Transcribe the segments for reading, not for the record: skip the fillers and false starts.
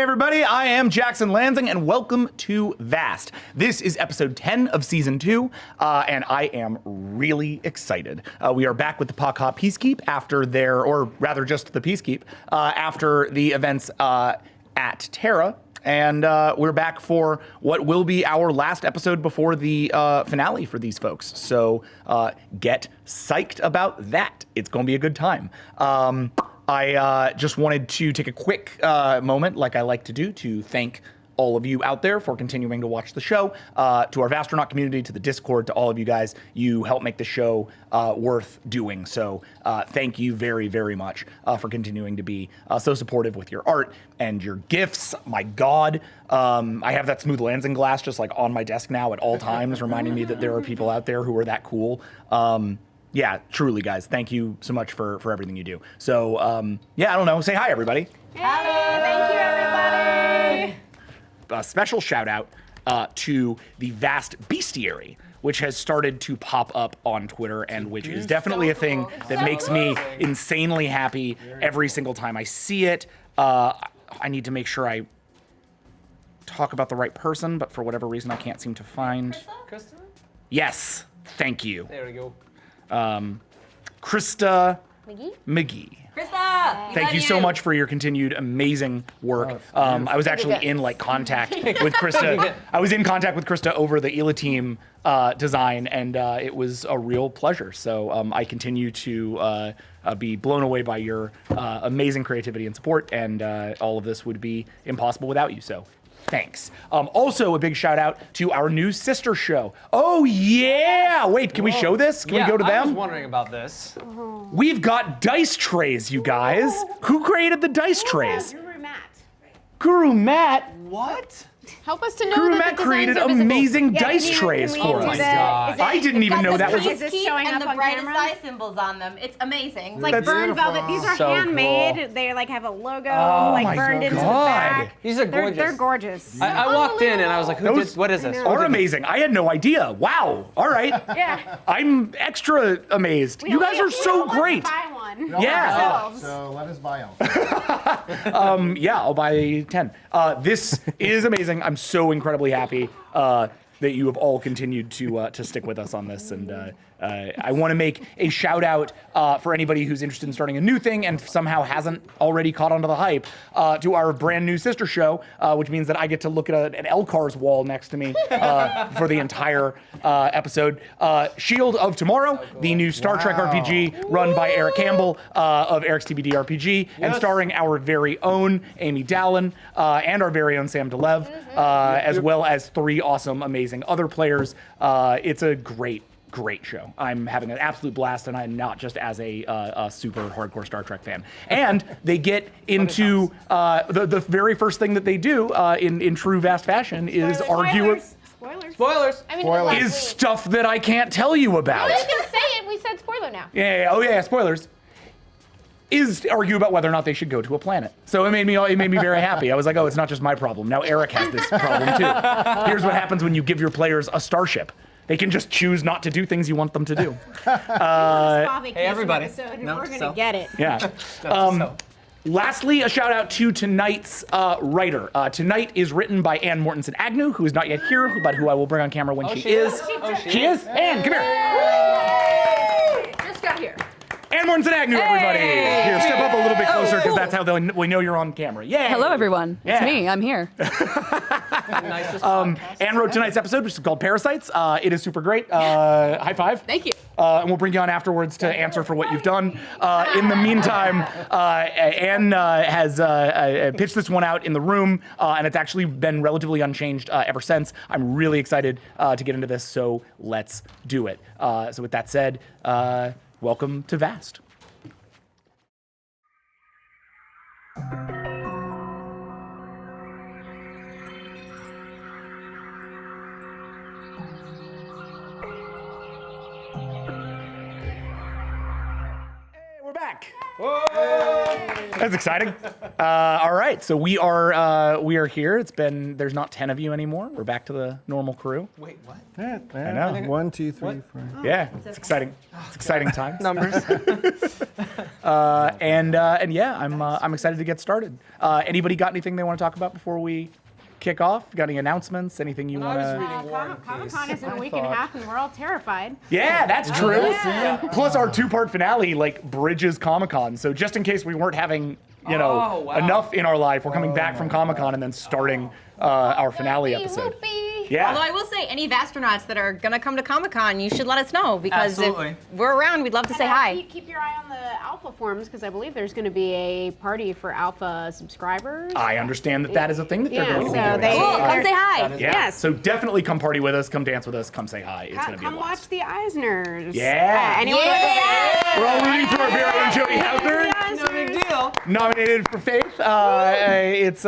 everybody, I am Jackson Lansing, and welcome to Vast. This is episode 10 of season 2, and I am really excited. We are back with the Paka Peacekeep after or rather just the Peacekeep, after the events at Terra. And we're back for what will be our last episode before the finale for these folks. So get psyched about that. It's going to be a good time. I just wanted to take a quick moment, like I like to do, to thank all of you out there for continuing to watch the show, to our Vastronaut community, to the Discord, to all of you guys. You help make the show worth doing. So thank you very, very much for continuing to be so supportive with your art and your gifts. My God, I have that smooth Lansing glass just like on my desk now at all times, reminding me that there are people out there who are that cool. Yeah, truly, guys. Thank you so much for everything you do. So, yeah, I don't know. Say hi, everybody. Hello. Thank you, everybody. A special shout out to the Vast Bestiary, which has started to pop up on Twitter, and which is definitely a thing that makes me insanely happy every single time I see it. I need to make sure I talk about the right person, but for whatever reason, I can't seem to find. Krista? Yes, thank you. There we go. Krista McGee. Krista! Thank you so much for your continued amazing work. I was actually in contact with Krista. I was in contact with Krista over the Ela team design, and it was a real pleasure. So I continue to be blown away by your amazing creativity and support, and all of this would be impossible without you. So thanks. Also, a big shout out to our new sister show. Oh, yeah. Wait, can we show this? Can we go to them? I was wondering about this. We've got dice trays, you guys. Who created the dice trays? Guru Matt. Guru Matt. What? Help us to know Guru that Matt the created designs are visible. amazing dice trays for us. I didn't even know that was. Is this showing and up the on brightest camera? eye symbols on them. It's amazing. It's like That's burned beautiful. velvet. These are So handmade. cool. They have a logo my burned into the God. back. These are gorgeous. They're gorgeous. I walked in and I was like, what is this? Are amazing. I had no idea. Wow. All right. Yeah. I'm extra amazed. You guys are so great. Buy one. Yeah. So let us buy them. Yeah, I'll buy 10. This is amazing. I'm so incredibly happy that you have all continued to stick with us on this, and I want to make a shout out for anybody who's interested in starting a new thing and somehow hasn't already caught onto the hype to our brand new sister show, which means that I get to look at an Elcar's wall next to me for the entire episode. Shield of Tomorrow, the new Star Trek RPG run by Eric Campbell of Eric's TBD RPG, and starring our very own Amy Dallin and our very own Sam DeLev, as well as 3 awesome, amazing other players. It's a great show. I'm having an absolute blast, and I'm not just as a super hardcore Star Trek fan. And they get into the very first thing that they do in true Vast fashion is argue. Spoilers. I mean, Spoilers. Is stuff that I can't tell you about. You can say it. We said spoiler now. Yeah. Oh yeah. Spoilers. Is argue about whether or not they should go to a planet. So it made me very happy. I was like, oh, it's not just my problem. Now Eric has this problem too. Here's what happens when you give your players a starship. They can just choose not to do things you want them to do. Hey, everybody. No, we're gonna get it. Yeah. So. Lastly, a shout out to tonight's writer. Tonight is written by Anne Mortensen Agnew, who is not yet here, but who I will bring on camera when she is. She is? Anne, come here. Just got here. Anne Mortensen Agnew, everybody. Here, step up a little bit closer, because that's how we know you're on camera. Yay. Hello, everyone. Yeah. It's me. I'm here. Anne wrote tonight's episode, which is called Parasites. It is super great. High five. Thank you. And we'll bring you on afterwards to answer for what you've done. In the meantime, Anne has pitched this one out in the room, and it's actually been relatively unchanged ever since. I'm really excited to get into this, so let's do it. So with that said, welcome to Vast. We're back. That's exciting. All right, so we are here. There's not 10 of you anymore. We're back to the normal crew. Wait, what? I know. 1, 2, 3, 4. Yeah, it's exciting. It's exciting times. Numbers. And yeah, I'm excited to get started. Anybody got anything they want to talk about before we kick off? Got any announcements? Anything you want to? Comic-Con is in a week and a half, and we're all terrified. Yeah, that's true. Yeah. Plus, our two-part finale bridges Comic-Con. So just in case we weren't having enough in our life, we're coming back from Comic-Con and then starting our finale episode. Loopy. Yeah. Although I will say, any Vastronauts that are gonna come to Comic-Con, you should let us know because Absolutely. if we're around, we'd love to say hi. Keep your eye on the Alpha forums because I believe there's going to be a party for Alpha subscribers. I understand that is a thing that they're going to be so doing. they- Cool, come There's- say hi. Yeah. Yes. So definitely come party with us, come dance with us, come say hi. It's going to be a Come blast. watch the Eisners. Yeah. Anyone We're all rooting for our very own Jody Hauser, No big deal. nominated for Faith. It's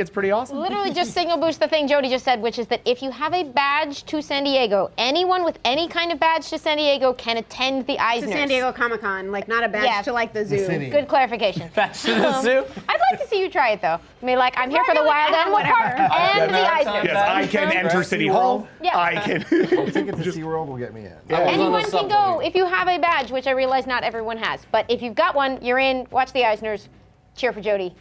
pretty awesome. Literally just signal boost the thing Jody just said, which is that if you have a badge to San Diego, anyone with any kind of badge to San Diego can attend the Eisners. to San Diego Comic-Con, not a badge Yeah. to the zoo. city. Good clarification. Back to the zoo. I'd like to see you try it though. I mean, I'm here for the Wild Animal whatever. Park and the Eisners. Yes, I can enter City Hall. Yeah. I can. Ticket to SeaWorld will get me in. Anyone the can go subway. if you have a badge, which I realize not everyone has. But if you've got one, you're in. Watch the Eisners. Cheer for Jody.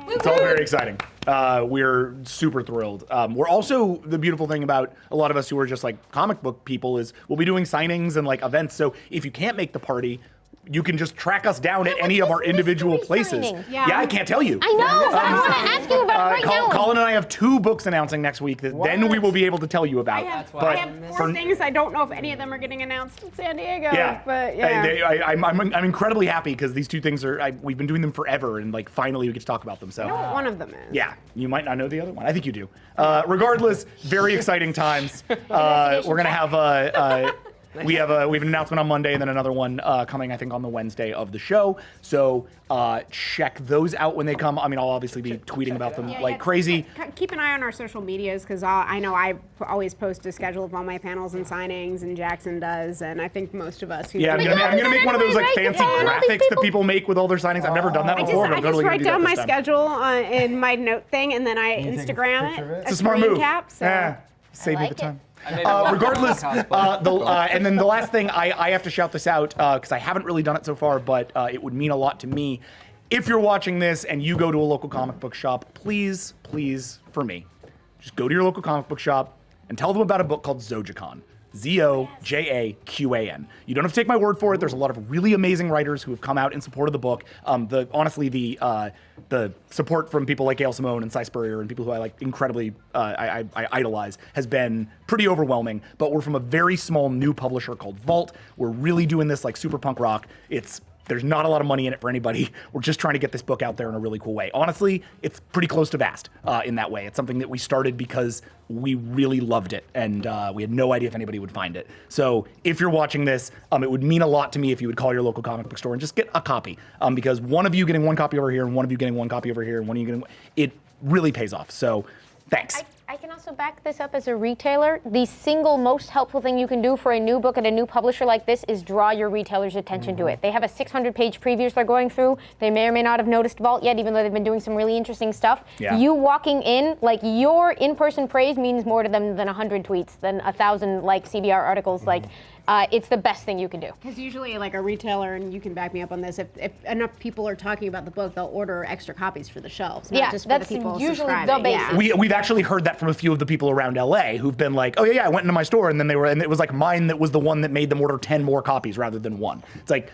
It's all very exciting. We're super thrilled. We're also, the beautiful thing about a lot of us who are just comic book people is we'll be doing signings and events. So if you can't make the party, you can just track us down at any of our individual mystery places. signing? Yeah, I can't tell you. I know. I want to ask you about it right now. Colin and I have 2 books announcing next week that then we will be able to tell you about. I have But 4 things. I don't know if any of them are getting announced in San Diego. yeah, But yeah. I'm incredibly happy because these 2 things we've been doing them forever and finally we get to talk about them. So I know what one of them is. yeah, you might not know the other one. I think you do. Regardless, very exciting times. We're gonna have we have an announcement on Monday and then another one coming, I think, on the Wednesday of the show. So check those out when they come. I mean, I'll obviously be tweeting about them like crazy. Keep an eye on our social medias because I know I always post a schedule of all my panels and signings, and Jackson does, and I think most of us. Yeah, I'm gonna make one of those fancy graphics that people make with all their signings. I've never done that before, but I I'm just totally gonna write do that down my this time. schedule in my note thing, and then I you take a Instagram picture of it. it? It's a smart move. Cap, so. Yeah, save me like the time. Regardless, Regardless, and then the last thing, I have to shout this out because I haven't really done it so far, but it would mean a lot to me. If you're watching this and you go to a local comic book shop, please, for me, just go to your local comic book shop and tell them about a book called Zojacon. Zojaqan. You don't have to take my word for it. There's a lot of really amazing writers who have come out in support of the book. Honestly, the support from people like Gail Simone and Cy Spurrier and people who I incredibly I idolize has been pretty overwhelming. But we're from a very small new publisher called Vault. We're really doing this super punk rock. There's not a lot of money in it for anybody. We're just trying to get this book out there in a really cool way. Honestly, it's pretty close to Vast in that way. It's something that we started because we really loved it, and we had no idea if anybody would find it. So if you're watching this, it would mean a lot to me if you would call your local comic book store and just get a copy, because one of you getting one copy over here and one of you getting one copy over here and one of you getting it really pays off. So thanks. I can also back this up as a retailer. The single most helpful thing you can do for a new book at a new publisher like this is draw your retailer's attention to it. They have a 600-page previews they're going through. They may or may not have noticed Vault yet, even though they've been doing some really interesting stuff. Yeah. You walking in, your in-person praise means more to them than 100 tweets, than 1,000 CBR articles. It's the best thing you can do. Because usually, a retailer, and you can back me up on this, if enough people are talking about the book, they'll order extra copies for the shelves, not Yeah, just for that's the people usually subscribing. the basis. Yeah. We've actually heard that from a few of the people around LA who've been like, oh yeah, I went into my store and then and it was mine that was the one that made them order 10 more copies rather than one. It's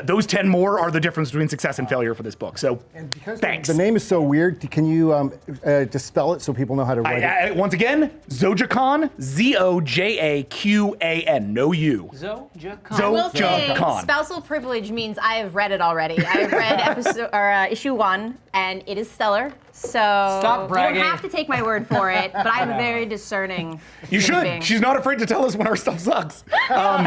those 10 more are the difference between success and failure for this book. So And because thanks. the name is so weird, can you just spell it so people know how to write it? Once again, Zojacon, Zojaqan, no U. Zojacon. Zo- We'll say Con. spousal privilege means I have read it already. I have read issue 1, and it is stellar. So Stop bragging. you don't have to take my word for it, but I'm very discerning. You human should. being. She's not afraid to tell us when our stuff sucks. All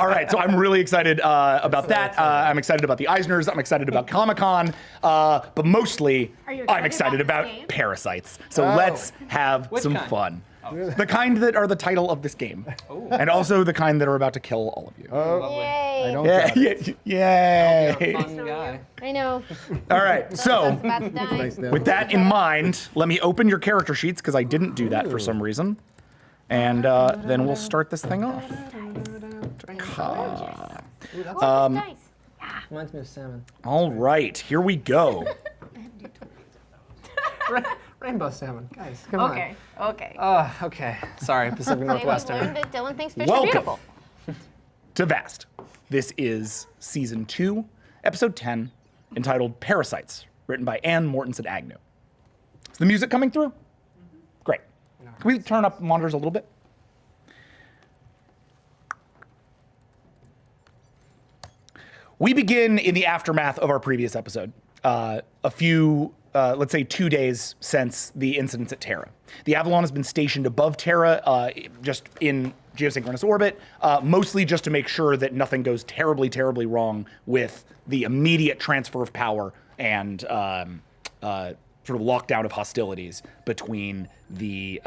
right. So I'm really excited about that. I'm excited about the Eisners. I'm excited about Comic-Con. But mostly, Are you I'm excited excited about about this game? Parasites. So let's have Which some kind? fun. The kind that are the title of this game. And also the kind that are about to kill all of you. Yay. I don't doubt it. Yay. Fun guy. I know. All right, so About to die. Nice now. with that in mind, let me open your character sheets because I didn't do that for some reason. And then we'll start this thing off. Nice. Reminds me of salmon. All right, here we go. Rainbow salmon, guys. Come on. Okay. Okay. Okay. Sorry, Pacific Hey, we Northwestern. learned that Dylan thinks fish are Welcome beautiful. to Vast. This is season 2, episode 10, entitled Parasites, written by Anne Mortensen Agnew. Is the music coming through? Great. Can we turn up monitors a little bit? We begin in the aftermath of our previous episode. A few, let's say 2 days since the incidents at Terra. The Avalon has been stationed above Terra, just in geosynchronous orbit, mostly just to make sure that nothing goes terribly, terribly wrong with the immediate transfer of power and sort of lockdown of hostilities between the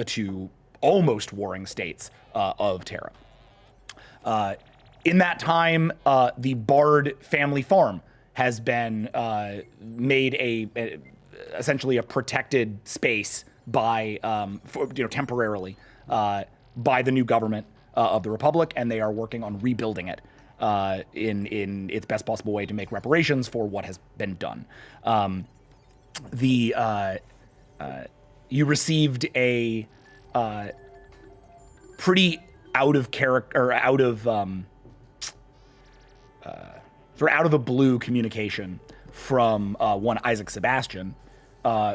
two almost warring states of Terra. In that time, the Bard family farm has been made essentially a protected space by, temporarily by the new government of the Republic, and they are working on rebuilding it in its best possible way to make reparations for what has been done. You received a pretty out of character, or out of the blue communication from one Isaac Sebastian,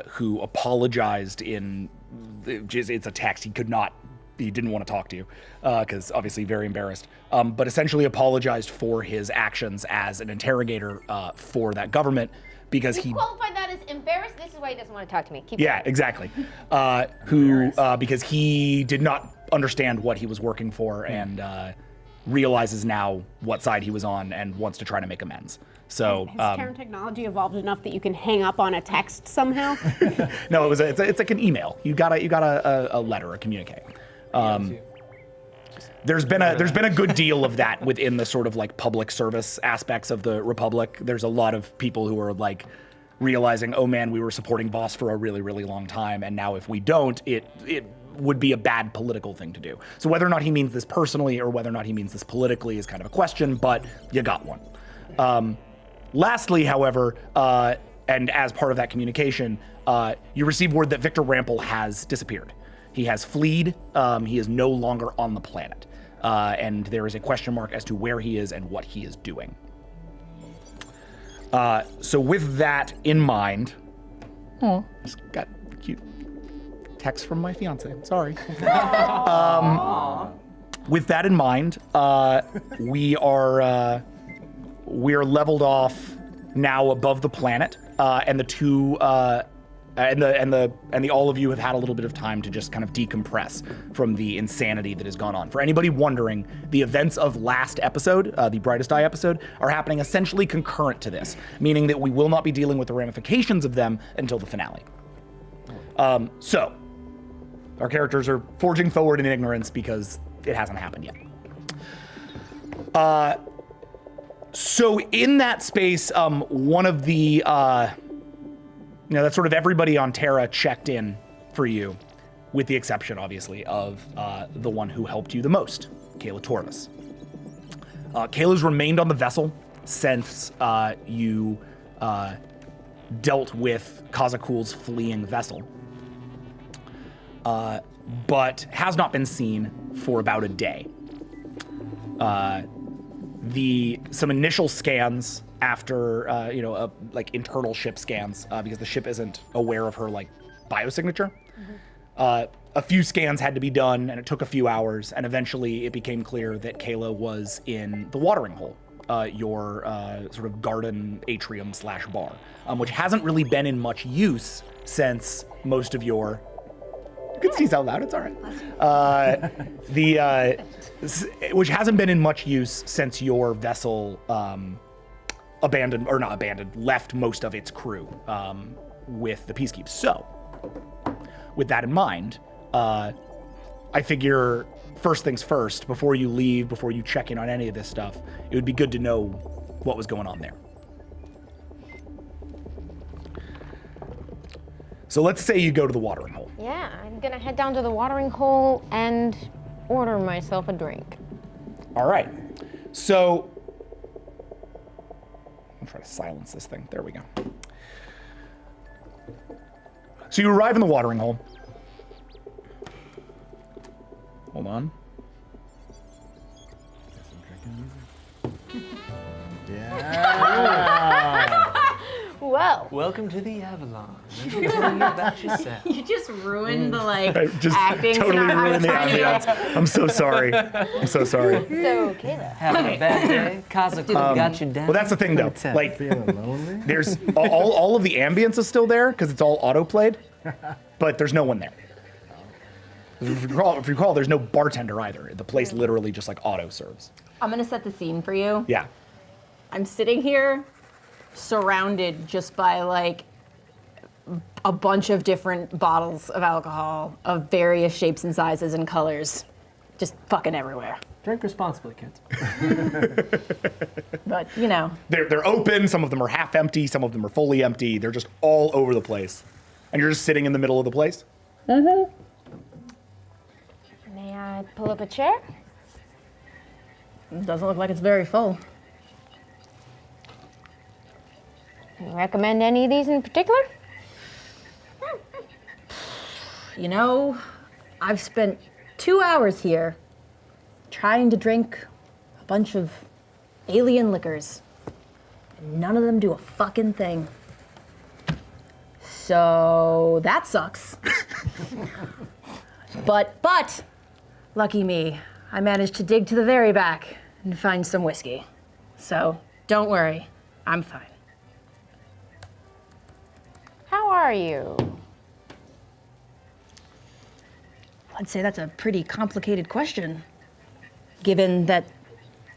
who apologized it's a text. He didn't want to talk to you, because obviously very embarrassed, but essentially apologized for his actions as an interrogator for that government, because You he qualify that as embarrassed. This is why he doesn't want to talk to me. Keep Yeah, going. exactly. Because he did not understand what he was working for and realizes now what side he was on and wants to try to make amends. So Has Terran technology evolved enough that you can hang up on a text somehow? no, it's like an email. You got a letter, a communique. There's been a good deal of that within the sort of like public service aspects of the Republic. There's a lot of people who are like realizing, oh man, we were supporting Voss for a really, really long time, and now if we don't, it would be a bad political thing to do. So whether or not he means this personally or whether or not he means this politically is kind of a question, but you got one. Lastly, however, and as part of that communication, you receive word that Victor Rampel has disappeared. He has fled. He is no longer on the planet. And there is a question mark as to where he is and what he is doing. So with that in mind, just got cute text from my fiance. Sorry. With that in mind, we are leveled off now above the planet, and the two and the all of you have had a little bit of time to just kind of decompress from the insanity that has gone on. For anybody wondering, the events of last episode, the Brightest Eye episode, are happening essentially concurrent to this, meaning that we will not be dealing with the ramifications of them until the finale. So our characters are forging forward in ignorance because it hasn't happened yet. So in that space, one of the that's sort of everybody on Terra checked in for you, with the exception, obviously, of the one who helped you the most, Kayla Torvis. Kayla's remained on the vessel since you dealt with Kazakul's fleeing vessel, but has not been seen for about a day. Some initial scans after, like internal ship scans, because the ship isn't aware of her like biosignature. A few scans had to be done, and it took a few hours, and eventually it became clear that Kayla was in the watering hole, your sort of garden atrium / bar, which hasn't really been in much use since most of your... You can sneeze out loud, it's all right. Which hasn't been in much use since your vessel left most of its crew with the Peacekeep. So, with that in mind, I figure first things first, before you leave, before you check in on any of this stuff, it would be good to know what was going on there. So let's say you go to the watering hole. Yeah, I'm gonna head down to the watering hole and order myself a drink. All right. So I'll try to silence this thing. There we go. So you arrive in the watering hole. Hold on. Whoa. Welcome to the Avalon. Let me tell you about yourself. You just ruined the Just acting. totally scenario ruined the trying to get- ambiance. I'm so sorry. I'm so sorry. So, Kayla. Having a bad day? Kaza could have got you down. Well, that's the thing, though. Like, Feeling lonely? there's all of the ambience is still there because it's all auto-played, but there's no one there. If you recall, there's no bartender either. The place literally just like auto serves. I'm gonna set the scene for you. Yeah. I'm sitting here surrounded just by like a bunch of different bottles of alcohol of various shapes and sizes and colors. Just fucking everywhere. Drink responsibly, kids. But, you know. They're open. Some of them are half empty. Some of them are fully empty. They're just all over the place. And you're just sitting in the middle of the place? May I pull up a chair? It doesn't look like it's very full. Recommend any of these in particular? You know, I've spent 2 hours here trying to drink a bunch of alien liquors. And none of them do a fucking thing. So that sucks. But, lucky me, I managed to dig to the very back and find some whiskey. So don't worry, I'm fine. How are you? I'd say that's a pretty complicated question, given that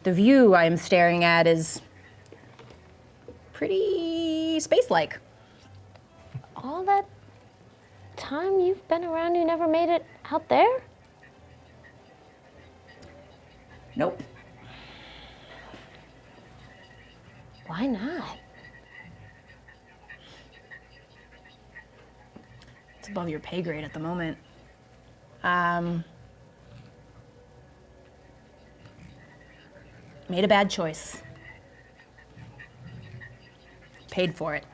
the view I'm staring at is pretty space-like. All that time you've been around, you never made it out there? Nope. Why not? It's above your pay grade at the moment. Made a bad choice. Paid for it.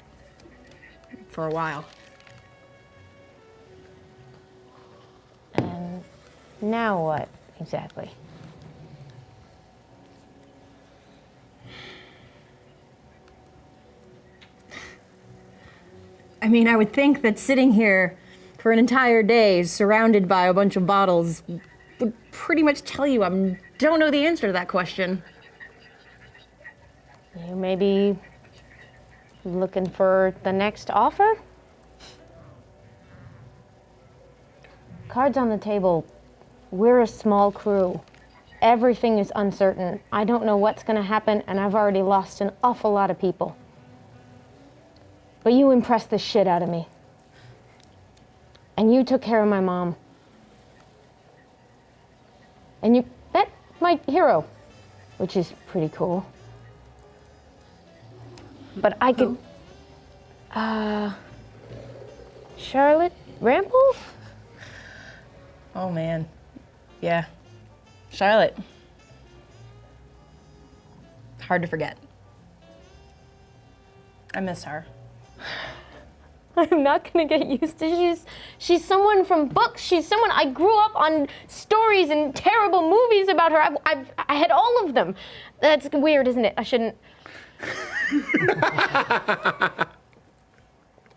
For a while. And now what, exactly? I mean, I would think that sitting here for an entire day surrounded by a bunch of bottles would pretty much tell you I don't know the answer to that question. You maybe looking for the next offer? Cards on the table. We're a small crew. Everything is uncertain. I don't know what's gonna happen, and I've already lost an awful lot of people. But you impressed the shit out of me. And you took care of my mom. And you met my hero, which is pretty cool. But I could... Charlotte Rample? Oh man. Yeah. Charlotte. Hard to forget. I miss her. I'm not gonna get used to she's someone from books. She's someone I grew up on stories and terrible movies about her. I had all of them. That's weird, isn't it? I shouldn't.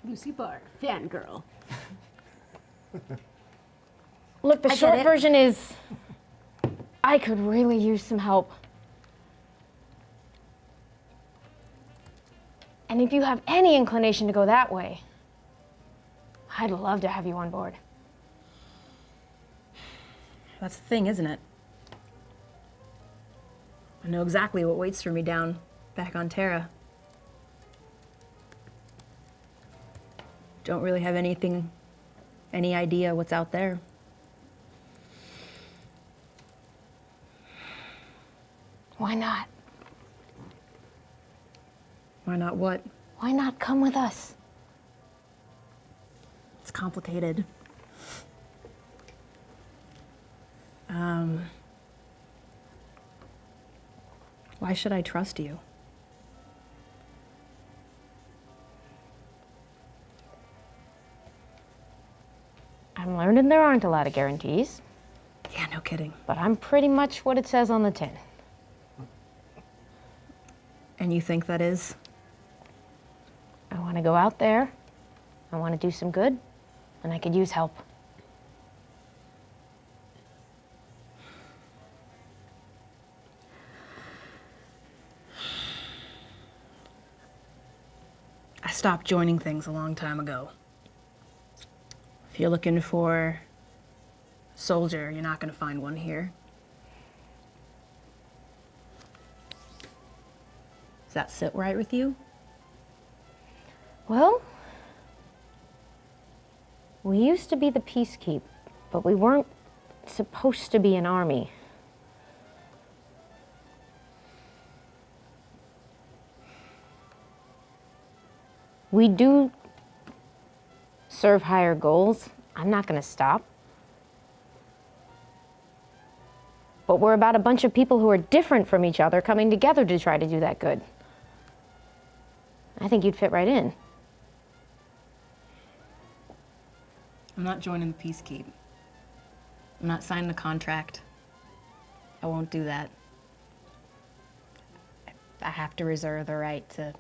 Lucy Barr, fangirl. Look, the get short it. version is I could really use some help. And if you have any inclination to go that way, I'd love to have you on board. That's the thing, isn't it? I know exactly what waits for me down back on Terra. Don't really have any idea what's out there. Why not? Why not what? Why not come with us? It's complicated. Why should I trust you? I'm learning there aren't a lot of guarantees, Yeah, no kidding. but I'm pretty much what it says on the tin. And you think that is? I want to go out there, I want to do some good, and I could use help. I stopped joining things a long time ago. If you're looking for a soldier, you're not going to find one here. Does that sit right with you? Well, we used to be the Peacekeep, but we weren't supposed to be an army. We do serve higher goals. I'm not going to stop. But we're about a bunch of people who are different from each other coming together to try to do that good. I think you'd fit right in. I'm not joining the Peacekeep. I'm not signing a contract. I won't do that. I have to reserve the right to.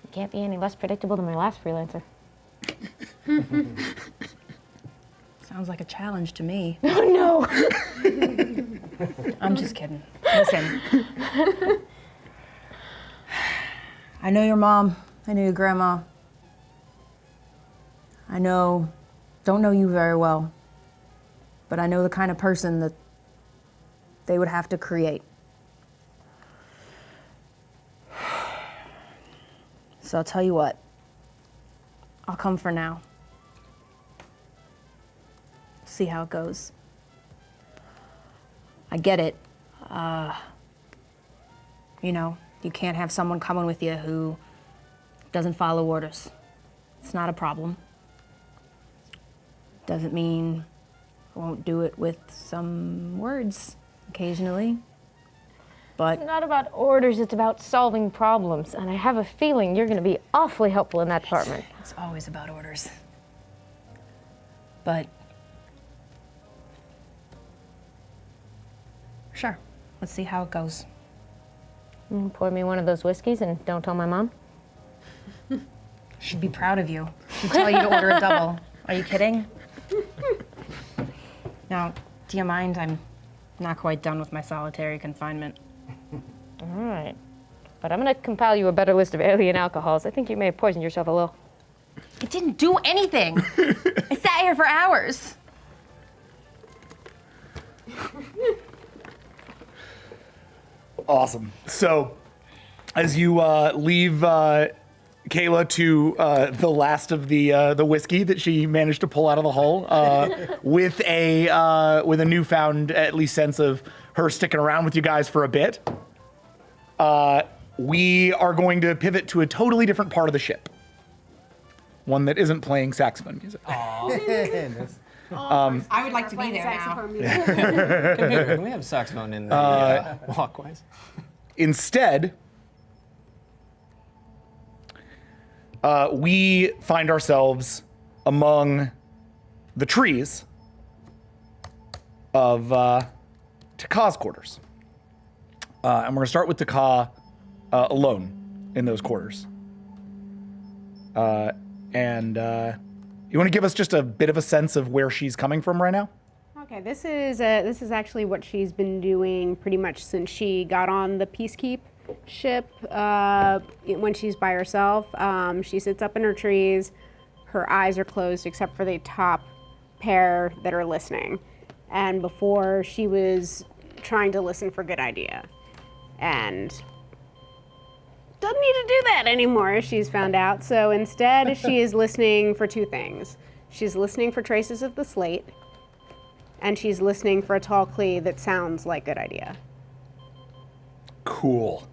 You can't be any less predictable than my last freelancer. Sounds like a challenge to me. Oh no! I'm just kidding. Listen. I know your mom. I know your grandma. Don't know you very well, but I know the kind of person that they would have to create. So I'll tell you what. I'll come for now. See how it goes. I get it. You can't have someone coming with you who doesn't follow orders. It's not a problem. Doesn't mean I won't do it with some words occasionally. But It's not about orders, it's about solving problems. And I have a feeling you're going to be awfully helpful in that department. it's always about orders. But sure, let's see how it goes. Pour me one of those whiskeys and don't tell my mom. She'd be proud of you. She'd tell you to order a double. Are you kidding? Now, do you mind? I'm not quite done with my solitary confinement. All right. But I'm going to compile you a better list of alien alcohols. I think you may have poisoned yourself a little. It didn't do anything. I sat here for hours. Awesome. So, as you leave Kayla to the last of the whiskey that she managed to pull out of the hull, with a newfound at least sense of her sticking around with you guys for a bit, we are going to pivot to a totally different part of the ship. One that isn't playing saxophone music. I would like to be there now. Can we have saxophone in the walkways? Instead, we find ourselves among the trees of Taka's quarters. And we're going to start with Taka alone in those quarters. You want to give us just a bit of a sense of where she's coming from right now? Okay, this is actually what she's been doing pretty much since she got on the Peacekeep ship. When she's by herself, she sits up in her trees. Her eyes are closed except for the top pair that are listening. And before, she was trying to listen for good idea, and doesn't need to do that anymore, as she's found out. So instead, she is listening for two things. she's listening for traces of the slate, and she's listening for a tall clee that sounds like good idea. Cool.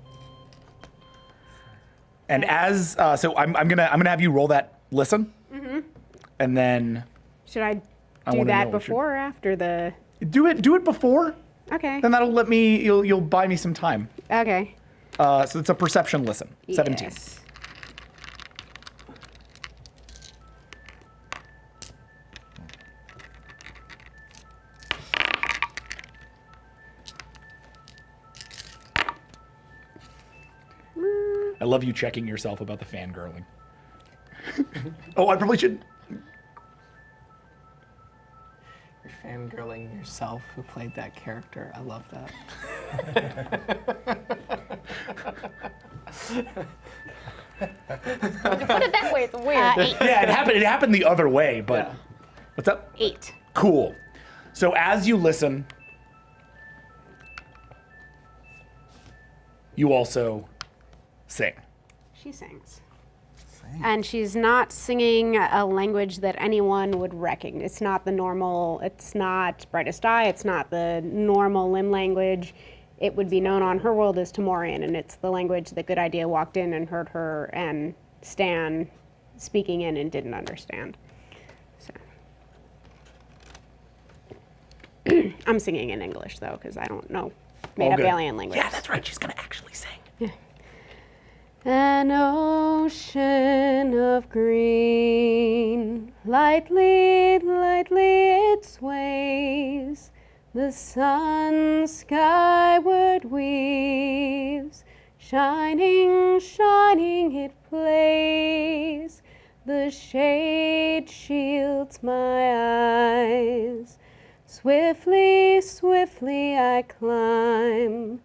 And as so, I'm gonna have you roll that listen, and then Should I I do wanna know that what you're- before or after the? do it before. Okay. Then that'll let me. You'll buy me some time. Okay. So it's a perception listen. 17. Yes. I love you checking yourself about the fangirling. Oh, I probably should. You're fangirling yourself who played that character. I love that. To put it that way, it's weird. 8. Yeah, it happened the other way, but Yeah. what's up? 8. Cool. So as you listen, you also sing. She sings. And she's not singing a language that anyone would recognize. It's not the normal, it's not Brightest Eye, it's not the normal Limb language. It would be known on her world as Timorian, and it's the language that Good Idea walked in and heard her and Stan speaking in and didn't understand. So. I'm singing in English, though, because I don't know made-up good. alien language. Yeah, that's right. She's gonna actually sing. An ocean of green, lightly, lightly it sways. The sun skyward weaves, shining, shining it plays. The shade shields my eyes. Swiftly, swiftly I climb.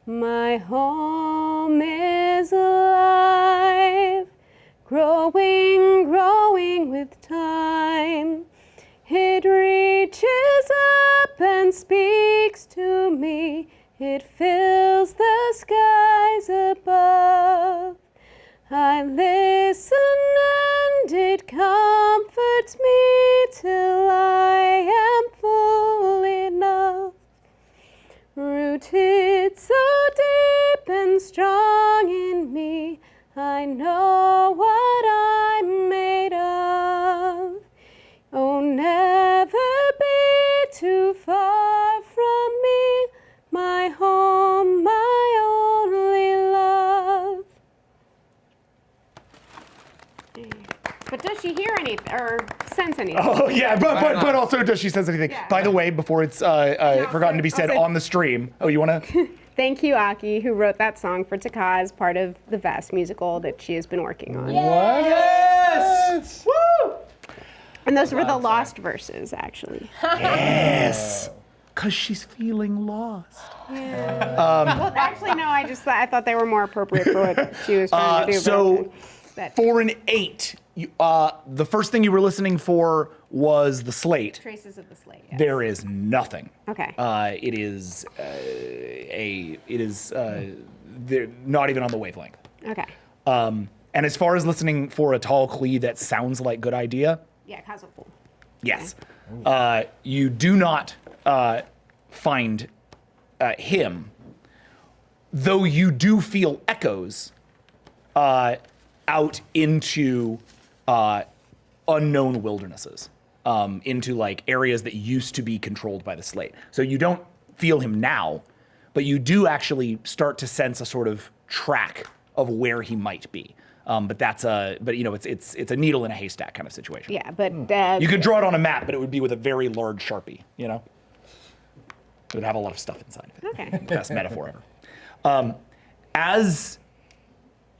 My home is alive, growing, growing with time. It reaches up and speaks to me. It fills the skies above. I listen and it comforts me till I am full enough. Rooted so deep and strong in me, I know what I'm made of. Oh, never be too far from me, my home, my only love. But does she hear anything or sense anything? Oh yeah, but also does she says anything? Yeah. By the way, before it's forgotten to be said I'll say- on the stream. Oh, you wanna? Thank you, Aki, who wrote that song for Taka as part of the Vast musical that she has been working on. Yes! Woo! And those were the lost verses, actually. Yes. Cause she's feeling lost. Well, actually, no. I thought they were more appropriate for what she was trying to do. So, that for an 8, the first thing you were listening for was the slate. traces of the slate. Yes. There is nothing. Okay. It is they're not even on the wavelength. Okay. And as far as listening for a tall clee that sounds like Good Idea, Yeah, Kazufu. yes. You do not find him, though you do feel echoes out into unknown wildernesses, into like areas that used to be controlled by the slate. So you don't feel him now, but you do actually start to sense a sort of track of where he might be. But you know, it's a needle in a haystack kind of situation. Yeah, but You could draw it on a map, but it would be with a very large Sharpie, you know? It would have a lot of stuff inside of it. Okay. Best metaphor ever. As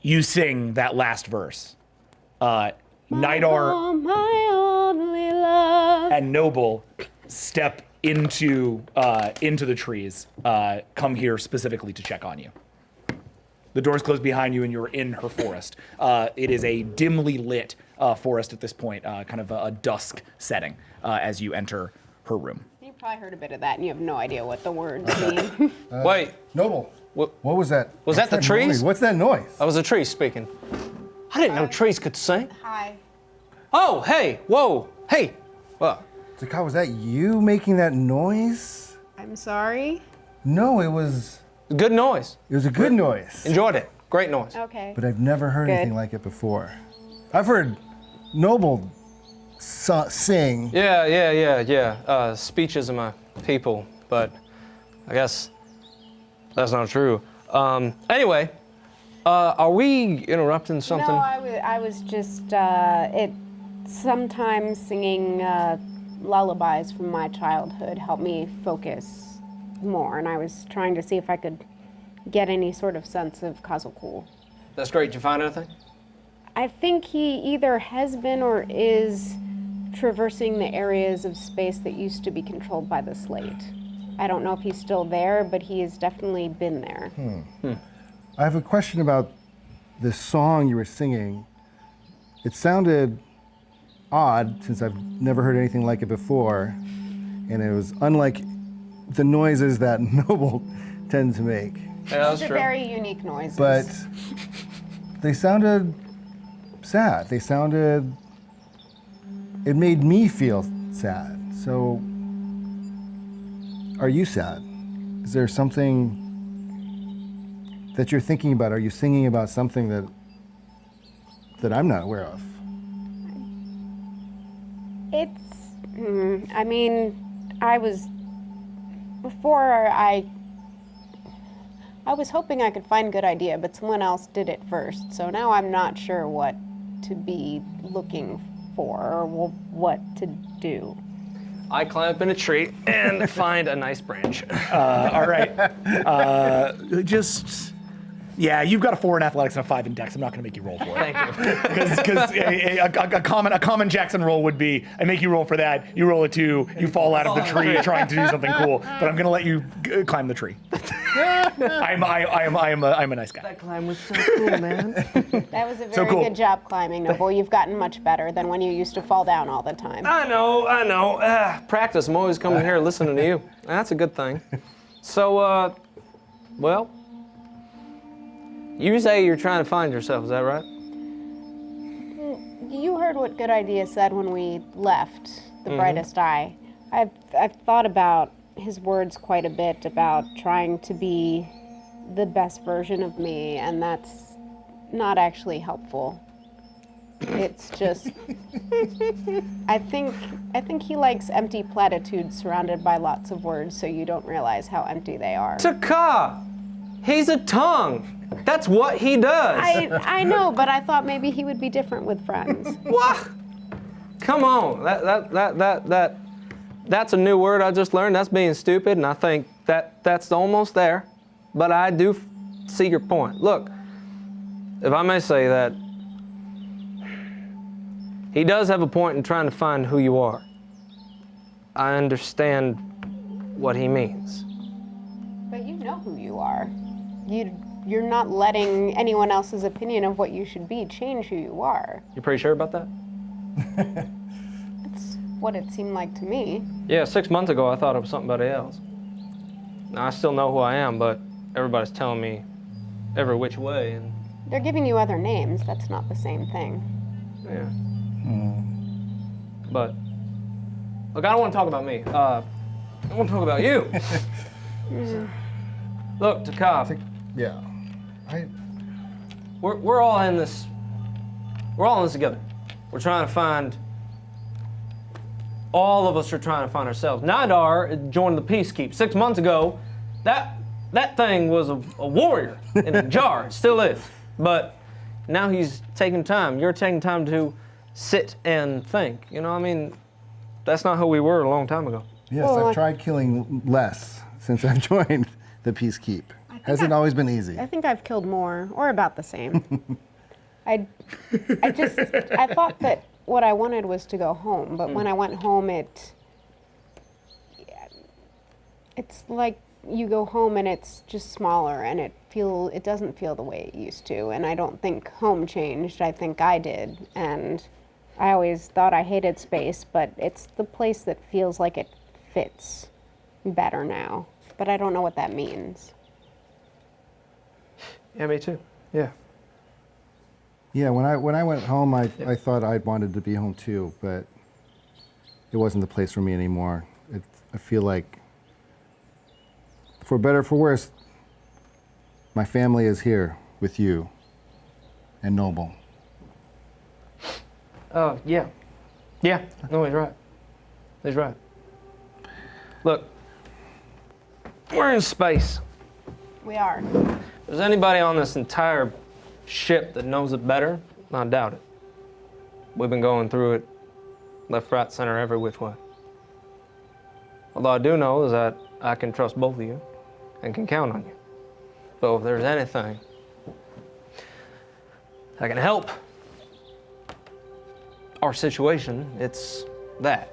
you sing that last verse, Nidar Oh, my only love. and Noble step into the trees, come here specifically to check on you. The doors close behind you and you're in her forest. It is a dimly lit forest at this point, kind of a dusk setting as you enter her room. You probably heard a bit of that, and you have no idea what the words mean. Wait, Noble. What- What was that? was that the What's trees? noise? What's that noise? that was a tree speaking. I didn't know trees could sing. Hi. Oh, hey, whoa, Hey! What? Takao, was that you making that noise? I'm sorry. No, it was Good noise. a good noise. Enjoyed it. Great noise. Okay. But I've never heard Good. anything like it before. I've heard Noble sing. Yeah. Speeches of my people, but I guess that's not true. Anyway, are we interrupting something? No, I was just sometimes singing lullabies from my childhood helped me focus more, and I was trying to see if I could get any sort of sense of Kazakul. That's great. Did you find anything? I think he either has been or is traversing the areas of space that used to be controlled by the slate. I don't know if he's still there, but he has definitely been there. I have a question about the song you were singing. It sounded odd since I've never heard anything like it before, and it was unlike the noises that Noble tends to make. Yeah, that's Those are true. very unique noises. But they sounded sad. It made me feel sad. So, are you sad? Is there something that you're thinking about? Are you singing about something that I'm not aware of? I mean, I was hoping I could find a good idea, but someone else did it first. So now I'm not sure what to be looking for or what to do. I climb up in a tree and find a nice branch. All right. Yeah, you've got a 4 in athletics and a 5 in dex. I'm not going to make you roll for it. Thank you. Because a common Jackson roll would be, I make you roll for that, you roll a 2, you fall out of the tree trying to do something cool, but I'm going to let you climb the tree. I'm a nice guy. That climb was so cool, man. That was a very So cool. good job climbing, Noble. You've gotten much better than when you used to fall down all the time. I know. Practice. I'm always coming here listening to you. That's a good thing. So, well, you say you're trying to find yourself, is that right? You heard what Good Idea said when we left the brightest eye. I've thought about his words quite a bit about trying to be the best version of me, and that's not actually helpful. It's just I think he likes empty platitudes surrounded by lots of words so you don't realize how empty they are. Taka! He's a tongue. That's what he does. I know, but I thought maybe he would be different with friends. What? Come on. That's a new word I just learned. That's being stupid, and I think that's almost there. But I do see your point. Look, if I may say that, he does have a point in trying to find who you are. I understand what he means. But you know who you are. You're not letting anyone else's opinion of what you should be change who you are. You pretty sure about that? That's what it seemed like to me. Yeah, 6 months ago I thought it was somebody else. Now I still know who I am, but everybody's telling me every which way, and They're giving you other names. That's not the same thing. yeah. But look, I don't want to talk about me. I want to talk about you. Look, Takaf, Yeah. we're all in this. We're all in this together. We're trying to find. All of us are trying to find ourselves. Nidar joined the Peacekeep 6 months ago. That thing was a warrior in a jar. It still is. But now he's taking time. You're taking time to sit and think. You know, I mean, that's not who we were a long time ago. Yes, Well, I've tried killing less since I've joined the Peacekeep. Hasn't always been easy. I think I've killed more, or about the same. I thought that what I wanted was to go home, but when I went home, it's like you go home and it's just smaller, and it doesn't feel the way it used to. And I don't think home changed. I think I did, and I always thought I hated space, but it's the place that feels like it fits better now. But I don't know what that means. Yeah, me too. Yeah. Yeah, when I went home, I thought I wanted to be home too, but it wasn't the place for me anymore. I feel like, for better or for worse, my family is here with you and Noble. Yeah. Yeah, no, he's right. He's right. Look, we're in space. We are. If there's anybody on this entire ship that knows it better, I doubt it. We've been going through it left, right, center, every which way. Although I do know is that I can trust both of you and can count on you. So if there's anything that can help our situation, it's that.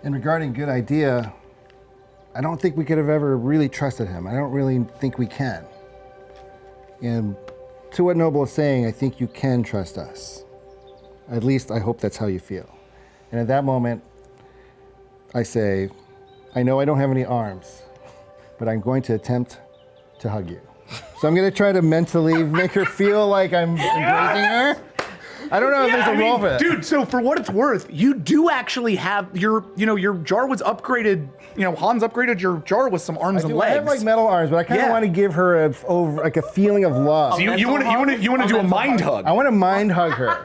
And regarding good idea, I don't think we could have ever really trusted him. I don't really think we can. And to what Noble is saying, I think you can trust us. At least I hope that's how you feel. And at that moment, I say, I know I don't have any arms, but I'm going to attempt to hug you. So I'm going to try to mentally make her feel like I'm embracing her. I don't know if there's a role for that. Dude, so for what it's worth, you do actually have your jar was upgraded. Hans upgraded your jar with some arms and legs. I have like metal arms, but I kind of want to give her a feeling of love. So you want to do a mind hug? I want to mind hug her.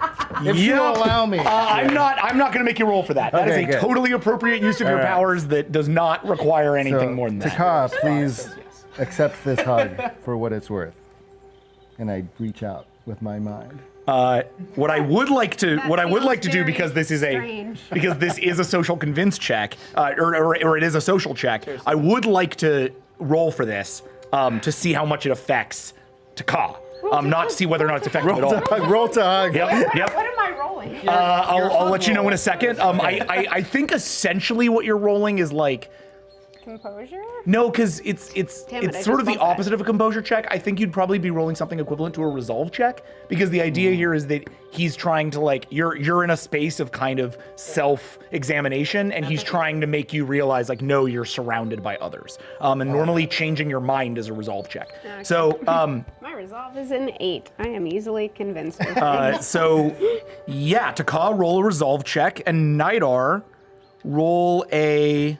If she'll allow me. I'm not going to make you roll for that. That Okay, is a good. totally appropriate use of your powers that does not require anything more than that. Taka, please accept this hug for what it's worth. And I reach out with my mind. What I would like to do, very because this is strange. because this is a social convince check, or it is a social check. I would like to roll for this to see how much it affects Taka. Not to see whether or not it's effective at all. Roll to hug. Yep. What am I rolling? I'll let you know in a second. I think essentially what you're rolling is like. Composure? No, because it's Damn it, I sort of just the bumped opposite of a composure check. I think you'd probably be rolling something equivalent to a resolve check, because the idea here is that he's trying to you're in a space of kind of self-examination, and he's trying to make you realize no, you're surrounded by others. And normally changing your mind is a resolve check. Okay. So My resolve is an 8. I am easily convinced. Taka, roll a resolve check, and Nidar, roll a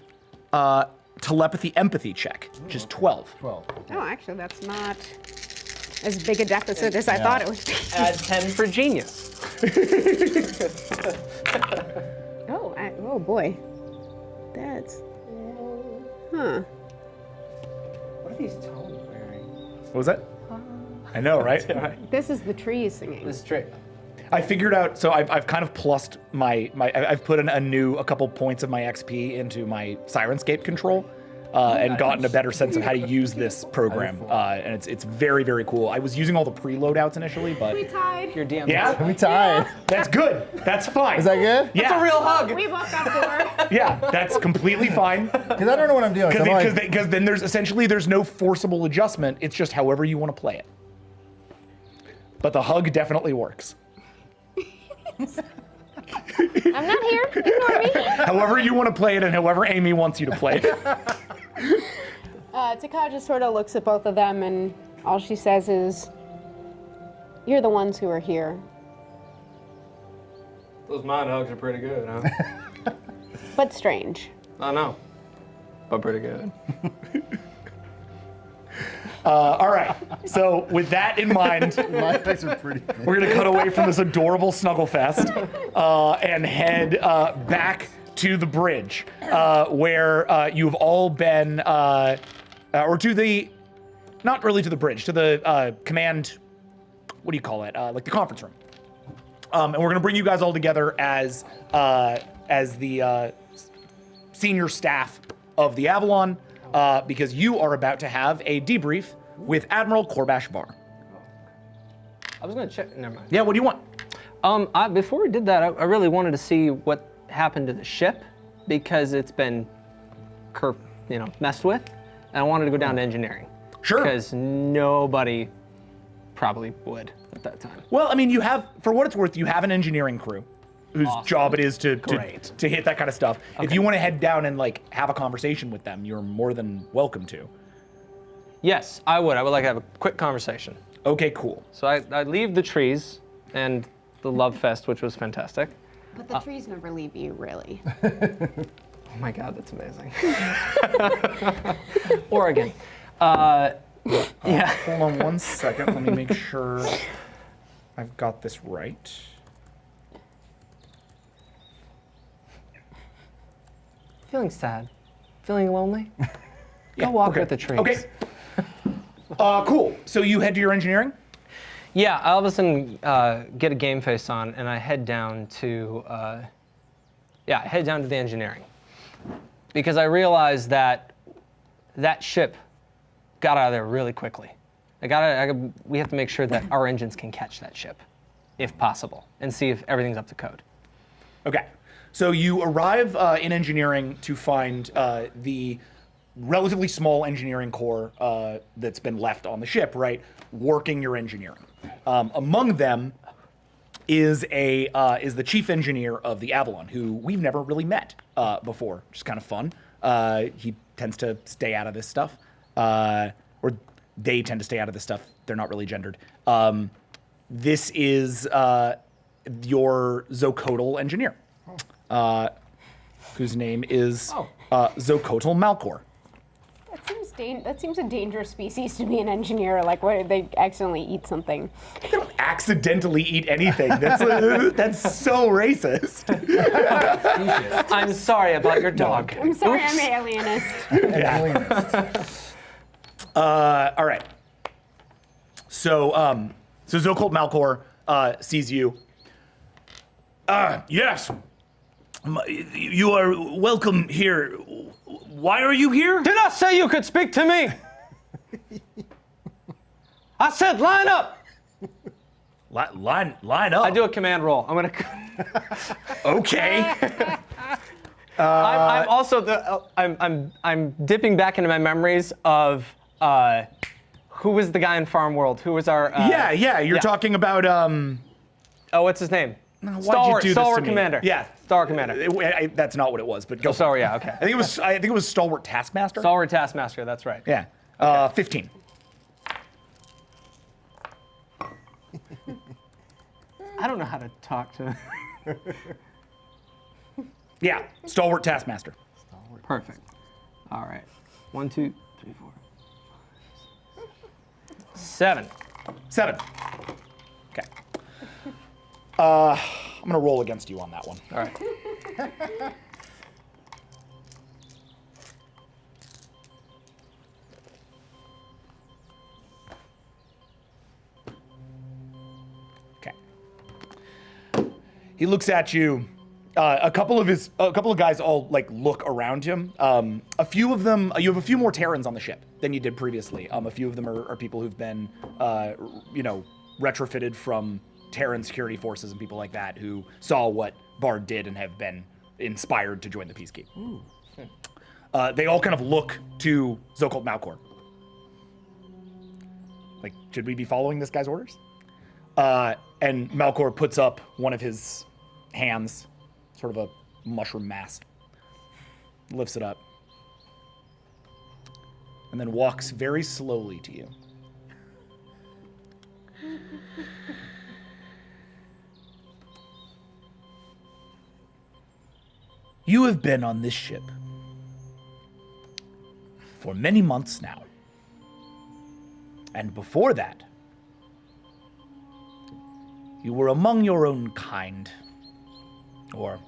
telepathy empathy check, which is 12. 12. Oh, actually, that's not as big a deficit as I thought it would be. Add 10 for genius. Oh boy. That's. Huh. What are these tones wearing? What was that? I know, right? This is the trees singing. This is straight. I figured out, so I've kind of plussed I've put a couple points of my XP into my Sirenscape control, and gotten a better sense of how to use this program, and it's very, very cool. I was using all the preloadouts initially, but We tied. Your DM. yeah, We tied. that's good. That's fine. Is that good? Yeah, That's a real hug. We both got 4. yeah, that's completely fine. Because I don't know what I'm doing. So I'm like, Because then there's no forcible adjustment. It's just however you want to play it. But the hug definitely works. I'm not here. Ignore me. However you want to play it, and however Amy wants you to play it. Taka just sort of looks at both of them, and all she says is, "You're the ones who are here." Those mind hugs are pretty good, huh? But strange. I know, but pretty good. All right. So with that in mind, my eyes are pretty good. we're gonna cut away from this adorable snuggle fest and head back to the bridge, where you've all been, or to the, not really to the bridge, to the command. What do you call it? Like the conference room. And we're gonna bring you guys all together as the senior staff of the Avalon, because you are about to have a debrief with Admiral Korbash Bar. I was gonna check. Never mind. Yeah, what do you want? Before we did that, I really wanted to see what happened to the ship, because it's been, messed with, and I wanted to go down to engineering. Sure. Because nobody probably would at that time. Well, I mean, you have, for what it's worth, you have an engineering crew whose job it is to hit that kind of stuff. If you want to head down and have a conversation with them, you're more than welcome to. Yes, I would. I would like to have a quick conversation. Okay, cool. So I leave the trees and the Love Fest, which was fantastic, But the trees never leave you, really. Oh my God, that's amazing. Oregon. Yeah. Hold on one second. Let me make sure I've got this right. Feeling sad? Feeling lonely? Go walk okay. with the trees. Okay. Cool. So you head to your engineering? Yeah, I all of a sudden get a game face on, and I head down to the engineering, because I realized that that ship got out of there really quickly. We have to make sure that our engines can catch that ship, if possible, and see if everything's up to code. Okay. So you arrive in engineering to find the relatively small engineering core that's been left on the ship, right, working your engineering. Among them is the chief engineer of the Avalon, who we've never really met before, which is kind of fun. He tends to stay out of this stuff, or they tend to stay out of this stuff. They're not really gendered. This is your Zocodal engineer, whose name is Zocodal Malcor. That seems a dangerous species to be an engineer. Like, what if they accidentally eat something? They don't accidentally eat anything. That's so racist. I'm sorry about your dog. I'm sorry, I'm an alienist. All right. So Zocodal Malcor sees you. Yes. You are welcome here. Why are you here? Did I say you could speak to me? I said line up. Line up. I do a command roll. I'm gonna. Okay. I'm also I'm dipping back into my memories of who was the guy in Farm World? Who was our? Yeah. You're talking about Oh, what's his name? Why'd Stalwart, you do this Stalwart to me? Commander. Yeah. Stalwart Commander. That's not what it was, but go. Oh, sorry. Yeah. Okay. I think it was Stalwart Taskmaster. Stalwart Taskmaster. That's right. Yeah. 15. I don't know how to talk to. Yeah. Stalwart Taskmaster. Perfect. All right. 1, 2, 3, 4, 7. 7. Okay. I'm gonna roll against you on that one. All right. Okay. He looks at you. A couple of guys all like look around him. A few of them, you have a few more Terrans on the ship than you did previously. A few of them are people who've been, retrofitted from Terran security forces and people like that who saw what Bard did and have been inspired to join the Peacekeep. They all kind of look to Zocodal Malcor. Like, should we be following this guy's orders? And Malcor puts up one of his hands, sort of a mushroom mass, lifts it up, and then walks very slowly to you. You have been on this ship for many months now. And before that, you were among your own kind. Or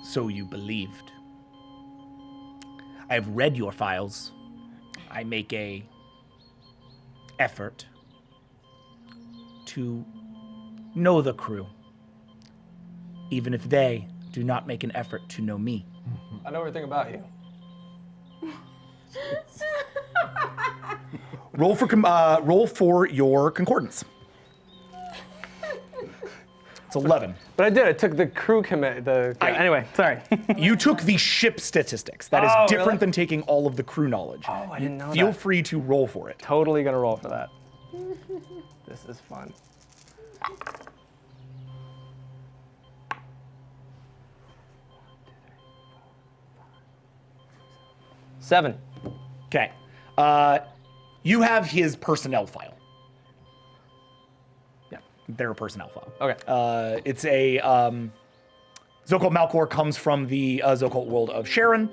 so you believed. I have read your files. I make a effort to know the crew, even if they do not make an effort to know me. I know everything about you. Roll for your concordance. It's 11. But I did. I took the crew commit. Anyway, sorry. You took the ship statistics. That is Oh, different really? than taking all of the crew knowledge. Oh, I didn't know Feel that. free to roll for it. Totally gonna roll for that. This is fun. Seven. Okay. You have his personnel file. Yeah, their personnel file. Okay. It's a Zocult Malcor comes from the Zocult world of Sharon,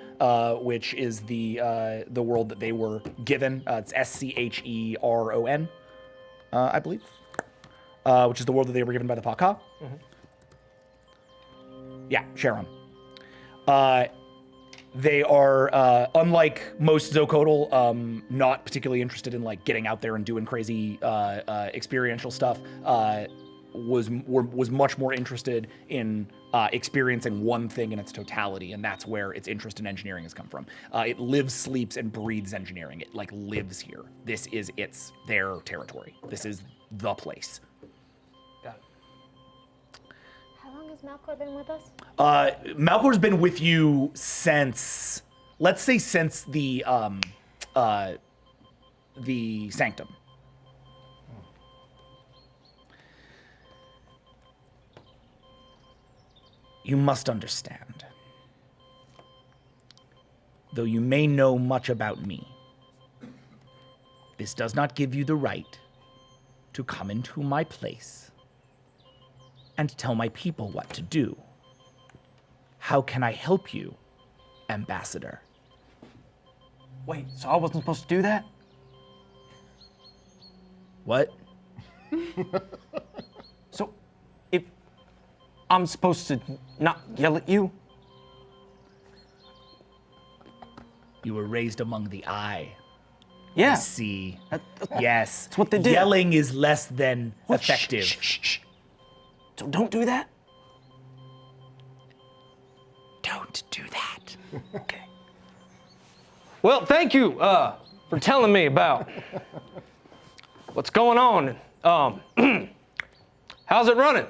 which is the world that they were given. It's Scheron, I believe, which is the world that they were given by the Paka. Yeah, Sharon. They are, unlike most Zocotl, not particularly interested in like getting out there and doing crazy experiential stuff. Was much more interested in experiencing one thing in its totality, and that's where its interest in engineering has come from. It lives, sleeps, and breathes engineering. It like lives here. This is their territory. This is the place. Got it. How long has Malcor been with us? Malcor's been with you since, let's say, since the Sanctum. You must understand. Though you may know much about me, this does not give you the right to come into my place and tell my people what to do. How can I help you, Ambassador? Wait, so I wasn't supposed to do that? What? So, if I'm supposed to not yell at you? You were raised among the eye. Yeah. See. That's Yes. what they did. Yelling is less than What? Shh, effective. shh, shh, shh. So don't do that? Don't do that. Okay. Well, thank you for telling me about what's going on. How's it running?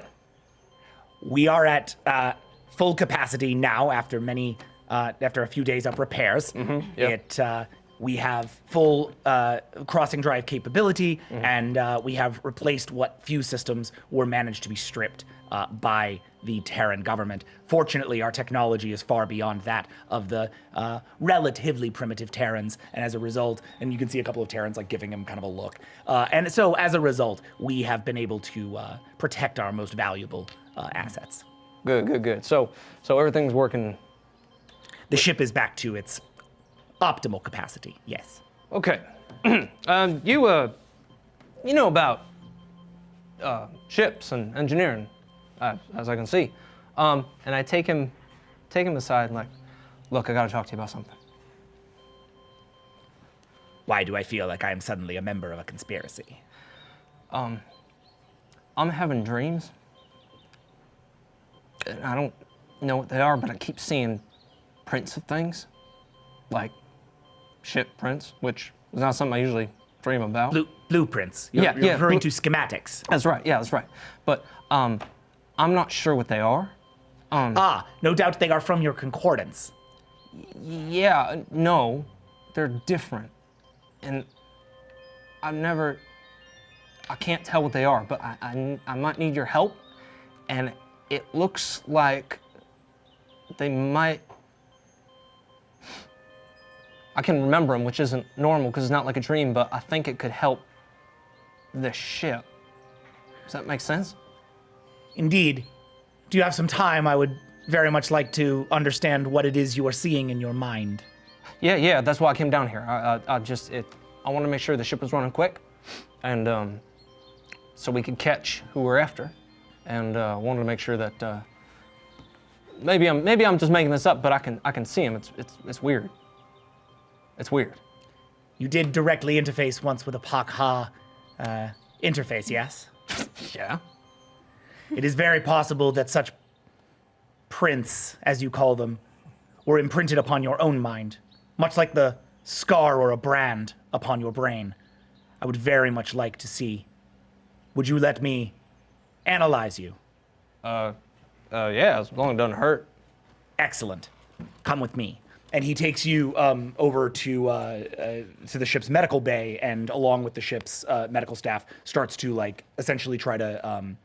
We are at full capacity now after a few days of repairs. Yep. We have full crossing drive capability, and we have replaced what few systems were managed to be stripped by the Terran government. Fortunately, our technology is far beyond that of the relatively primitive Terrans, and as a result, and you can see a couple of Terrans like giving him kind of a look. And so, as a result, we have been able to protect our most valuable assets. Good. So everything's working. The ship is back to its optimal capacity, yes. Okay. You know about ships and engineering, as I can see. And I take him aside and like, look, I gotta talk to you about something. Why do I feel like I am suddenly a member of a conspiracy? I'm having dreams. And I don't know what they are, but I keep seeing prints of things, like ship prints, which is not something I usually dream about. Blueprints. You're Yeah, referring to schematics. That's right. Yeah, that's right. But I'm not sure what they are. No doubt they are from your concordance. Yeah, no, they're different, and I can't tell what they are, but I might need your help, and it looks like they might. I can remember them, which isn't normal because it's not like a dream, but I think it could help the ship. Does that make sense? Indeed. Do you have some time? I would very much like to understand what it is you are seeing in your mind. Yeah, that's why I came down here. I want to make sure the ship was running quick, and so we could catch who we're after, and wanted to make sure that maybe I'm just making this up, but I can see him. It's weird. It's weird. You did directly interface once with a Pak-Ha interface, yes? Yeah. It is very possible that such prints, as you call them, were imprinted upon your own mind, much like the scar or a brand upon your brain. I would very much like to see. Would you let me analyze you? Yeah, as long as it doesn't hurt. Excellent. Come with me. And he takes you over to the ship's medical bay, and along with the ship's medical staff, starts to like essentially try to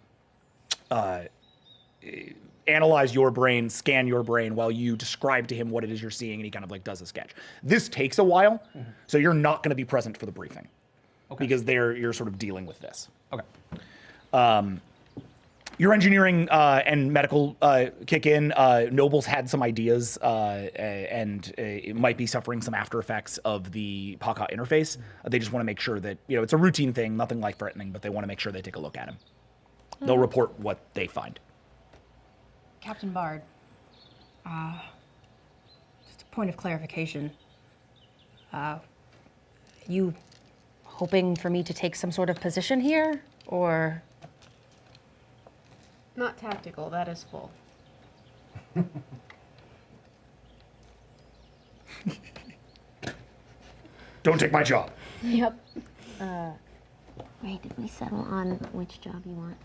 analyze your brain, scan your brain, while you describe to him what it is you're seeing, and he kind of like does a sketch. This takes a while, so you're not going to be present for the briefing, because you're sort of dealing with this. Okay. Your engineering and medical kick in. Nobles had some ideas and it might be suffering some after effects of the POCA interface. They just want to make sure that, it's a routine thing, nothing life-threatening, but they want to make sure they take a look at him. They'll report what they find. Captain Bard, just a point of clarification. You hoping for me to take some sort of position here, or? Not tactical, that is full. Don't take my job. Yep. Wait, did we settle on which job you want?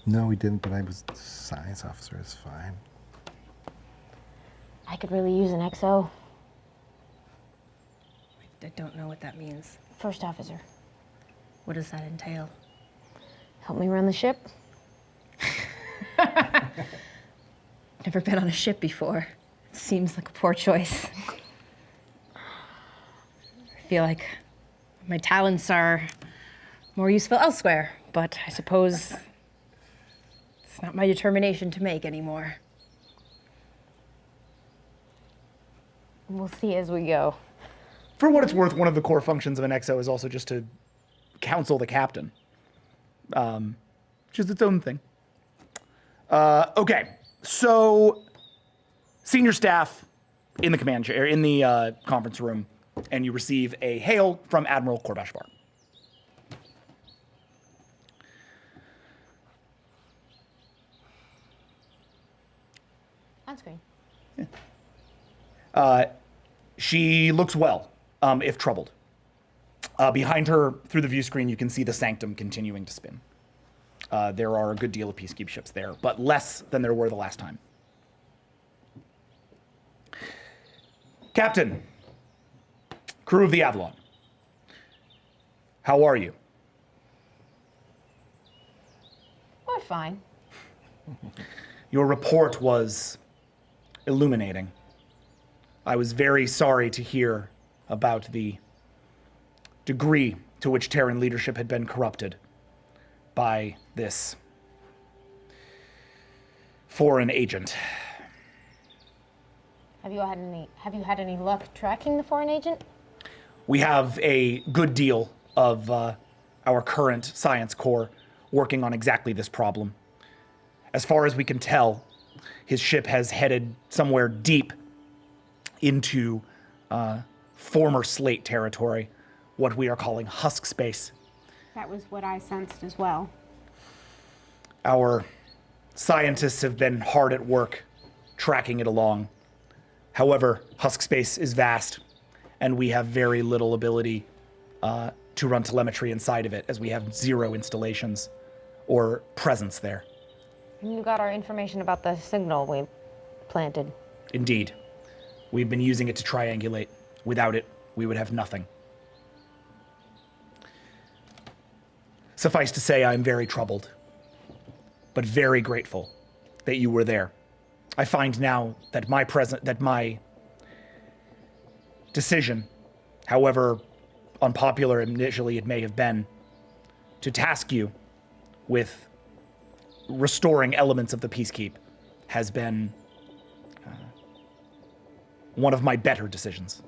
No, we didn't, but I was science officer is fine. I could really use an XO. I don't know what that means. First officer. What does that entail? Help me run the ship. Never been on a ship before. Seems like a poor choice. I feel like my talents are more useful elsewhere, but I suppose it's not my determination to make anymore. We'll see as we go. For what it's worth, one of the core functions of an XO is also just to counsel the captain, which is its own thing. Okay, so senior staff in the command chair, in the conference room, and you receive a hail from Admiral Korbashvar. On screen. She looks well, if troubled. Behind her, through the view screen, you can see the Sanctum continuing to spin. There are a good deal of peacekeep ships there, but less than there were the last time. Captain, crew of the Avalon, how are you? We're fine. Your report was illuminating. I was very sorry to hear about the degree to which Terran leadership had been corrupted by this foreign agent. Have you had any luck tracking the foreign agent? We have a good deal of our current science corps working on exactly this problem. As far as we can tell, his ship has headed somewhere deep into former Slate territory, what we are calling husk space. That was what I sensed as well. Our scientists have been hard at work tracking it along. However, husk space is vast, and we have very little ability to run telemetry inside of it, as we have 0 installations or presence there. You got our information about the signal we planted. Indeed. We've been using it to triangulate. Without it, we would have nothing. Suffice to say, I'm very troubled, but very grateful that you were there. I find now that my decision, however unpopular initially it may have been, to task you with restoring elements of the Peacekeep has been one of my better decisions.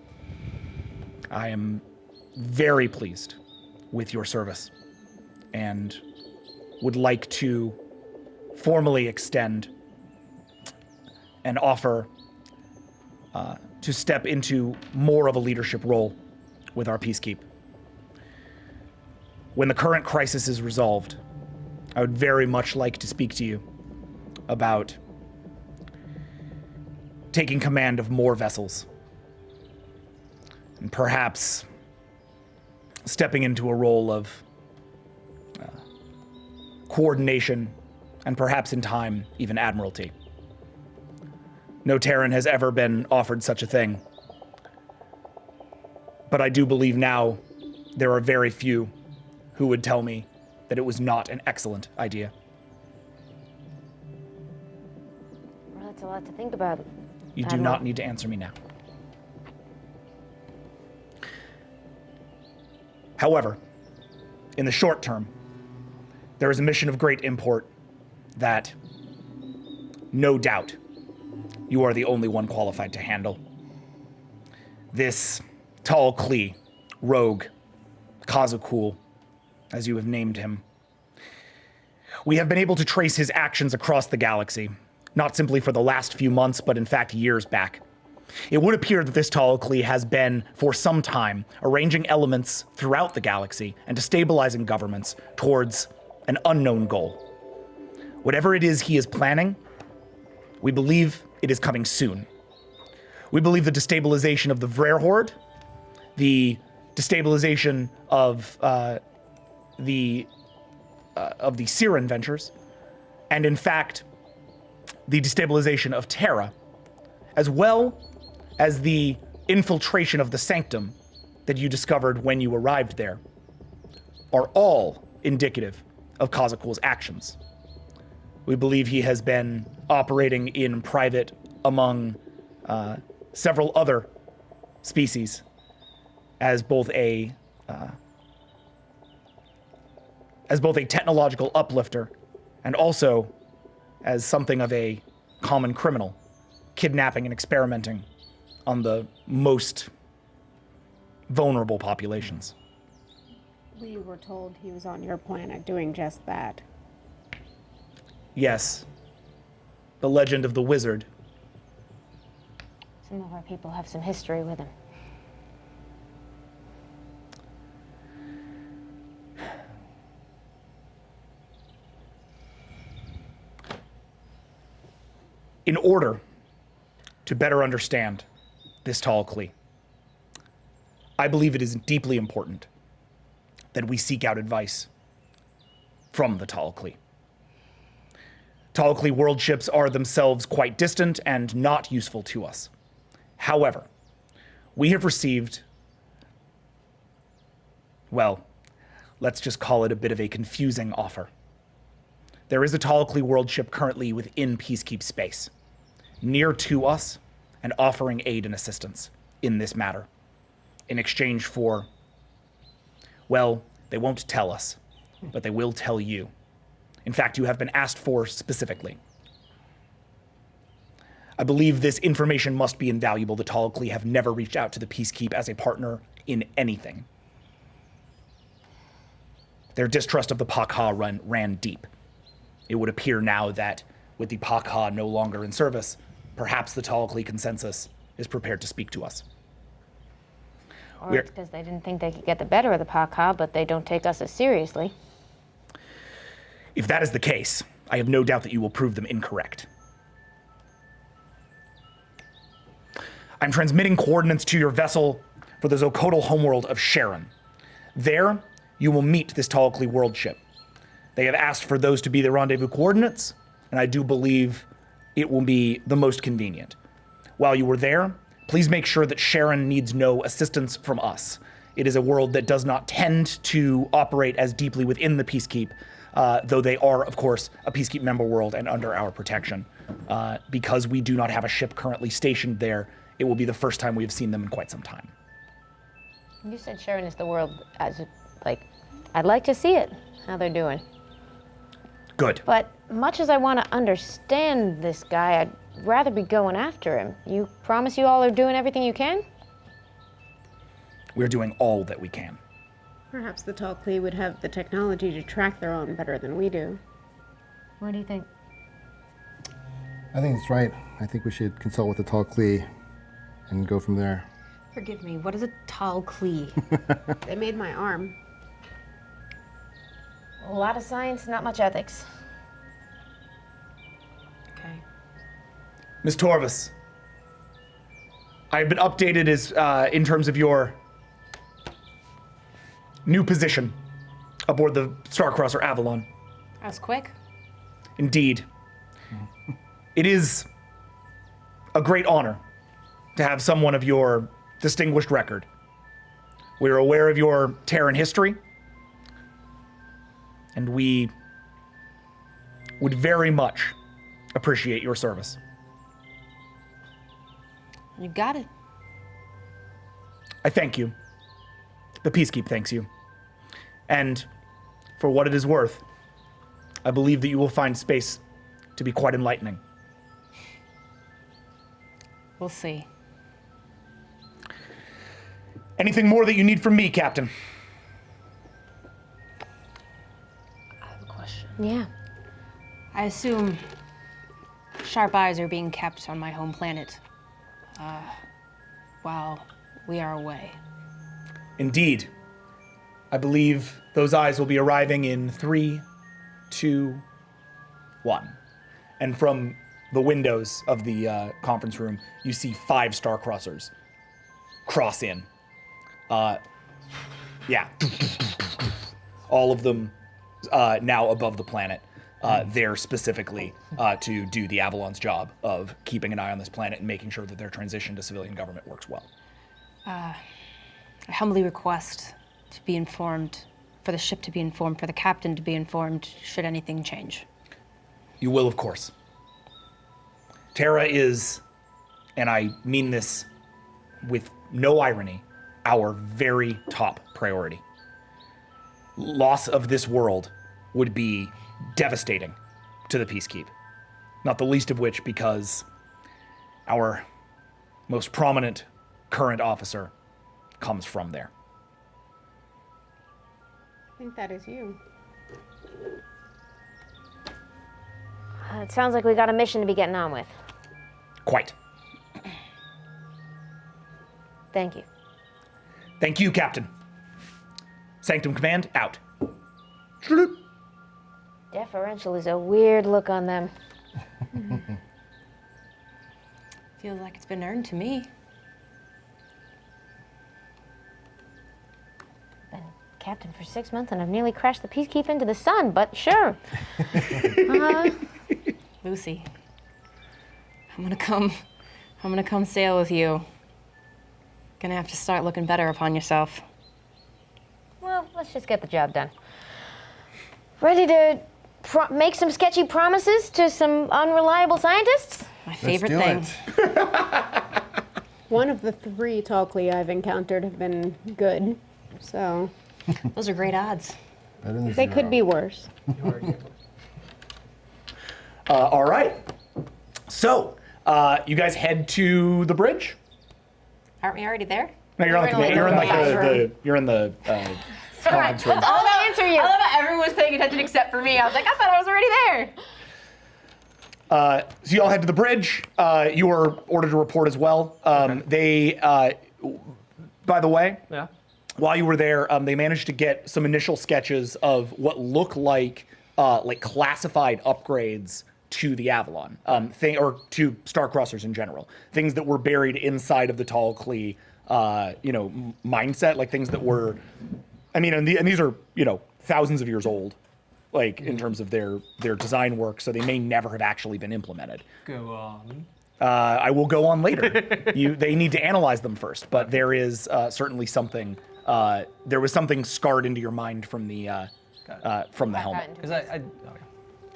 I am very pleased with your service and would like to formally extend an offer to step into more of a leadership role with our Peacekeep. When the current crisis is resolved, I would very much like to speak to you about taking command of more vessels and perhaps stepping into a role of coordination and perhaps in time even admiralty. No Terran has ever been offered such a thing, but I do believe now there are very few who would tell me that it was not an excellent idea. Well, that's a lot to think about. You do not need to answer me now. However, in the short term, there is a mission of great import that, no doubt, you are the only one qualified to handle. This Tall Klee, rogue, Kazakul, as you have named him. We have been able to trace his actions across the galaxy, not simply for the last few months, but in fact years back. It would appear that this Tall Klee has been, for some time, arranging elements throughout the galaxy and destabilizing governments towards an unknown goal. Whatever it is he is planning, we believe it is coming soon. We believe the destabilization of the Vrer Horde, the destabilization of the Siren Ventures, and in fact, the destabilization of Terra, as well as the infiltration of the Sanctum that you discovered when you arrived there, are all indicative of Kazakul's actions. We believe he has been operating in private among several other species as both a technological uplifter and also as something of a common criminal, kidnapping and experimenting on the most vulnerable populations. We were told he was on your planet doing just that. Yes, the legend of the wizard. Some of our people have some history with him. In order to better understand this Tall Klee, I believe it is deeply important that we seek out advice from the Tall Klee. Tall Klee world ships are themselves quite distant and not useful to us. However, we have received, well, let's just call it a bit of a confusing offer. There is a Tall Klee world ship currently within Peacekeep space, near to us and offering aid and assistance in this matter, in exchange for, well, they won't tell us, but they will tell you. In fact, you have been asked for specifically. I believe this information must be invaluable. The Tall Klee have never reached out to the Peacekeep as a partner in anything. Their distrust of the Pakha ran deep. It would appear now that with the Pakha no longer in service, perhaps the Tall Klee consensus is prepared to speak to us. Or it's because they didn't think they could get the better of the Pakha, but they don't take us as seriously. If that is the case, I have no doubt that you will prove them incorrect. I'm transmitting coordinates to your vessel for the Zocodal homeworld of Sharon. There, you will meet this Tall Klee world ship. They have asked for those to be the rendezvous coordinates, and I do believe it will be the most convenient. While you were there, please make sure that Sharon needs no assistance from us. It is a world that does not tend to operate as deeply within the Peacekeep, though they are, of course, a Peacekeep member world and under our protection. Because we do not have a ship currently stationed there, it will be the first time we have seen them in quite some time. You said Sharon is the world as, I'd like to see it, how they're doing. Good. But much as I want to understand this guy, I'd rather be going after him. You promise you all are doing everything you can? We're doing all that we can. Perhaps the Tall Klee would have the technology to track their own better than we do. What do you think? I think it's right. I think we should consult with the Tall Klee and go from there. Forgive me, what is a Tall Klee? They made my arm. A lot of science, not much ethics. Okay. Ms. Torvis, I've been updated as in terms of your new position aboard the Starcrosser Avalon. That was quick. Indeed. It is a great honor to have someone of your distinguished record. We are aware of your Terran history, and we would very much appreciate your service. You got it. I thank you. The Peacekeep thanks you. And for what it is worth, I believe that you will find space to be quite enlightening. We'll see. Anything more that you need from me, Captain? I have a question. Yeah. I assume sharp eyes are being kept on my home planet while we are away. Indeed. I believe those eyes will be arriving in 3, 2, 1. And from the windows of the conference room, you see 5 Starcrossers cross in. Yeah. All of them now above the planet. There specifically to do the Avalon's job of keeping an eye on this planet and making sure that their transition to civilian government works well. I humbly request to be informed, for the ship to be informed, for the captain to be informed, should anything change. You will, of course. Terra is, and I mean this with no irony, our very top priority. Loss of this world would be devastating to the Peacekeep. Not the least of which because our most prominent current officer comes from there. I think that is you. It sounds like we got a mission to be getting on with. Quite. Thank you. Thank you, Captain. Sanctum Command, out. Deferential is a weird look on them. Feels like it's been earned to me. Been captain for 6 months and I've nearly crashed the Peacekeep into the sun, but sure. Lucy, I'm gonna come sail with you. Gonna have to start looking better upon yourself. Well, let's just get the job done. Ready to make some sketchy promises to some unreliable scientists? My favorite Let's thing. do it. One of the 3 Talkley I've encountered have been good, so Those are great odds. Better than they could 0. be worse. All right. So, you guys head to the bridge? Aren't we already there? No, you're on the command. You're in like you're in the conference room. I'll answer you. I love how everyone was paying attention except for me. I was like, I thought I was already there. So you all head to the bridge. You were ordered to report as well. They, by the way, Yeah. while you were there, they managed to get some initial sketches of what look like classified upgrades to the Avalon, or to Starcrossers in general. Things that were buried inside of the Tall Klee, mindset, like things that were, and these are, thousands of years old, like in terms of their design work, so they may never have actually been implemented. Go on. I will go on later. They need to analyze them first, but there is certainly something. There was something scarred into your mind from the helmet. Because okay.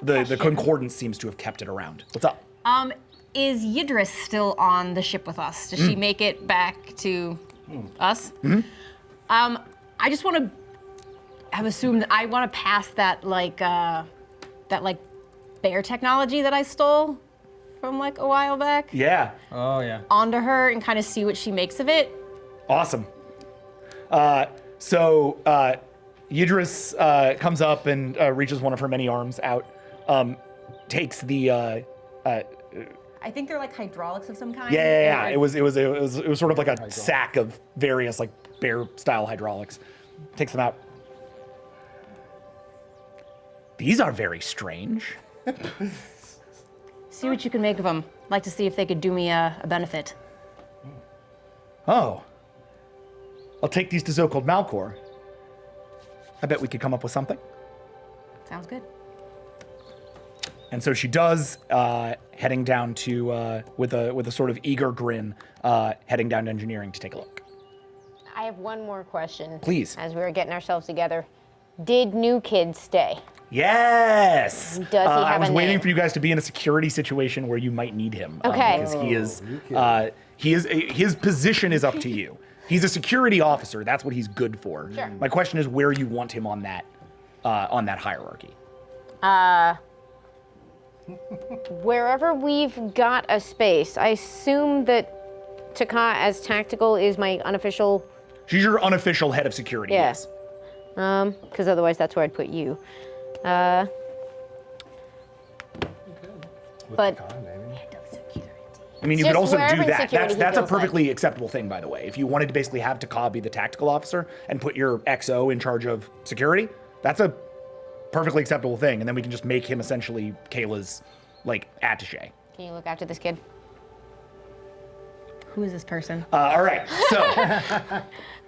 The concordance seems to have kept it around. What's up? Is Yidris still on the ship with us? Does she make it back to us? Mm-hmm. I just want to have assumed that I want to pass that bear technology that I stole from like a while back Yeah, Oh yeah. onto her and kind of see what she makes of it. awesome. So Yidris comes up and reaches one of her many arms out, takes the. I think they're like hydraulics of some kind. Yeah. It was sort of like a sack of various like bear style hydraulics. Takes them out. These are very strange. See what you can make of them. Like to see if they could do me a benefit. Oh. I'll take these to Zokald Malkor. I bet we could come up with something. Sounds good. And so she does, heading down to, with a sort of eager grin, heading down to engineering to take a look. I have one more question. Please. As we were getting ourselves together. Did New Kid stay? Yes! Does he have I was a waiting name? for you guys to be in a security situation where you might need him. Okay. Because his position is up to you. He's a security officer. That's what he's good for. Sure. My question is where you want him on that hierarchy. Wherever we've got a space, I assume that Taka as tactical is my unofficial. She's your unofficial head of security. Yeah. Yes. Because otherwise that's where I'd put you. But I mean, you Just could also wherever do in that. security he That's a feels like. perfectly acceptable thing, by the way. If you wanted to basically have Taka be the tactical officer and put your XO in charge of security, that's a perfectly acceptable thing. And then we can just make him essentially Kayla's, like, attaché. can you look after this kid? Who is this person? All right, so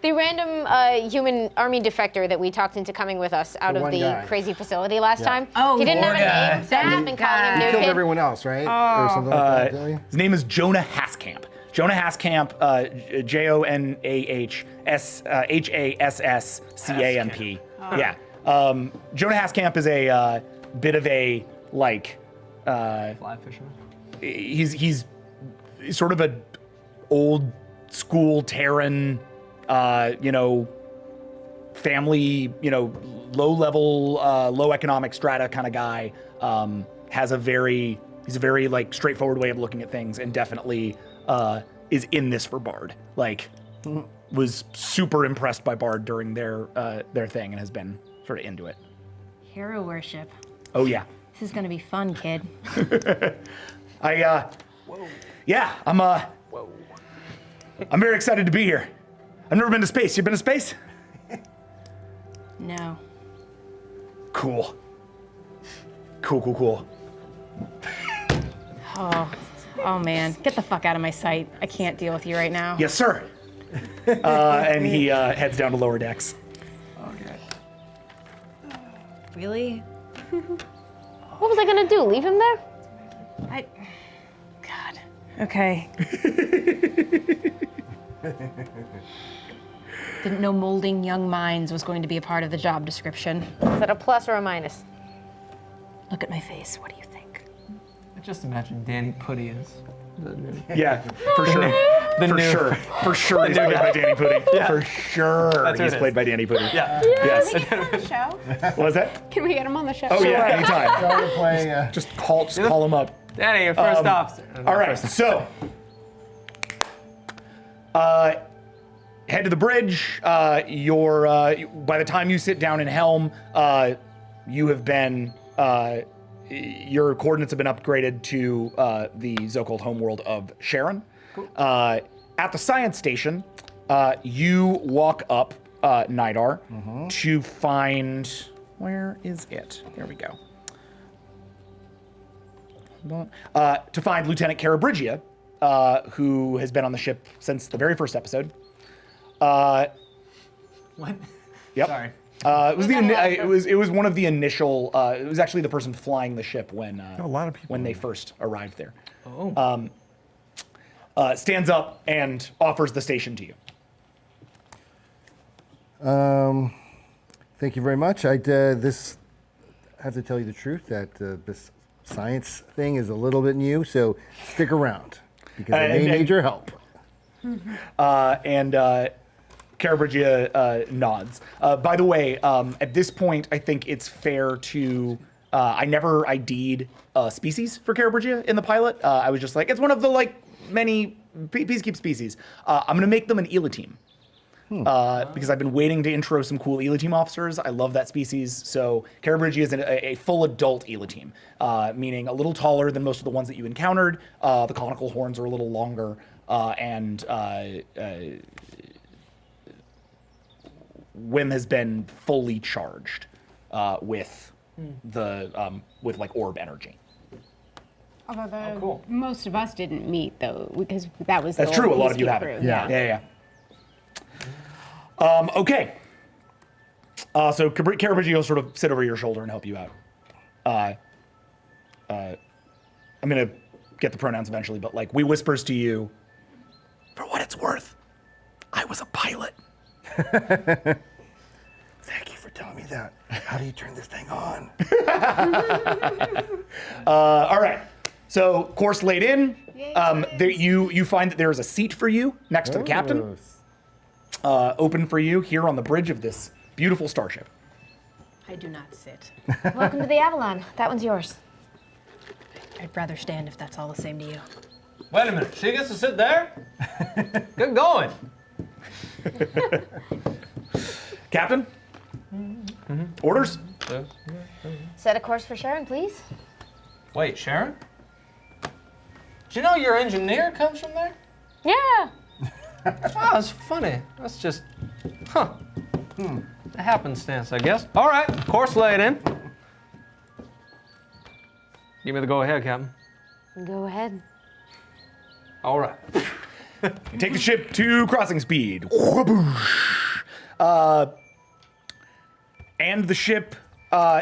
The random human army defector that we talked into coming with us out The of one the guy. crazy facility last time. Oh, he didn't have poor a guy. name, so I've just been calling him That New Killed Kid. everyone else, right? Or something like that, didn't he? his name is Jonah Haskamp. Jonah Haskamp, JONAHSSCAMP. Yeah. Jonah Haskamp is a bit of a, like, Fly fisherman. he's sort of a old school Terran, family, low level, low economic strata kind of guy. He's a very like straightforward way of looking at things, and definitely is in this for Bard. Like, was super impressed by Bard during their thing, and has been sort of into it. Hero worship. Oh yeah. This is gonna be fun, kid. I'm very excited to be here. I've never been to space. You been to space? No. Cool. Oh man, get the fuck out of my sight. I can't deal with you right now. Yes, sir. And he heads down to lower decks. Okay. Really? What was I gonna do? Leave him there? God. Okay. Didn't know molding young minds was going to be a part of the job description. Is that a plus or a minus? Look at my face. What do you think? I just imagine Danny Putty is the new. Yeah, for sure. For sure he's played by Danny Pudding. For sure That's who he's it is. played by Danny Pudding. Yeah. Yes. On the show? What was that? Can we get him on the show? Oh yeah, anytime. Trying to play, Just call him up. Danny, your first officer. All right, so head to the bridge. By the time you sit down in helm, you have been your coordinates have been upgraded to the Zokold homeworld of Sharon. Cool. At the science station, you walk up Nidar to find, where is it? There we go. To find Lieutenant Carabrigia, who has been on the ship since the very first episode. What? Yep. Sorry. It was one of the initial. It was actually the person flying the ship when a lot of people when they first arrived there. Oh. Stands up and offers the station to you. Thank you very much. I have to tell you the truth that this science thing is a little bit new, so stick around because I may need your help. And Carabrigia nods. By the way, at this point, I think it's fair to. I never ID'd species for Carabrigia in the pilot. I was just like, it's one of the many peacekeep species. I'm gonna make them an Ela team. Because I've been waiting to intro some cool Ela team officers. I love that species. So Carabrigia is a full adult Ela team, meaning a little taller than most of the ones that you encountered. The conical horns are a little longer, and Wim has been fully charged with orb energy. Although most of us didn't meet though, because that was That's the true. A old lot of you peacekeep haven't. crew. Yeah. Okay. So Carabrigia will sort of sit over your shoulder and help you out. I'm gonna get the pronouns eventually, but we whispers to you. For what it's worth, I was a pilot. Thank you for telling me that. How do you turn this thing on? All right. So course laid in. You find that there is a seat for you next to the captain. Open for you here on the bridge of this beautiful starship. I do not sit. Welcome to the Avalon. That one's yours. I'd rather stand if that's all the same to you. Wait a minute, she gets to sit there? Good going. Captain? Orders? Set a course for Sharon, please. Wait, Sharon? Do you know your engineer comes from there? Yeah. Oh, that's funny. That's just, a happenstance, I guess. All right, course laid in. Give me the go-ahead, Captain. Go ahead. All right. You take the ship to crossing speed. And the ship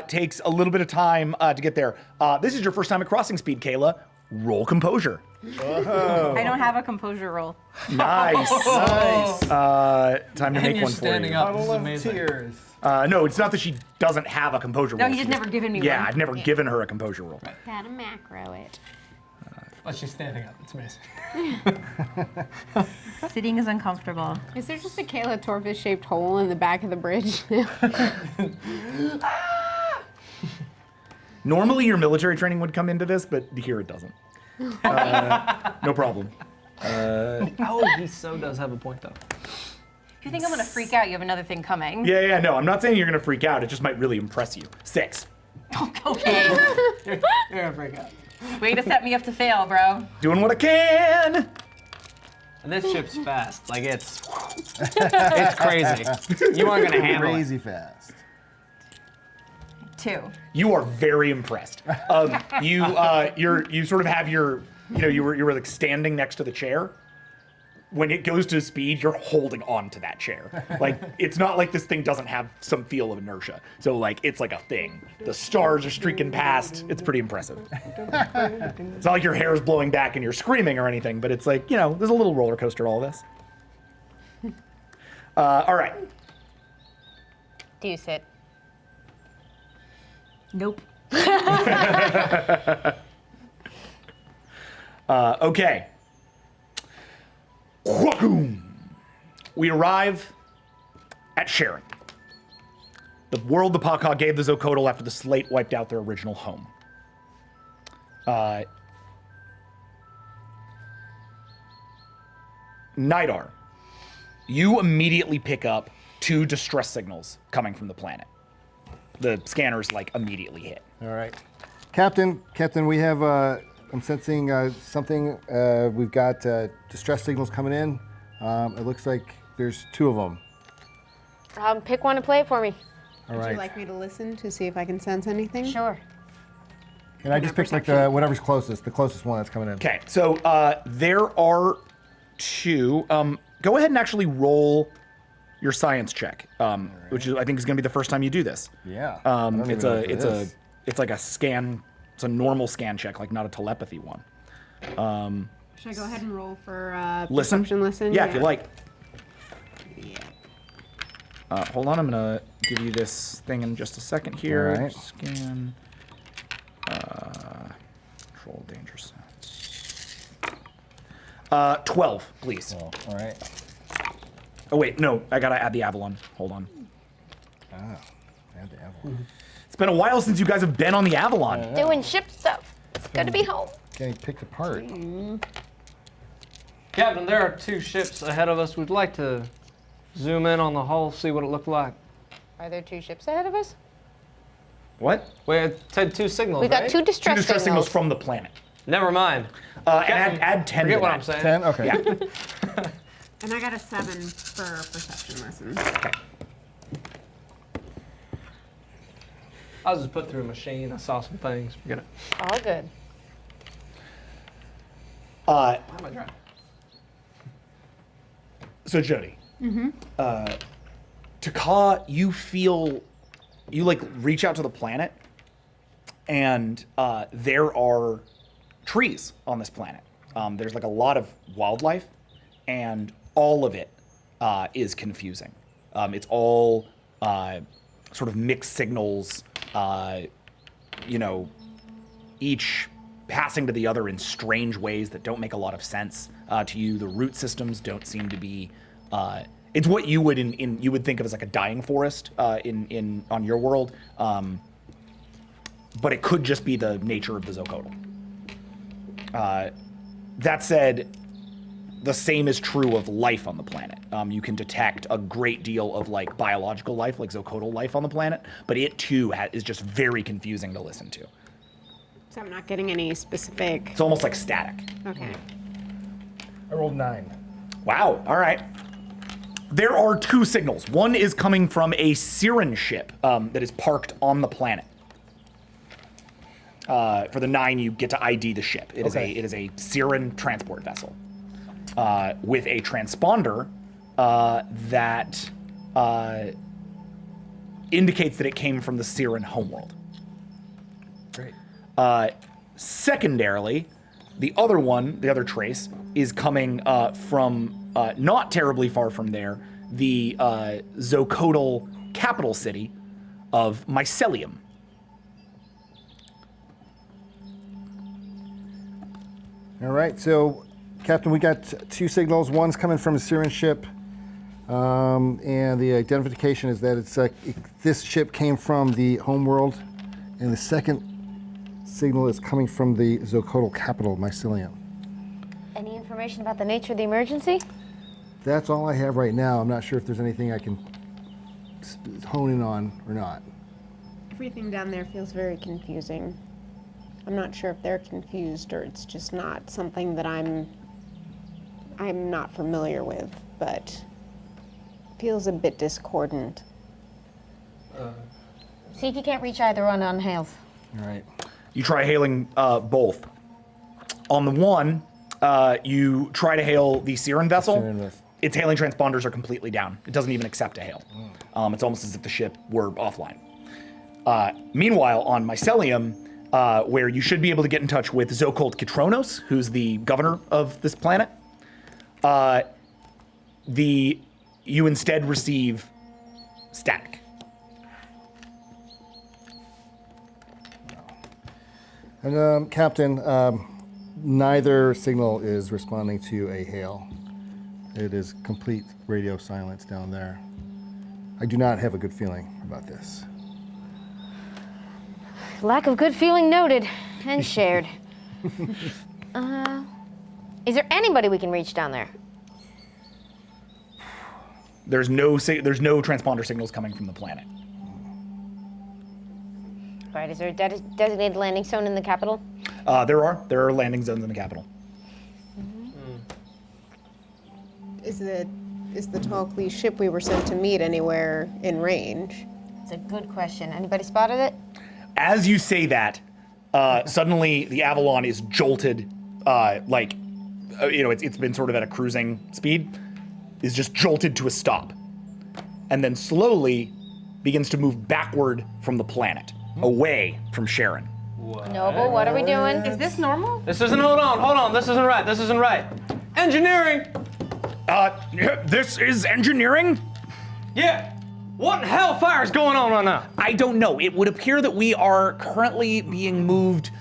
takes a little bit of time to get there. This is your first time at crossing speed, Kayla. Roll composure. I don't have a composure roll. Nice. Nice. Time to make you're one for standing you. up. This is Puddle of amazing. tears. No, it's not that she doesn't have a composure roll. No, he's just never given me Yeah, one. I've never given her a composure roll. Gotta macro it. Oh, she's standing up. It's amazing. Sitting is uncomfortable. Is there just a Kayla Torvis shaped hole in the back of the bridge? Normally, your military training would come into this, but here it doesn't. No problem. Oh, he so does have a point, though. If you think I'm gonna freak out, you have another thing coming. Yeah, no, I'm not saying you're gonna freak out. It just might really impress you. 6. Okay. You're gonna freak out. Way to set me up to fail, bro. Doing what I can. And this ship's fast. Like, it's crazy. You aren't gonna handle it. Crazy fast. 2. You are very impressed. You sort of have your, you were like standing next to the chair. When it goes to speed, you're holding on to that chair. Like, it's not like this thing doesn't have some feel of inertia. So like, it's like a thing. The stars are streaking past. It's pretty impressive. It's not like your hair is blowing back and you're screaming or anything, but it's like, there's a little roller coaster to all this. All right. Do you sit? Nope. Okay. We arrive at Sharon, the world the Paka gave the Zocodal after the Slate wiped out their original home. Nidar, you immediately pick up 2 distress signals coming from the planet. The scanners immediately hit. All right. Captain, we have, I'm sensing something. We've got distress signals coming in. It looks like there's 2 of them. Pick one and play it for me. All Would right. you like me to listen to see if I can sense anything? Sure. And I just picked whatever's closest, the closest one that's coming in. Okay, so there are 2. Go ahead and actually roll your science check, which is, I think is going to be the first time you do this. Yeah. I don't even know what it is. It's like a scan. It's a normal scan check, like not a telepathy one. Should I go ahead and roll for Listen. perception listen? Yeah, if you like. Yeah. Hold on, I'm gonna give you this thing in just a second here. All right. Scan. Control danger sense. 12, please. Oh, all right. Oh wait, no, I gotta add the Avalon. Hold on. Add the Avalon. It's been a while since you guys have been on the Avalon. Doing ship stuff. It's good to be home. Getting picked apart. Captain, there are 2 ships ahead of us. We'd like to zoom in on the hull, see what it looked like. Are there 2 ships ahead of us? What? We had 2 signals, We got right? 2 2 distress, distress signals from the planet. Never mind. And add 10 Forget to what that. I'm saying. 10? Okay. Yeah. And I got a 7 for perception listen. Okay. I was just put through a machine. I saw some things. Forget it. All good. How am I driving? So Jody, Taka, you feel, you reach out to the planet, and there are trees on this planet. There's a lot of wildlife, and all of it is confusing. It's all sort of mixed signals, each passing to the other in strange ways that don't make a lot of sense to you. The root systems don't seem to be It's what you would you would think of as like a dying forest on your world, but it could just be the nature of the Zocodal. That said, the same is true of life on the planet. You can detect a great deal of like biological life, like Zocodal life on the planet, but it too is just very confusing to listen to. So I'm not getting any specific. It's almost like static. Okay. I rolled 9. Wow. All right. There are 2 signals. One is coming from a Siren ship that is parked on the planet. For the 9, you get to ID the ship. It is a Siren transport vessel with a transponder that indicates that it came from the Siren homeworld. Great. Secondarily, the other trace is coming from not terribly far from there, the Zocodal capital city of Mycelium. All right, so Captain, we got 2 signals. One's coming from a Siren ship, and the identification is that it's this ship came from the homeworld, and the second signal is coming from the Zocodal capital, Mycelium. Any information about the nature of the emergency? That's all I have right now. I'm not sure if there's anything I can hone in on or not. Everything down there feels very confusing. I'm not sure if they're confused or it's just not something that I'm not familiar with, but feels a bit discordant. See if you can't reach either one on hails. All right. You try hailing both. On the one, you try to hail the Siren vessel. Its hailing transponders are completely down. It doesn't even accept a hail. It's almost as if the ship were offline. Meanwhile, on Mycelium, where you should be able to get in touch with Zocold Kitronos, who's the governor of this planet, you instead receive static. And Captain, neither signal is responding to a hail. It is complete radio silence down there. I do not have a good feeling about this. Lack of good feeling noted and shared. Is there anybody we can reach down there? There's no transponder signals coming from the planet. Right, is there a designated landing zone in the capital? There are landing zones in the capital. Is the tall Clee ship we were sent to meet anywhere in range? It's a good question. Anybody spotted it? As you say that, suddenly the Avalon is jolted, it's been sort of at a cruising speed, is just jolted to a stop, and then slowly begins to move backward from the planet, away from Sharon. Noble, what are we doing? Is this normal? This isn't, hold on, this isn't right. Engineering! This is engineering? Yeah. What in hellfire is going on right now? I don't know. It would appear that we are currently being moved,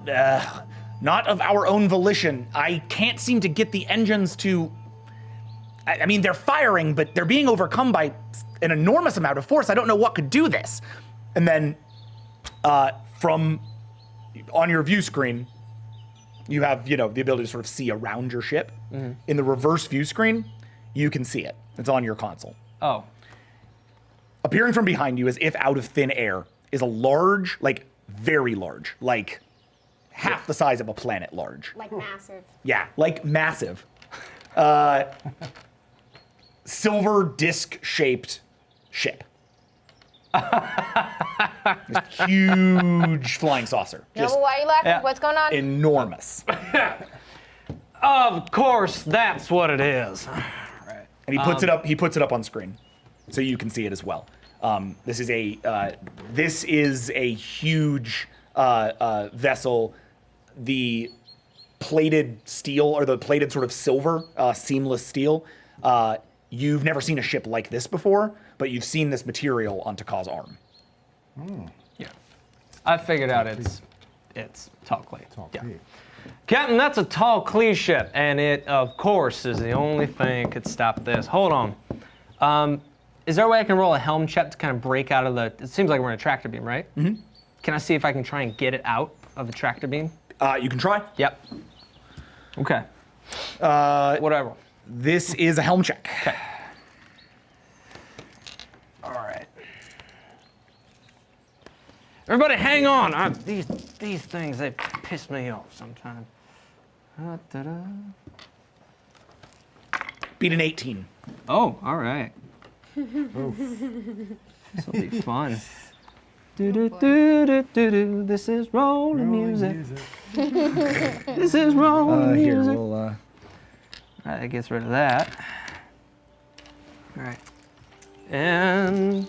not of our own volition. I can't seem to get the engines to... I mean, they're firing, but they're being overcome by an enormous amount of force. I don't know what could do this. And then, from on your view screen, you have, the ability to sort of see around your ship. Mm-hmm. In the reverse view screen, you can see it. It's on your console. Oh. Appearing from behind you as if out of thin air is a large, very large, half the size of a planet large. Like massive. Yeah, massive. Silver disc-shaped ship. Huge flying saucer. Noble, why are you laughing? What's going on? Enormous. Of course, that's what it is. And he puts it up. He puts it up on screen, so you can see it as well. This is a huge vessel. The plated steel, or the plated sort of silver, seamless steel. You've never seen a ship like this before, but you've seen this material on Takah's arm. Yeah, I figured out it's tall clay. Tall Yeah. Clee. Captain, that's a tall Clee ship, and it, of course, is the only thing that could stop this. Hold on. Is there a way I can roll a helm check to kind of break out of the? It seems like we're in a tractor beam, right? Mm-hmm. Can I see if I can try and get it out of the tractor beam? You can try. Yep. Okay. Whatever. This is a helm check. Okay. All right. Everybody, hang on. These things, they piss me off sometimes. Beat an 18. Oh, all right. This will be fun. This is rolling music. This is rolling Here, music. we'll. All right, that gets rid of that. All right. And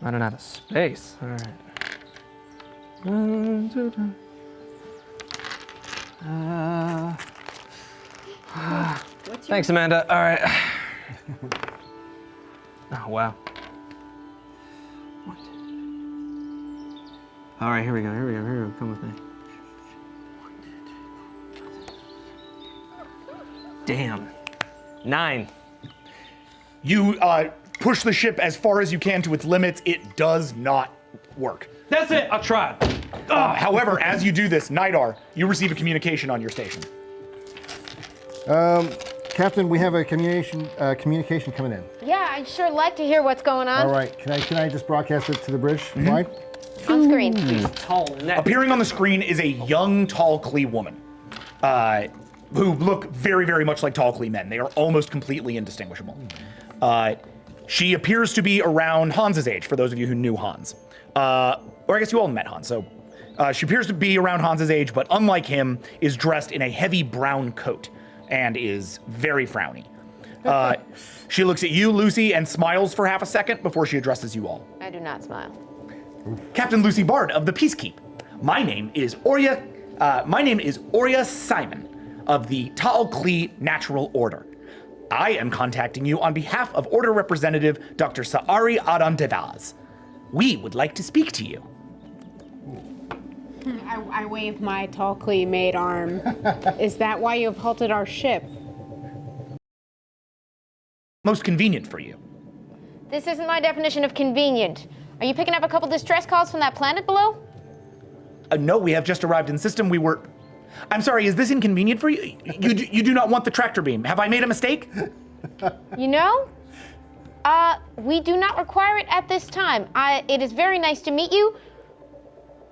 running out of space. All right. Thanks, Amanda. All right. Oh, wow. All right, here we go. Come with me. Damn. 9. You push the ship as far as you can to its limits. It does not work. That's it. I tried. However, as you do this, Nidar, you receive a communication on your station. Captain, we have a communication coming in. Yeah, I'd sure like to hear what's going on. All right, can I just broadcast it to the bridge? Wide? On screen. Tall neck. Appearing on the screen is a young, tall Klee woman, who look very, very much like tall Klee men. They are almost completely indistinguishable. She appears to be around Hans's age, for those of you who knew Hans. Or I guess you all met Hans, so she appears to be around Hans's age, but unlike him, is dressed in a heavy brown coat and is very frowny. She looks at you, Lucy, and smiles for half a second before she addresses you all. I do not smile. Captain Lucy Bard of the Peacekeep. My name is Oria Simon of the Tal Klee Natural Order. I am contacting you on behalf of Order Representative Dr. Sa'ari Adan Devaz. We would like to speak to you. I wave my tall Klee maid arm. Is that why you have halted our ship? Most convenient for you. This isn't my definition of convenient. Are you picking up a couple distress calls from that planet below? No, we have just arrived in system. I'm sorry, is this inconvenient for you? You do not want the tractor beam. Have I made a mistake? You know, we do not require it at this time. It is very nice to meet you.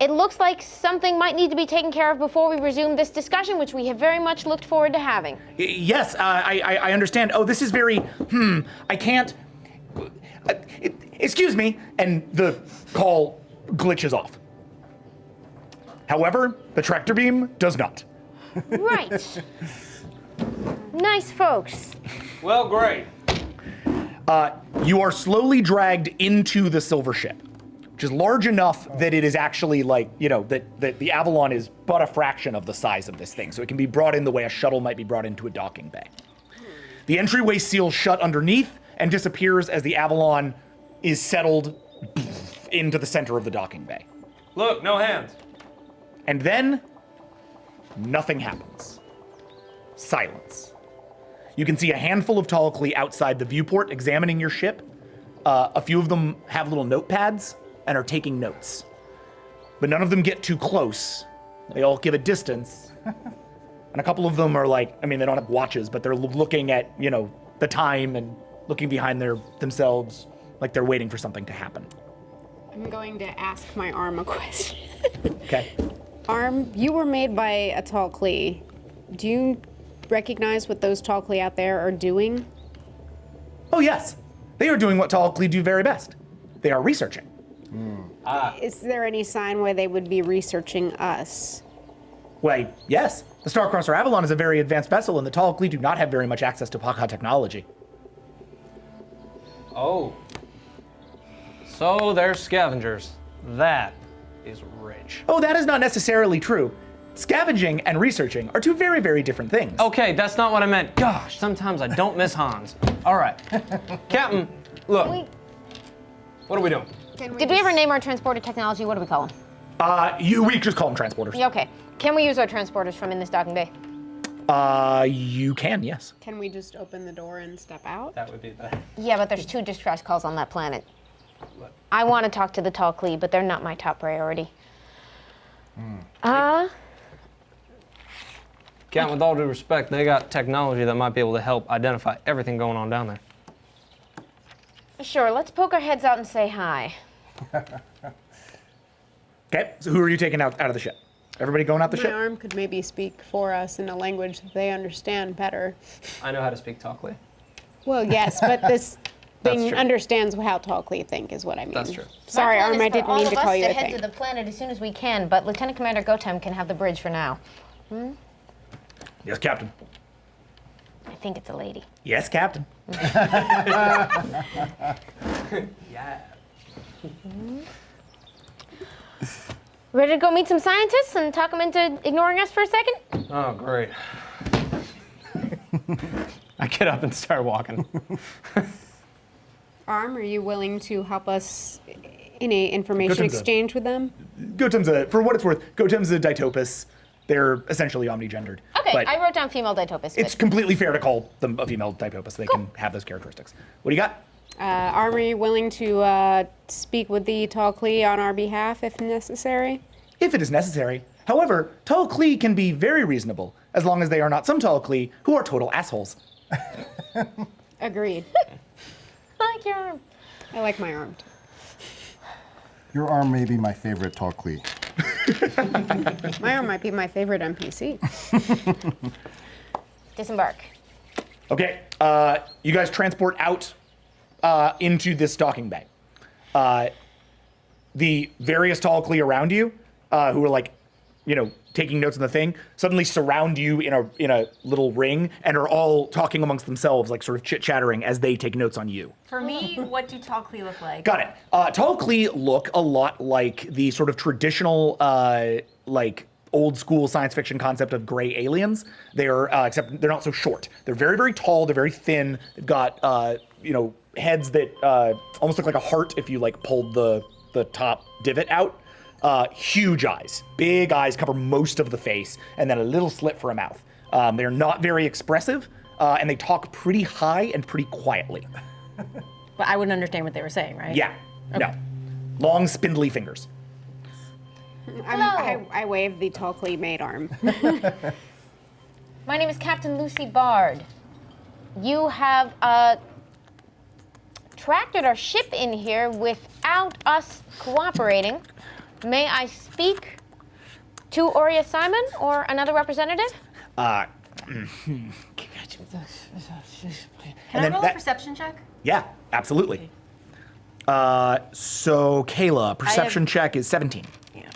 It looks like something might need to be taken care of before we resume this discussion, which we have very much looked forward to having. Yes, I understand. Oh, this is very, I can't, excuse me, and the call glitches off. However, the tractor beam does not. Right. Nice folks. Well, great. You are slowly dragged into the silver ship, which is large enough that it is actually like, that the Avalon is but a fraction of the size of this thing. So it can be brought in the way a shuttle might be brought into a docking bay. The entryway seals shut underneath and disappears as the Avalon is settled into the center of the docking bay. Look, no hands. And then, nothing happens. Silence. You can see a handful of Tal Klee outside the viewport examining your ship. A few of them have little notepads and are taking notes. But none of them get too close. They all give a distance. And a couple of them are like, they don't have watches, but they're looking at, the time and looking behind themselves like they're waiting for something to happen. I'm going to ask my arm a question. Okay. Arm, you were made by a tall Klee. Do you recognize what those tall Klee out there are doing? Oh, yes. They are doing what Tal Klee do very best. They are researching. Is there any sign where they would be researching us? Why, yes. The Starcrosser Avalon is a very advanced vessel, and the Tal Klee do not have very much access to Pakha technology. Oh. So they're scavengers. That is rich. Oh, that is not necessarily true. Scavenging and researching are two very, very different things. Okay, that's not what I meant. Gosh, sometimes I don't miss Hans. All right. Captain, look. What are we doing? Did we ever name our transporter technology? What do we call them? We just call them transporters. Yeah, okay. Can we use our transporters from in this docking bay? You can, yes. Can we just open the door and step out? That would be the. Yeah, but there's 2 distress calls on that planet. I want to talk to the Tall Klee, but they're not my top priority. Count, with all due respect, they got technology that might be able to help identify everything going on down there. Sure, let's poke our heads out and say hi. Okay, so who are you taking out of the ship? Everybody going out the My ship? arm could maybe speak for us in a language that they understand better. I know how to speak Talkly. Well, yes, but this That's thing true. understands how Talkly think is what I mean. That's true. Sorry, My plan Arm, is I for didn't all mean of to us call you a head thing. to the planet as soon as we can, but Lieutenant Commander Gotem can have the bridge for now. Yes, Captain. I think it's a lady. Yes, Captain. Yeah. Ready to go meet some scientists and talk them into ignoring us for a second? Oh, great. I get up and start walking. Arm, are you willing to help us in a information Gotem's a- exchange with them? For what it's worth, Gotem's a ditopus. They're essentially omnigendered. Okay, but I wrote down female ditopus. it's but completely fair to call them a female ditopus. They can have those characteristics. What do you got? Arm, are you willing to speak with the Tall Klee on our behalf if necessary? If it is necessary. However, Tall Klee can be very reasonable, as long as they are not some Tall Klee who are total assholes. Agreed. I like your arm. I like my arm. Your arm may be my favorite Talkly. My arm might be my favorite NPC. Disembark. Okay, you guys transport out into this docking bay. The various Tall Klee around you, who are like, taking notes on the thing, suddenly surround you in a little ring and are all talking amongst themselves, like sort of chit-chattering as they take notes on you. For me, what do Talkly look like? Got it. Tall Klee look a lot like the sort of traditional, like old school science fiction concept of gray aliens. They are, except they're not so short. They're very, very tall. They're very thin. They've got, heads that almost look like a heart if you like pulled the top divot out. Huge eyes, big eyes cover most of the face, and then a little slit for a mouth. They're not very expressive, and they talk pretty high and pretty quietly. But I wouldn't understand what they were saying, right? Yeah, no. Long, spindly fingers. I wave the Tall Klee maid arm. My name is Captain Lucy Bard. You have tracted our ship in here without us cooperating. May I speak to Aurea Simon or another representative? Can I then roll that- a perception check? Yeah, absolutely. So Kayla, perception check is 17. Yeah.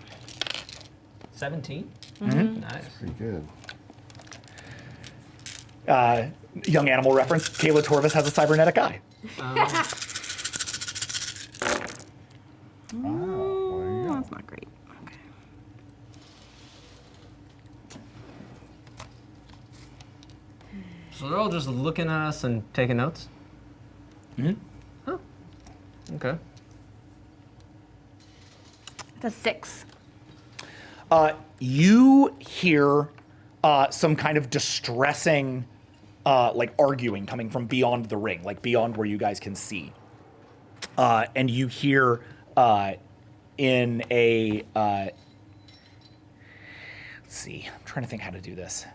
17? Mm-hmm. Nice. Pretty good. Young animal reference, Kayla Torvis has a cybernetic eye. That's not great. Okay. So they're all just looking at us and taking notes? Mm-hmm. Oh. Okay. That's 6. You hear some kind of distressing, like arguing coming from beyond the ring, like beyond where you guys can see. And you hear in a, let's see, I'm trying to think how to do this.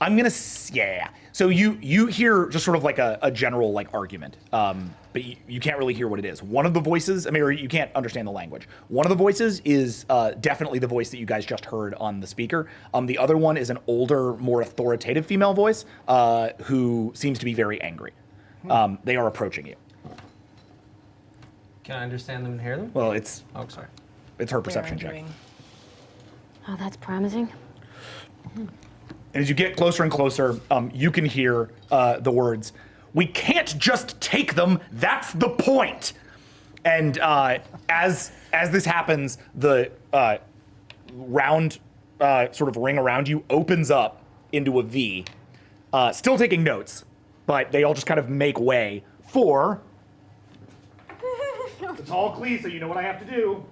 I'm gonna, yeah. So you hear just sort of like a general like argument, but you can't really hear what it is. One of the voices, or you can't understand the language. One of the voices is definitely the voice that you guys just heard on the speaker. The other one is an older, more authoritative female voice who seems to be very angry. They are approaching you. Can I understand them and hear them? Well, it's Oh, sorry. her perception check. Oh, that's promising. And as you get closer and closer, you can hear the words, "We can't just take them, that's the point." And as this happens, the round sort of ring around you opens up into a V. Still taking notes, but they all just kind of make way for the Tall Klee, so you know what I have to do.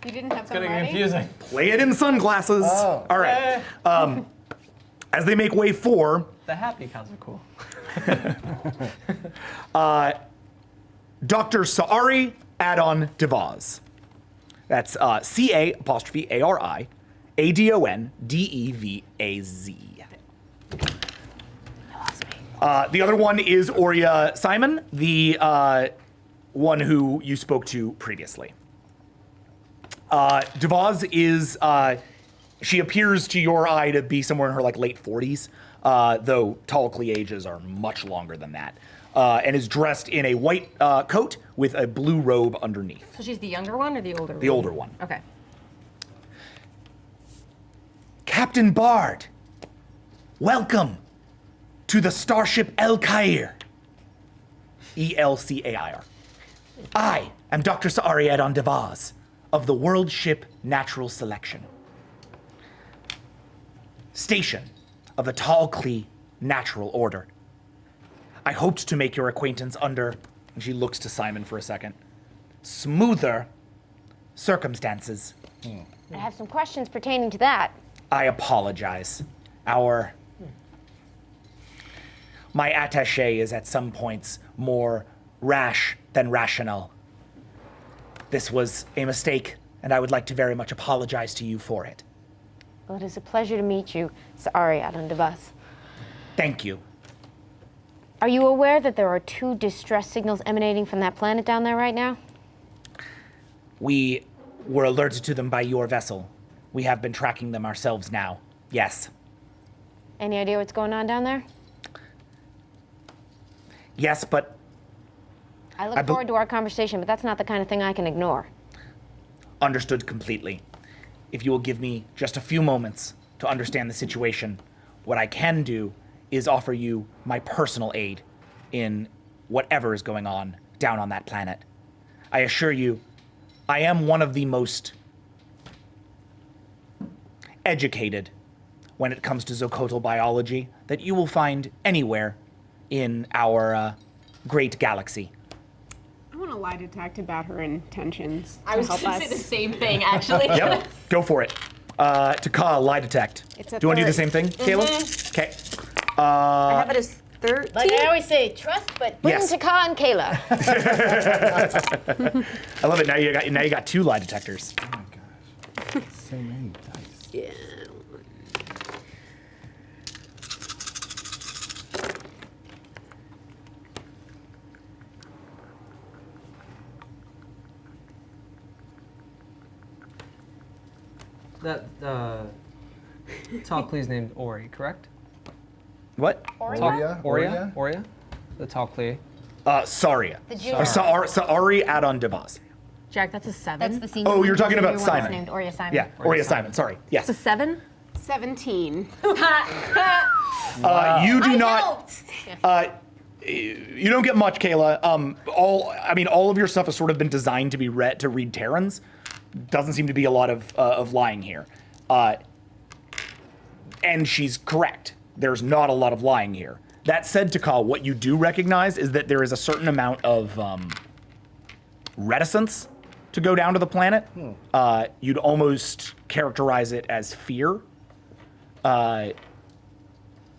You didn't have It's them getting ready? confusing. Play it in sunglasses. Oh. All right. As they make way for The happy cows are cool. Dr. Saari Adon Devaz. That's C-A''ARI ADONDEVAZ. The other one is Aurea Simon, the one who you spoke to previously. Devaz is, she appears to your eye to be somewhere in her late 40s, though Talclea ages are much longer than that, and is dressed in a white coat with a blue robe underneath. So she's the younger one or the older one? The older one. Okay. Captain Bard, welcome to the Starship El-Kair. E-L-C-A-I-R. I am Dr. Saari Adon Devaz of the World Ship Natural Selection. Station of the Talclea Natural Order. I hoped to make your acquaintance under, and she looks to Simon for a second, smoother circumstances. I have some questions pertaining to that. I apologize. My attaché is at some points more rash than rational. This was a mistake, and I would like to very much apologize to you for it. Well, it is a pleasure to meet you, Saari Adon Devaz. Thank you. Are you aware that there are 2 distress signals emanating from that planet down there right now? We were alerted to them by your vessel. We have been tracking them ourselves now. Yes. Any idea what's going on down there? Yes, but I look forward to our conversation, but that's not the kind of thing I can ignore. understood completely. If you will give me just a few moments to understand the situation, what I can do is offer you my personal aid in whatever is going on down on that planet. I assure you, I am one of the most educated when it comes to Zocotal biology that you will find anywhere in our great galaxy. I want to lie detect about her intentions. I was help going to us. say the same thing, actually. Yep, go for it. To call lie detect. It's a Do you want to do the third. same thing, Caleb? Okay. I have it as 13. Like I always say, trust but Bring Yes. Taka and Kayla. I love it. Now you got two lie detectors. Oh my gosh. So many dice. Yeah. That Talclea's named Ori, correct? What? Oria? The Talclea. Saria. The Or junior. Saari Adon Devaz. Jack, that's a 7. That's the senior. Oh, one. you're talking The about junior one is Simon. named Aurea Simon. Yeah, Aurea Simon. Sorry. Yes. It's a 7? 17. You do not. You don't get much, Kayla. All of your stuff has sort of been designed to be read to read Terrans. Doesn't seem to be a lot of lying here. And she's correct. There's not a lot of lying here. That said, Takal, what you do recognize is that there is a certain amount of reticence to go down to the planet. You'd almost characterize it as fear.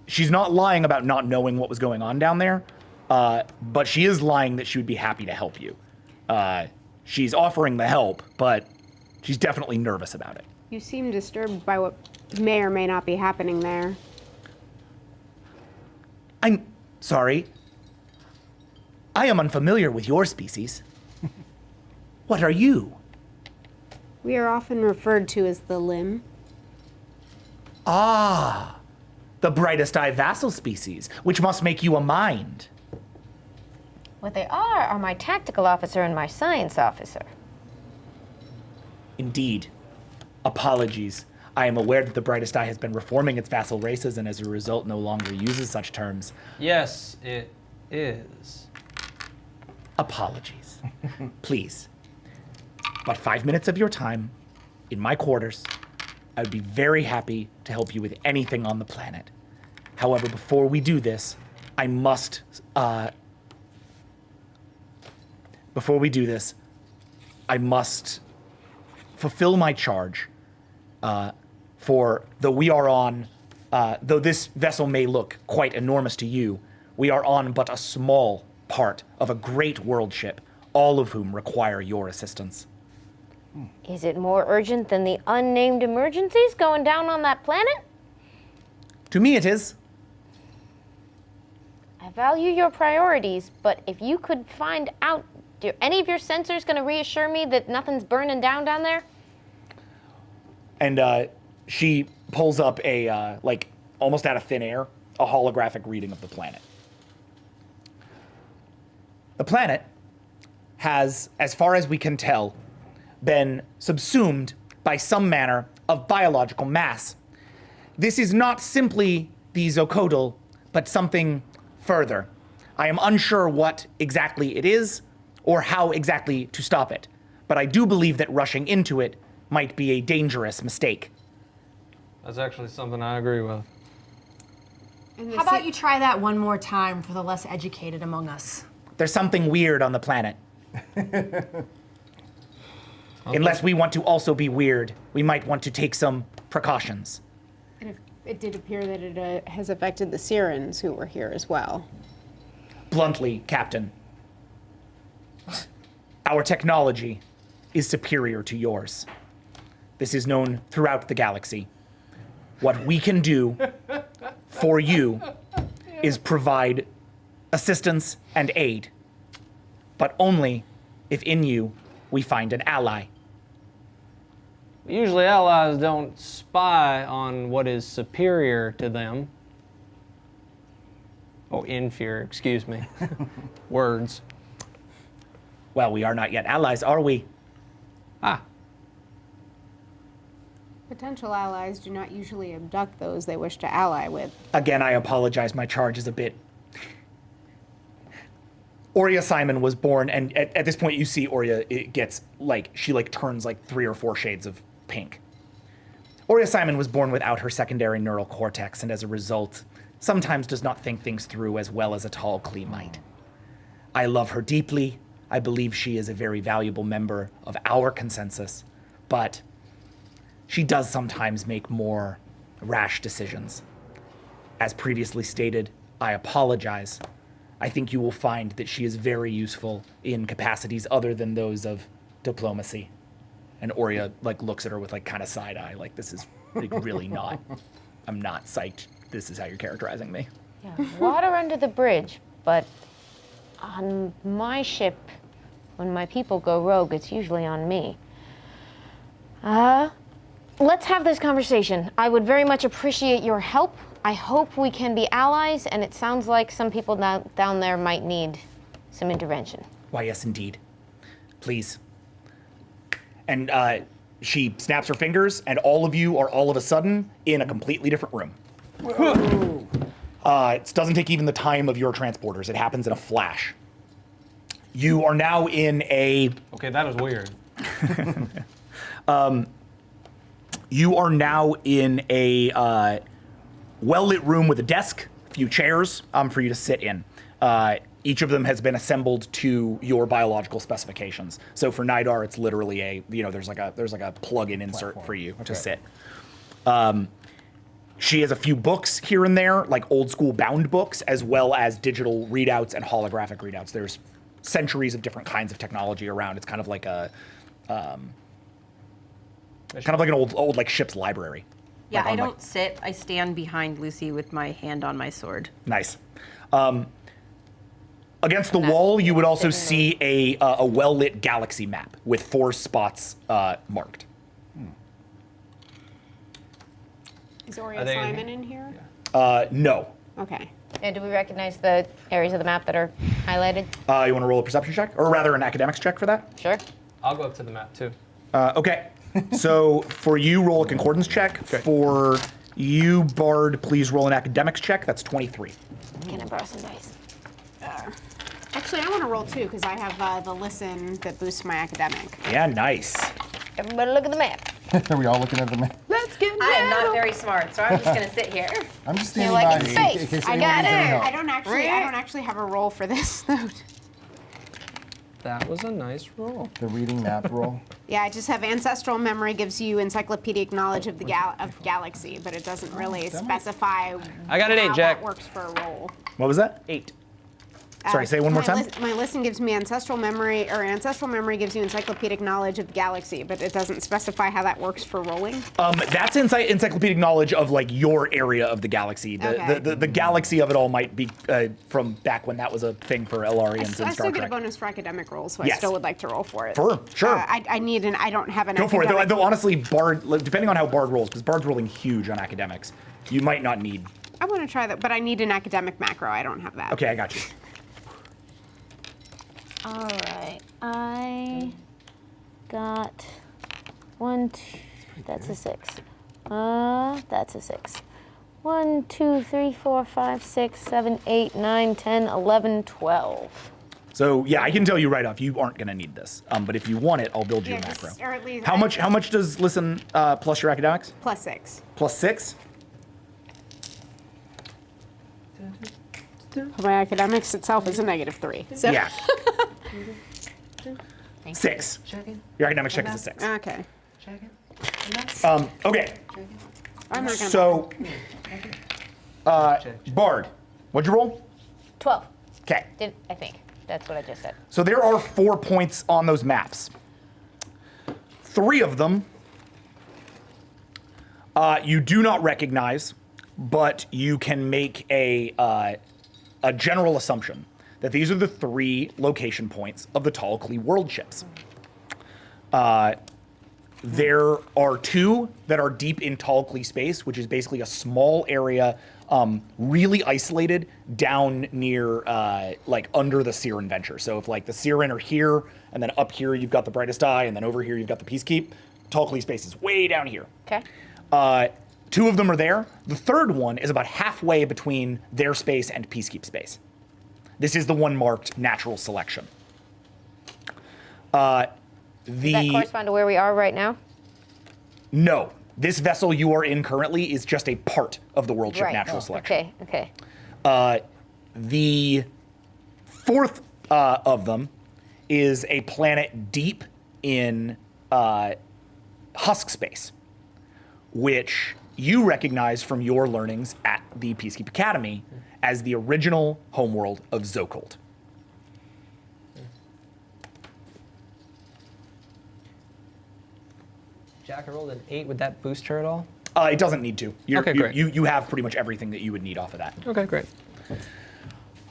She's not lying about not knowing what was going on down there, but she is lying that she would be happy to help you. She's offering the help, but she's definitely nervous about it. You seem disturbed by what may or may not be happening there. I'm sorry. I am unfamiliar with your species. What are you? We are often referred to as the limb. Ah, the brightest eye vassal species, which must make you a mind. What they are my tactical officer and my science officer. Indeed. Apologies. I am aware that the brightest eye has been reforming its vassal races and as a result no longer uses such terms. Yes, it is. Apologies. Please. About 5 minutes of your time in my quarters. I would be very happy to help you with anything on the planet. However, before we do this, I must fulfill my charge. For though we are on, though this vessel may look quite enormous to you, we are on but a small part of a great world ship, all of whom require your assistance. Is it more urgent than the unnamed emergencies going down on that planet? To me, it is. I value your priorities, but if you could find out, do any of your sensors going to reassure me that nothing's burning down there? And she pulls up a, like, almost out of thin air, a holographic reading of the planet. The planet has, as far as we can tell, been subsumed by some manner of biological mass. This is not simply the Zocodal, but something further. I am unsure what exactly it is or how exactly to stop it, but I do believe that rushing into it might be a dangerous mistake. That's actually something I agree with. How about you try that one more time for the less educated among us? There's something weird on the planet. Unless we want to also be weird, we might want to take some precautions. And it did appear that it has affected the Sirens who were here as well. Bluntly, Captain, our technology is superior to yours. This is known throughout the galaxy. What we can do for you is provide assistance and aid, but only if in you we find an ally. Usually allies don't spy on what is superior to them. Oh, inferior, excuse me. Words. Well, we are not yet allies, are we? Ah, Potential allies do not usually abduct those they wish to ally with. Again, I apologize. My charge is a bit. Oria Simon was born, and at this point, you see Oria. It gets she turns like 3 or 4 shades of pink. Oria Simon was born without her secondary neural cortex, and as a result, sometimes does not think things through as well as a tall Klee might. I love her deeply. I believe she is a very valuable member of our consensus, but she does sometimes make more rash decisions. As previously stated, I apologize. I think you will find that she is very useful in capacities other than those of diplomacy. And Oria looks at her with kind of side eye, this is really not. I'm not psyched. This is how you're characterizing me. Yeah, water under the bridge, but on my ship, when my people go rogue, it's usually on me. Let's have this conversation. I would very much appreciate your help. I hope we can be allies, and it sounds like some people down there might need some intervention. Why, yes, indeed. Please. And she snaps her fingers, and all of you are all of a sudden in a completely different room. It doesn't take even the time of your transporters. It happens in a flash. You are now in a... okay, that is weird. You are now in a well-lit room with a desk, a few chairs for you to sit in. Each of them has been assembled to your biological specifications. So for Nidar, it's literally there's like a plug-in insert for you to sit. She has a few books here and there, like old school bound books, as well as digital readouts and holographic readouts. There's centuries of different kinds of technology around. It's kind of like a an old ship's library. Yeah, I don't sit. I stand behind Lucy with my hand on my sword. Nice. Against the wall, you would also see a well-lit galaxy map with 4 spots marked. Is Oria Simon in here? No. Okay. And do we recognize the areas of the map that are highlighted? You want to roll a perception check? Or rather, an academics check for that? Sure. I'll go up to the map too. Okay. So for you, roll a concordance check. Okay. For you, Bard, please roll an academics check. That's 23. Can I borrow some dice? Actually, I want to roll 2 because I have the listen that boosts my academic. Yeah, nice. Everybody look at the map. Are we all looking at the map? Let's get I am not very smart, so I'm just gonna sit here. I'm just standing like by in in space. case I anyone got needs any it. help. I don't actually have a roll for this though. That was a nice roll. The reading map roll. Yeah, I just have ancestral memory gives you encyclopedic knowledge of the galaxy, but it doesn't really specify I got an 8, how Jack. that works for a roll. What was that? 8. Sorry, say it one more time. My listen gives me ancestral memory, or ancestral memory gives you encyclopedic knowledge of the galaxy, but it doesn't specify how that works for rolling. That's encyclopedic knowledge of like your area of the galaxy. Okay. The galaxy of it all might be from back when that was a thing for Elarians I and still Star get a Trek. bonus for academic rolls, so I Yes. still would like to roll for it. Sure. I need I don't have an Go for it. academic. Though honestly, Bard, depending on how Bard rolls, because Bard's rolling huge on academics, you might not need. I want to try that, but I need an academic macro. I don't have that. Okay, I got you. All right, I got 1, 2, that's a 6. That's a 6. 1, 2, 3, 4, 5, 6, 7, 8, 9, 10, 11, 12. So yeah, I can tell you right off, you aren't gonna need this. But if you want it, I'll build you Yeah, a macro. just- or at least How much does listen plus your academics? +6. Plus 6? My academics itself is a -3. So Yeah. 6. Your academic check is a 6. okay. Okay. I'm not gonna. So, Bard, what'd you roll? 12. Okay. I think. That's what I just said. So there are 4 points on those maps. 3 of them you do not recognize, but you can make a general assumption that these are the 3 location points of the Talclee world ships. There are 2 that are deep in Talclee space, which is basically a small area, really isolated down near, like under the Siren Venture. So if like the Siren are here, and then up here you've got the Brightest Eye, and then over here you've got the Peacekeep, Talclee space is way down here. Okay. 2 of them are there. The 3rd one is about halfway between their space and Peacekeep space. This is the one marked natural selection. Does that correspond to where we are right now? No. This vessel you are in currently is just a part of the world ship Right. natural selection. Okay. The 4th of them is a planet deep in husk space, which you recognize from your learnings at the Peacekeep Academy as the original homeworld of Zokold. Jack, I rolled an 8. Would that boost her at all? It doesn't need to. Okay, great. You have pretty much everything that you would need off of that. Okay, great.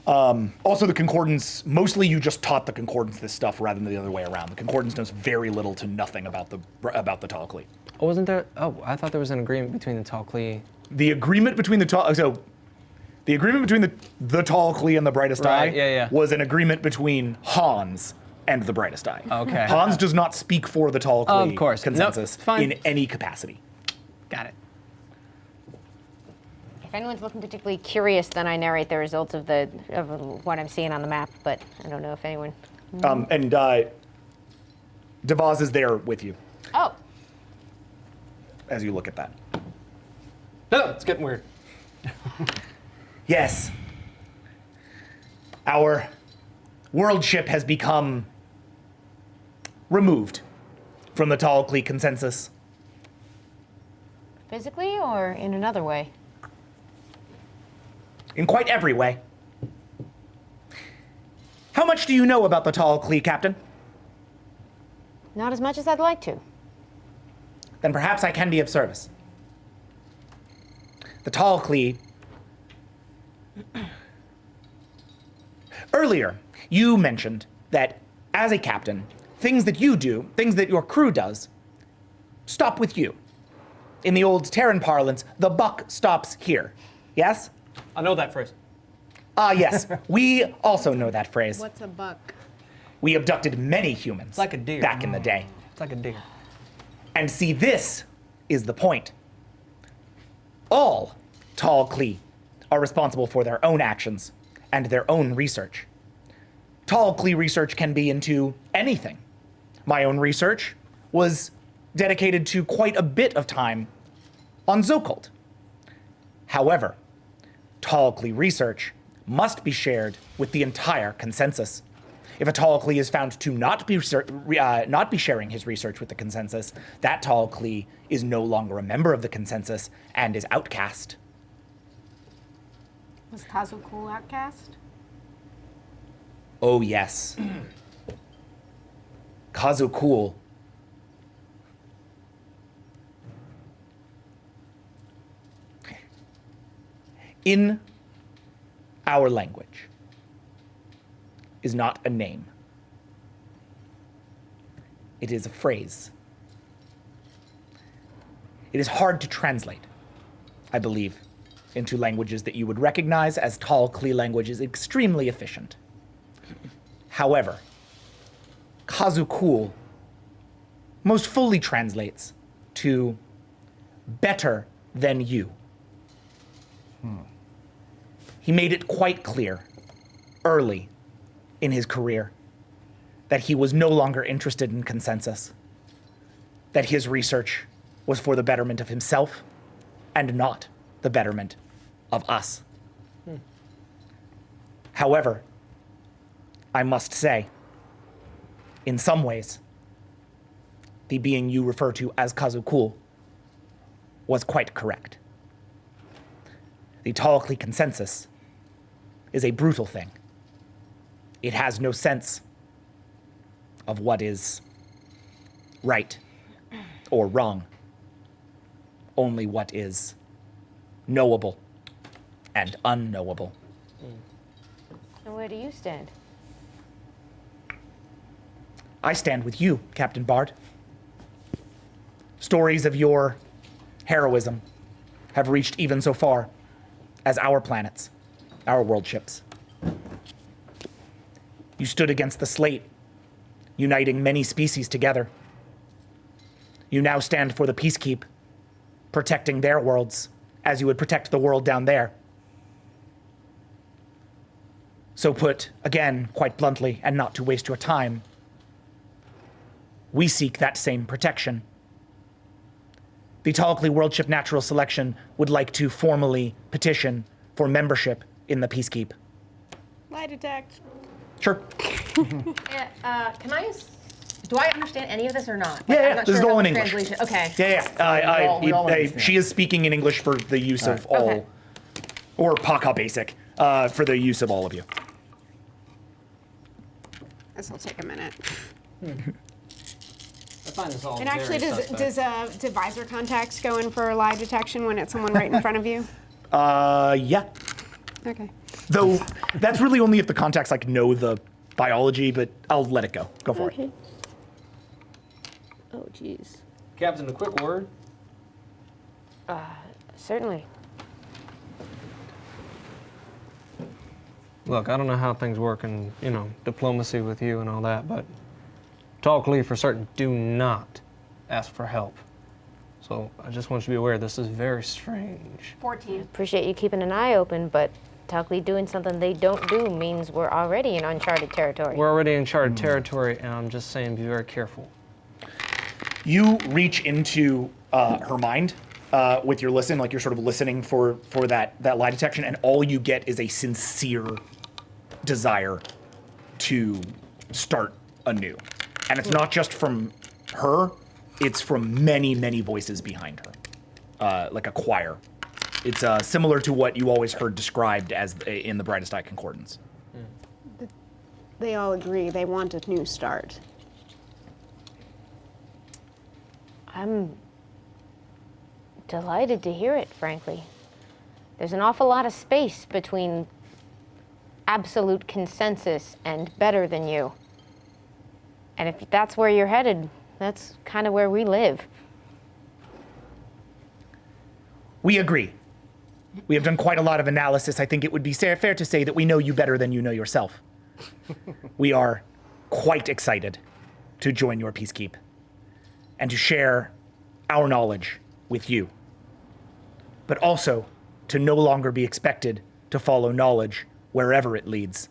Also, the Concordance, mostly you just taught the Concordance this stuff rather than the other way around. The Concordance knows very little to nothing about the Talclee. Oh, wasn't there? Oh, I thought there was an agreement between the Talclee. The agreement between the the agreement between the Talclee and the Brightest Eye Right, yeah. was an agreement between Hans and the Brightest Eye. Okay. Hans does not speak for the Talclee Of course. Nope, consensus fine. in any capacity. Got it. If anyone's looking particularly curious, then I narrate the results of what I'm seeing on the map, but I don't know if anyone. And Devaz is there with you Oh, as you look at that. No, it's getting weird. Yes. Our world ship has become removed from the Talclee consensus. physically or in another way? In quite every way. How much do you know about the Talclee, Captain? Not as much as I'd like to. Then perhaps I can be of service. The Talclee. Earlier, you mentioned that as a captain, things that you do, things that your crew does, stop with you. In the old Terran parlance, the buck stops here. Yes? I know that phrase. Yes. We also know that phrase. What's a buck? We abducted many humans Like a deer. back in the day. It's like a deer. And see, this is the point. All Talclee are responsible for their own actions and their own research. Talclee research can be into anything. My own research was dedicated to quite a bit of time on Zokold. However, Talclee research must be shared with the entire consensus. If a Tall Klee is found to not be sharing his research with the consensus, that Tall Klee is no longer a member of the consensus and is outcast. Was Kazu Cool outcast? Oh, yes. Kazukul. In our language is not a name. It is a phrase. It is hard to translate, I believe, into languages that you would recognize, as Tall Klee language is extremely efficient. However, Kazukul most fully translates to better than you. He made it quite clear early in his career that he was no longer interested in consensus, that his research was for the betterment of himself and not the betterment of us. However, I must say, in some ways, the being you refer to as Kazukul was quite correct. The Tall Klee consensus is a brutal thing. It has no sense of what is right or wrong, only what is knowable and unknowable. And where do you stand? I stand with you, Captain Bard. Stories of your heroism have reached even so far as our planets, our world ships. You stood against the slate, uniting many species together. You now stand for the Peacekeep, protecting their worlds as you would protect the world down there. So put, again, quite bluntly, and not to waste your time, we seek that same protection. The Tall Klee World Ship Natural Selection would like to formally petition for membership in the Peacekeep. Lie detect. Sure. Can I? Do I understand any of this or not? Yeah, I'm yeah, not this is sure all about in the English. translation. Okay. Yeah. We all understand. She is speaking in English for the use of all, Okay. or Paka Basic, for the use of all of you. This will take a minute. I find this all And actually, very does suspect. do visor contacts go in for lie detection when it's someone right in front of you? Yeah. Okay. Though that's really only if the contacts like know the biology, but I'll let it go. Go for it. Oh, jeez. Captain, a quick word. Certainly. Look, I don't know how things work in, diplomacy with you and all that, but Tall Klee for certain do not ask for help. So I just want you to be aware this is very strange. 14. Appreciate you keeping an eye open, but Tall Klee doing something they don't do means we're already in uncharted territory. We're already in uncharted territory, and I'm just saying be very careful. You reach into her mind with your listen, like you're sort of listening for that lie detection, and all you get is a sincere desire to start anew. And it's not just from her, it's from many, many voices behind her, like a choir. It's similar to what you always heard described as in the Brightest Eye Concordance. They all agree they want a new start. I'm delighted to hear it, frankly. There's an awful lot of space between absolute consensus and better than you. And if that's where you're headed, that's kind of where we live. We agree. We have done quite a lot of analysis. I think it would be fair to say that we know you better than you know yourself. We are quite excited to join your Peacekeep and to share our knowledge with you, but also to no longer be expected to follow knowledge wherever it leads,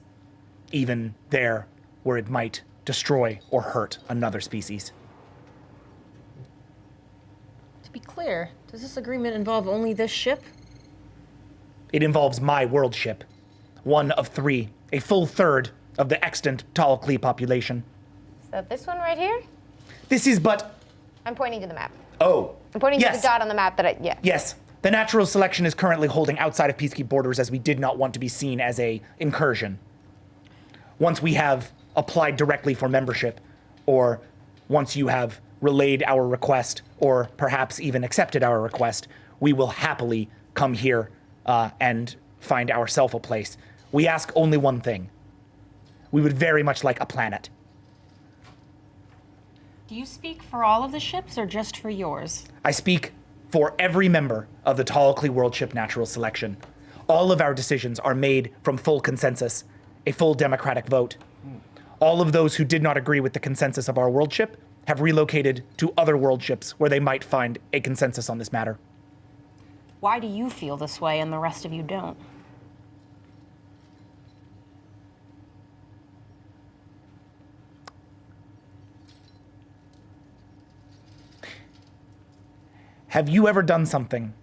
even there where it might destroy or hurt another species. To be clear, does this agreement involve only this ship? It involves my world ship, one of three, a full third of the extant Tall Klee population. So this one right here? This is but... I'm pointing to the map. Oh. I'm pointing to yes. the dot on the map that yeah. Yes. The natural selection is currently holding outside of Peacekeep borders as we did not want to be seen as a incursion. Once we have applied directly for membership, or once you have relayed our request, or perhaps even accepted our request, we will happily come here and find ourselves a place. We ask only one thing. We would very much like a planet. Do you speak for all of the ships or just for yours? I speak for every member of the Tall Klee Worldship Natural Selection. All of our decisions are made from full consensus, a full democratic vote. All of those who did not agree with the consensus of our worldship have relocated to other worldships where they might find a consensus on this matter. Why do you feel this way and the rest of you don't? Have you ever done something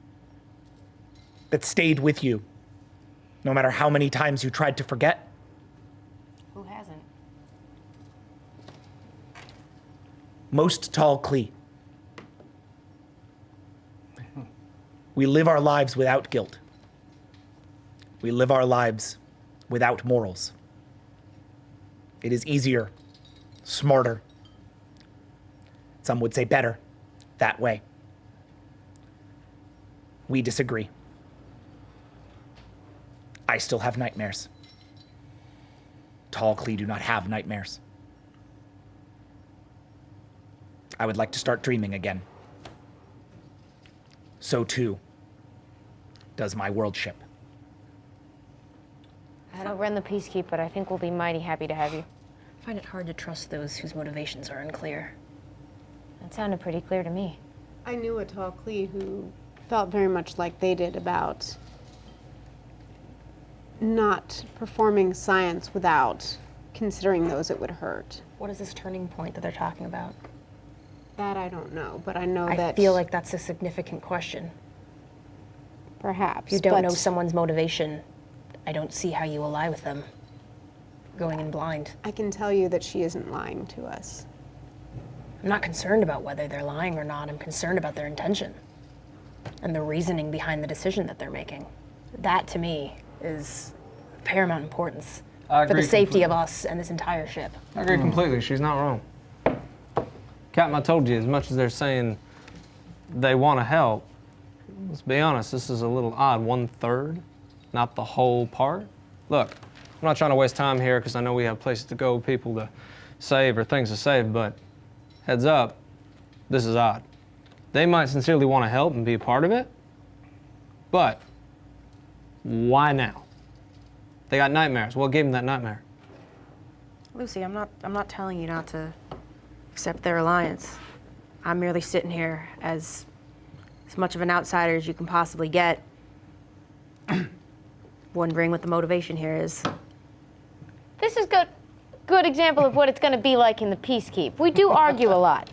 that stayed with you, no matter how many times you tried to forget? Who hasn't? Most Tall Klee. We live our lives without guilt. We live our lives without morals. It is easier, smarter, some would say better, that way. We disagree. I still have nightmares. Tall Klee do not have nightmares. I would like to start dreaming again. So too does my worldship. I don't run the Peacekeep, but I think we'll be mighty happy to have you. I find it hard to trust those whose motivations are unclear. That sounded pretty clear to me. I knew a Tall Klee who felt very much like they did about not performing science without considering those it would hurt. What is this turning point that they're talking about? That I don't know, but I know I that feel like that's a significant question. perhaps If you don't know but someone's motivation, I don't see how you ally with them. Going in blind. I can tell you that she isn't lying to us. I'm not concerned about whether they're lying or not. I'm concerned about their intention and the reasoning behind the decision that they're making. That, to me, is of paramount importance I for the agree safety of completely. us and this entire ship. I agree completely. She's not wrong. Captain, I told you, as much as they're saying they want to help, let's be honest, this is a little odd. 1/3, not the whole part. Look, I'm not trying to waste time here because I know we have places to go, people to save or things to save, but heads up, this is odd. They might sincerely want to help and be a part of it, but why now? They got nightmares. What gave them that nightmare? Lucy, I'm not telling you not to accept their alliance. I'm merely sitting here as much of an outsider as you can possibly get, wondering what the motivation here is. This is good example of what it's going to be like in the Peacekeep. We do argue a lot.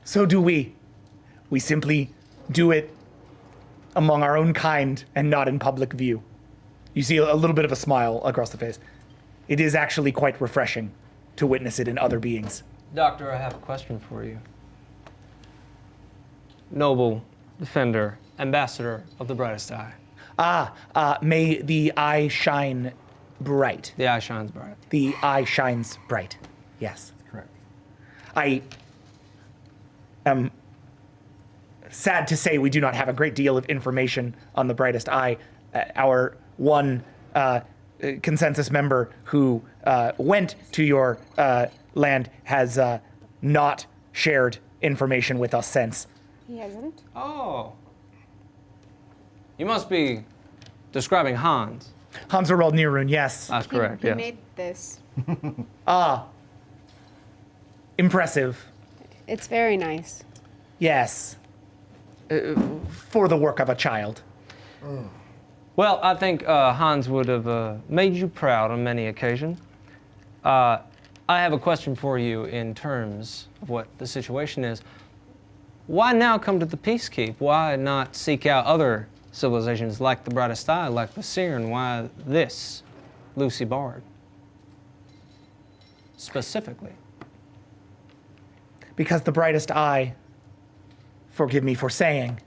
So do we. We simply do it among our own kind and not in public view. You see a little bit of a smile across the face. It is actually quite refreshing to witness it in other beings. Doctor, I have a question for you. Noble, defender, ambassador of the brightest eye. May the eye shine bright. The eye shines bright. The eye shines bright. Yes. Correct. I am sad to say we do not have a great deal of information on the brightest eye. Our one consensus member who went to your land has not shared information with us since. He hasn't. Oh. You must be describing Hans. Hanserald Nirun, yes. That's correct, He yes. made this. Impressive. It's very nice. Yes. For the work of a child. Well, I think Hans would have made you proud on many occasions. I have a question for you in terms of what the situation is. Why now come to the Peacekeep? Why not seek out other civilizations like the Brightest Eye, like the Siren? Why this, Lucy Bard? specifically? Because the brightest eye, forgive me for saying,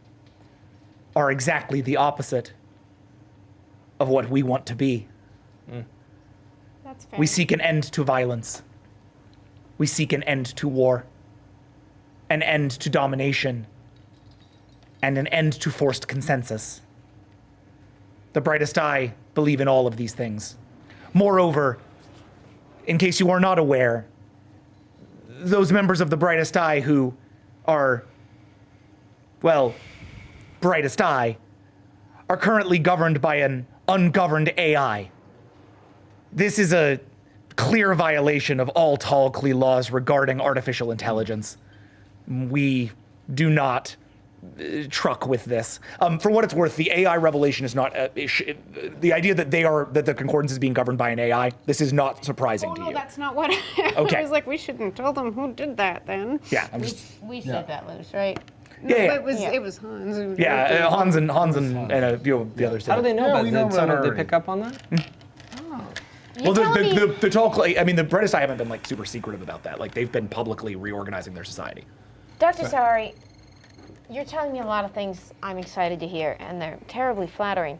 are exactly the opposite of what we want to be. That's fair. We seek an end to violence. We seek an end to war, an end to domination, and an end to forced consensus. The brightest eye believe in all of these things. Moreover, in case you are not aware, those members of the brightest eye who are, well, brightest eye, are currently governed by an ungoverned AI. This is a clear violation of all Tall Klee laws regarding artificial intelligence. We do not truck with this. For what it's worth, the AI revelation is not the idea that that the concordance is being governed by an AI. This is not surprising Oh to no, you. that's not what I Okay. was like. We shouldn't tell them who did that then. Yeah, I'm just We said that, Liz, right? No, yeah. it was Hans. Who did yeah. it. Hans and a few of the others. How do did they it. know Yeah, about we that? know Did about they our- pick up on that? Well, telling me- the Tall Klee, I mean, the brightest eye haven't been like super secretive about that. Like they've been publicly reorganizing their society. Dr. Sari, you're telling me a lot of things I'm excited to hear, and they're terribly flattering.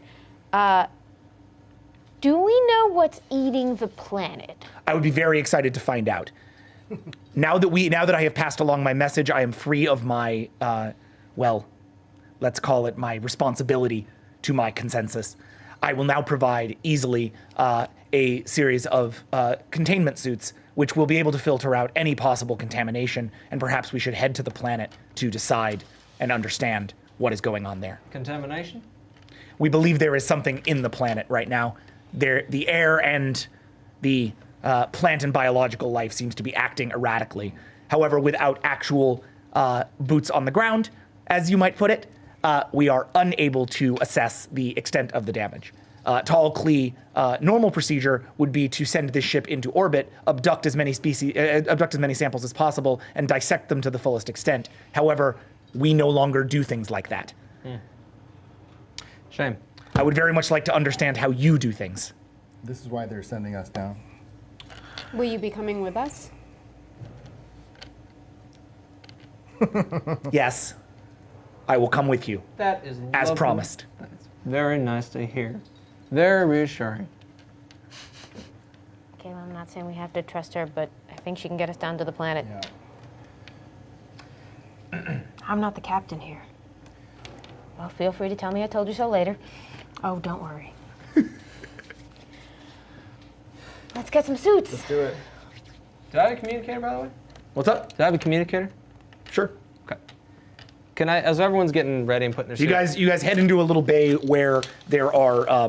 Do we know what's eating the planet? I would be very excited to find out. Now that I have passed along my message, I am free of my, well, let's call it my responsibility to my consensus. I will now provide easily a series of containment suits, which will be able to filter out any possible contamination, and perhaps we should head to the planet to decide and understand what is going on there. Contamination? We believe there is something in the planet right now. The air and the plant and biological life seems to be acting erratically. However, without actual boots on the ground, as you might put it, we are unable to assess the extent of the damage. Tall Klee, normal procedure would be to send this ship into orbit, abduct as many samples as possible, and dissect them to the fullest extent. However, we no longer do things like that. Shame. I would very much like to understand how you do things. This is why they're sending us down. Will you be coming with us? Yes, I will come with you, That is as lovely. promised. That's very nice to hear. Very reassuring. Kayla, I'm not saying we have to trust her, but I think she can get us down to the planet. Yeah. I'm not the captain here. Well, feel free to tell me I told you so later. Oh, don't worry. Let's get some suits. Let's do it. Did I have a communicator, by the way? What's up? Did I have a communicator? Sure. Okay. Can I, as everyone's getting ready and putting their You guys head into a little bay where there are,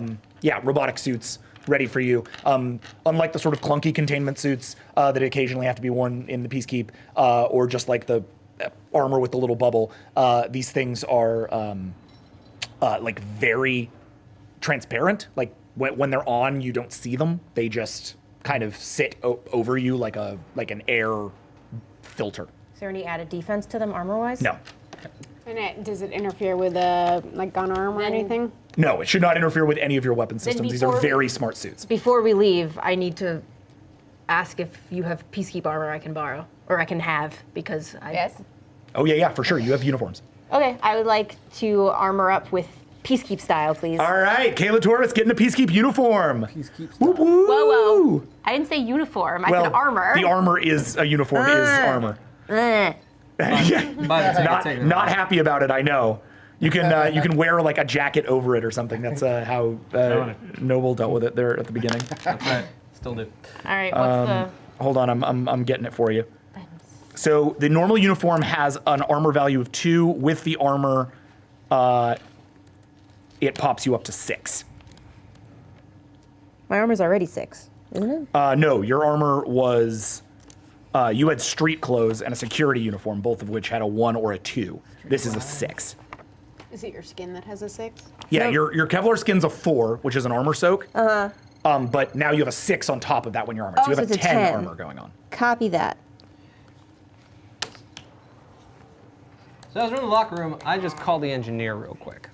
robotic suits ready for you. Unlike the sort of clunky containment suits that occasionally have to be worn in the Peacekeep, or just like the armor with the little bubble, these things are like very transparent. Like when they're on, you don't see them. They just kind of sit over you like an air filter. Is there any added defense to them armor-wise? No. And does it interfere with like gun arm or Then- anything? No, it should not interfere with any of your weapon systems. These are before- very smart suits. Before we leave, I need to ask if you have Peacekeep armor I can borrow, or I can have, because I... Yes? Oh yeah, for sure. You have uniforms. Okay, I would like to armor up with Peacekeep style, please. All right, Kayla Torres getting a Peacekeep uniform. Peacekeep Woo style. woo. Whoa, whoa. I didn't say uniform, I said armor. The armor is a uniform is armor. Yeah. Not happy about it, I know. You can wear like a jacket over it or something. That's how Noble dealt with it there at the beginning. That's right. Still do. All right, what's Hold on, I'm getting it for you. So the normal uniform has an armor value of 2. With the armor, it pops you up to 6. My armor's already 6, isn't it? No, your armor was. You had street clothes and a security uniform, both of which had a 1 or a 2. This is a 6. Is it your skin that has a 6? Yeah, your Kevlar skin's a 4, which is an armor soak. But now you have a 6 on top of that when you're armored. So you so have a it's a 10 10. armor going on. Copy that. So as we're in the locker room, I just call the engineer real quick.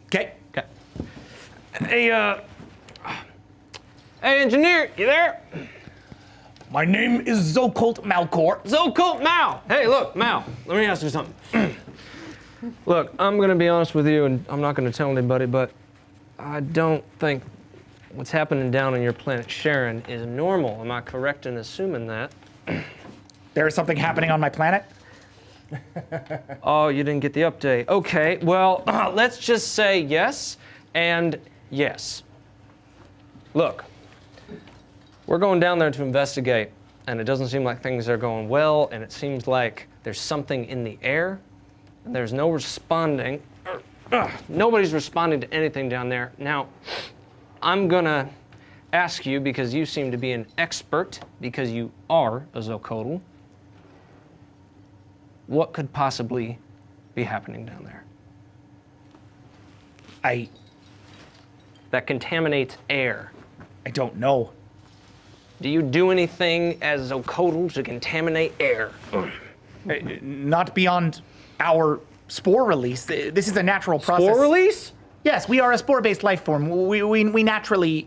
Okay. Okay. Hey, engineer, you there? My name is Zokult Malcor. Zokult Mal! Hey, look, Mal, let me ask you something. Look, I'm gonna be honest with you, and I'm not gonna tell anybody, but I don't think what's happening down on your planet Sharon is normal. Am I correct in assuming that? There is something happening on my planet? Oh, you didn't get the update. Okay, well, let's just say yes and yes. Look, we're going down there to investigate, and it doesn't seem like things are going well, and it seems like there's something in the air, and there's no responding. Nobody's responding to anything down there. Now, I'm gonna ask you, because you seem to be an expert, because you are a Zocodal, what could possibly be happening down there that contaminates air? I don't know. Do you do anything as Zocodal to contaminate air? Not beyond our spore release. This is a natural process. Spore release? Yes, we are a spore-based life form. We naturally,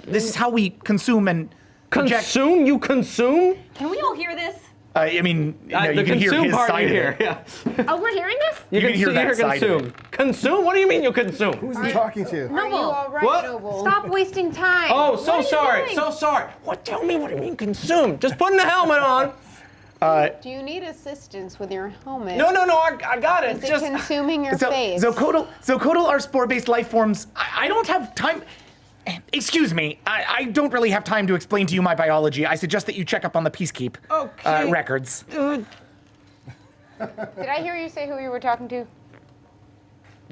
this is how we consume and project. Consume? You consume? Can we all hear this? I mean, you know, The you can hear consume his part side you of hear, it. yeah. Oh, we're hearing this? You can hear that side of consume. it. Consume? What do you mean you consume? Who's he talking to? Are you all right, What? Noble? Stop wasting time. Oh, so What are you sorry, doing? so sorry. What? Tell me what do you mean consume? Just putting the helmet on. Do you need assistance with your helmet? No, I got it. Is it Just consuming your face? Zocodal are spore-based life forms. I don't have time. Excuse me. I don't really have time to explain to you my biology. I suggest that you check up on the Peacekeep Okay. records. Did I hear you say who you were talking to?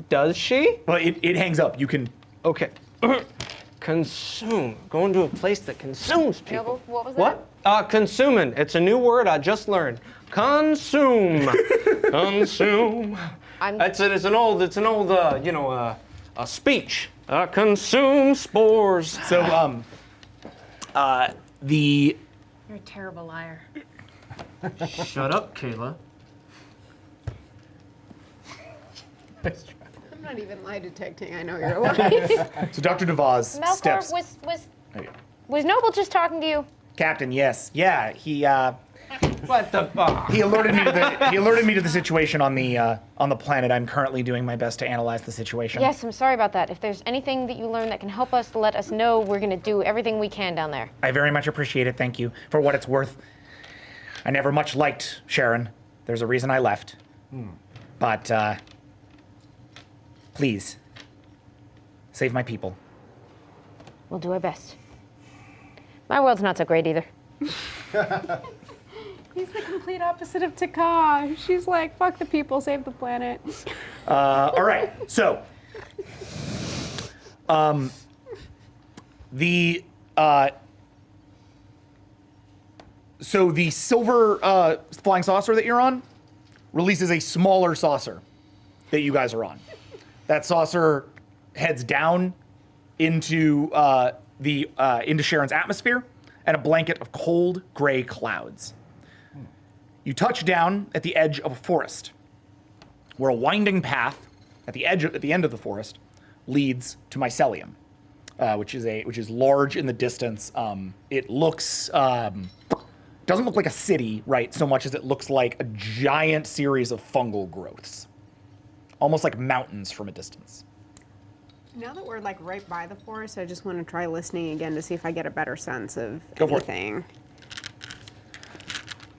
Does she? Well, it hangs up. You can. Okay. Consume. Going to a place that consumes people. Noble, what was that? What? Consuming. It's a new word I just learned. Consume. Consume. It's an old, a speech. Consume spores. So, the. You're a terrible liar. Shut up, Kayla. I'm not even lie detecting. I know you're lying. So Dr. DeVos Malcor, steps. was Noble just talking to you? Captain, yes, yeah, he What the fuck? he alerted me to the situation on the planet. I'm currently doing my best to analyze the situation. Yes, I'm sorry about that. If there's anything that you learn that can help us, let us know. We're gonna do everything we can down there. I very much appreciate it. Thank you. For what it's worth, I never much liked Sharon. There's a reason I left. But please save my people. We'll do our best. My world's not so great either. He's the complete opposite of Taka. She's like, fuck the people, save the planet. All right. So, the silver flying saucer that you're on releases a smaller saucer that you guys are on. That saucer heads down into into Sharon's atmosphere and a blanket of cold gray clouds. You touch down at the edge of a forest, where a winding path at the end of the forest leads to mycelium, which is large in the distance. It looks doesn't look like a city, right, so much as it looks like a giant series of fungal growths, almost like mountains from a distance. Now that we're like right by the forest, I just want to try listening again to see if I get a better sense of Go for it. anything.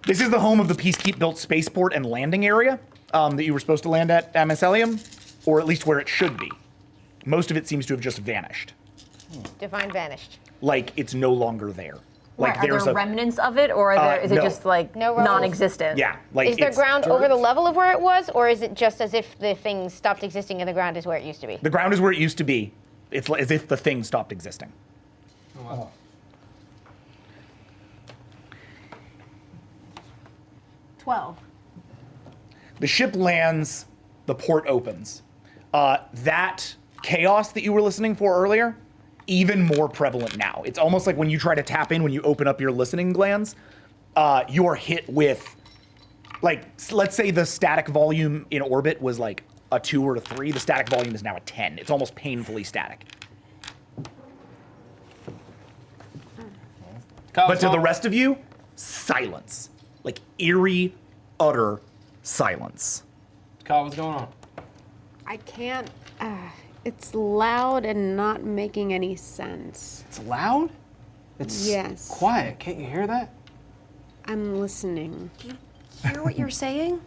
This is the home of the Peacekeep-built spaceport and landing area that you were supposed to land at Mycelium, or at least where it should be. Most of it seems to have just vanished. Define vanished. Like it's no longer there. Like Are there remnants of it, or is it no. just like No remnants. non-existent? Yeah, like Is there it's ground over the level of where it was, or is it just as if the thing stopped existing and the ground is where it used to be? the ground is where it used to be. It's as if the thing stopped existing. Oh. 12. The ship lands, the port opens. That chaos that you were listening for earlier, even more prevalent now. It's almost like when you try to tap in, when you open up your listening glands, you are hit with, like, let's say the static volume in orbit was like a 2 or a 3. The static volume is now a 10. It's almost painfully static. But to the rest of you, silence. Like eerie, utter silence. Kyle, what's going on? I can't. It's loud and not making any sense. It's loud? It's Yes. quiet. Can't you hear that? I'm listening. Hear what you're saying?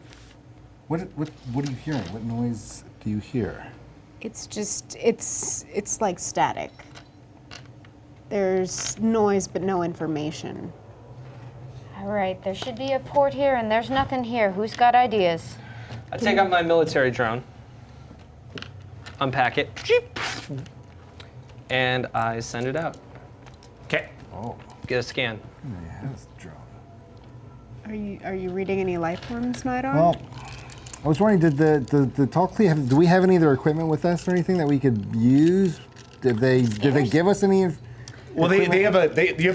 What are you hearing? What noise do you hear? It's just, it's like static. There's noise but no information. All right, there should be a port here, and there's nothing here. Who's got ideas? I take out my military drone, unpack it, and I send it out. Okay. Oh, Get a scan. he has a drone. Are you reading any life forms, Nidar? Well, I was wondering, did the Talkly do we have any of their equipment with us or anything that we could use? Did they give us any? Well, you have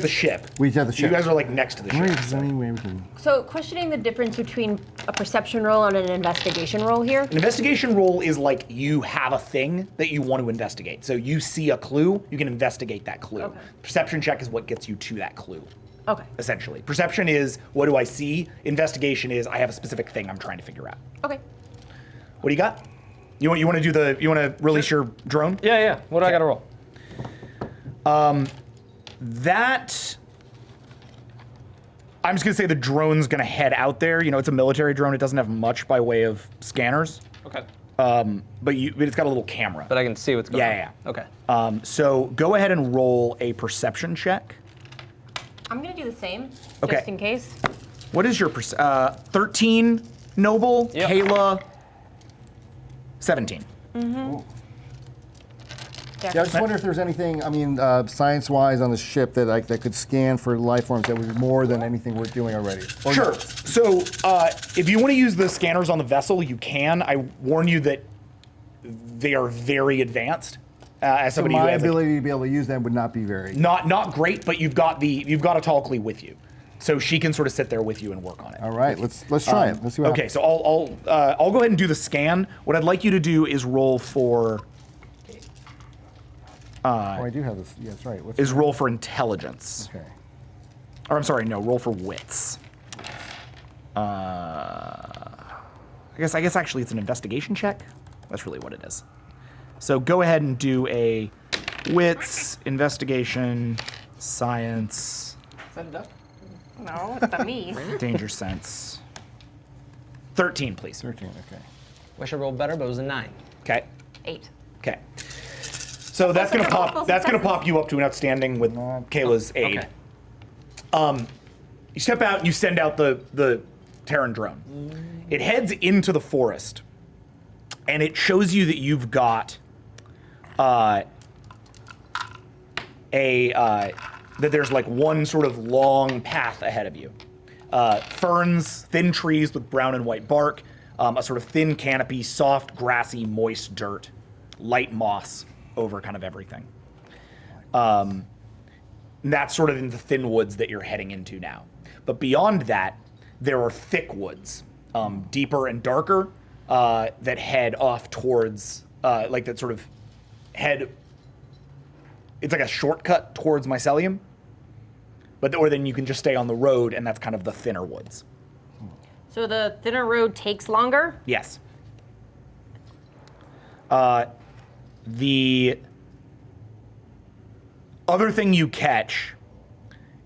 the ship. We have the ship. You guys are like next to the Where ship. is there any way we can? So, questioning the difference between a perception roll and an investigation roll here. An investigation roll is like you have a thing that you want to investigate. So you see a clue, you can investigate that clue. Okay. Perception check is what gets you to that clue, Okay. essentially. Perception is what do I see? Investigation is I have a specific thing I'm trying to figure out. Okay. What do you got? You want to release your drone? Yeah. What do I got to roll? That I'm just gonna say the drone's gonna head out there. You know, it's a military drone. It doesn't have much by way of scanners. Okay. But it's got a little camera. But I can see what's going on. Yeah. Okay. So go ahead and roll a perception check. I'm gonna do the same, Okay. just in case. What is your 13 Noble? Yep. Kayla 17. Yeah, I just wonder if there's anything, I mean, science-wise on the ship that could scan for life forms that would be more than anything we're doing already. Or Sure. not. So if you want to use the scanners on the vessel, you can. I warn you that they are very advanced. As So somebody who my has ability to be able to use them would not be very. not great, but you've got a Talkly with you, so she can sort of sit there with you and work on it. All right, let's try it. Let's see what Okay, happens. so I'll go ahead and do the scan. What I'd like you to do is roll for Oh, I do have this. Yeah, that's right. What's roll for intelligence. Okay. Or I'm sorry, no, roll for wits. I guess actually it's an investigation check. That's really what it is. So go ahead and do a wits, investigation, science, Is that a duck? No, it's the me. danger sense. 13, please. 13, okay. Wish I rolled better, but it was a 9. Okay. 8. Okay. So that's gonna pop. That's gonna pop you up to an outstanding with Kayla's aid. Okay. You step out and you send out the Terran drone. It heads into the forest, and it shows you that you've got that there's like one sort of long path ahead of you. Ferns, thin trees with brown and white bark, a sort of thin canopy, soft, grassy, moist dirt, light moss over kind of everything. And that's sort of in the thin woods that you're heading into now. But beyond that, there are thick woods, deeper and darker, that head off towards, like that sort of head, it's like a shortcut towards Mycelium. Or then you can just stay on the road, and that's kind of the thinner woods. So the thinner road takes longer? Yes. The other thing you catch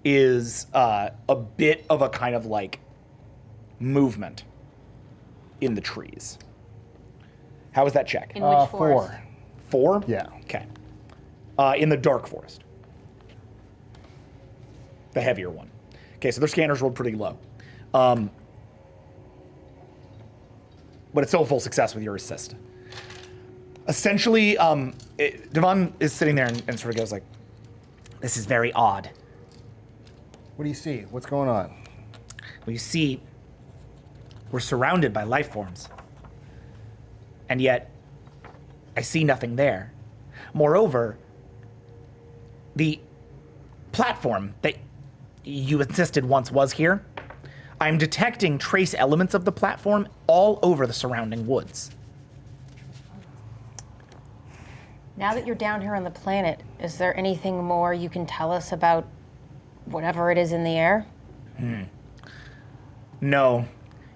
is a bit of a kind of like movement in the trees. How was that check? In which 4. 4? Yeah. Okay. In the dark forest. The heavier one. Okay, so their scanners rolled pretty low. But it's still a full success with your assist. Essentially, Devon is sitting there and sort of goes like, this is very odd. What do you see? What's going on? Well, you see, we're surrounded by life forms. And yet, I see nothing there. Moreover, the platform that you insisted once was here, I'm detecting trace elements of the platform all over the surrounding woods. Now that you're down here on the planet, is there anything more you can tell us about whatever it is in the air? No.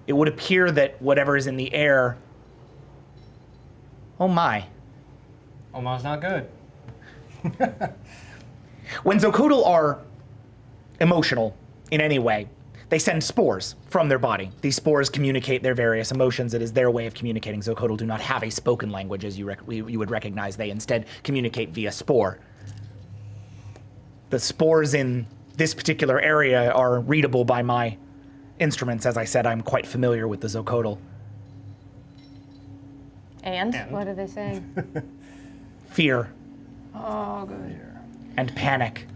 It would appear that whatever is in the air. Oh my. Almost not good. When Zocodal are emotional in any way, they send spores from their body. These spores communicate their various emotions. It is their way of communicating. Zocodal do not have a spoken language as you would recognize. They instead communicate via spore. The spores in this particular area are readable by my instruments. As I said, I'm quite familiar with the Zocodal. And? What are they saying? Fear Oh, good. and panic.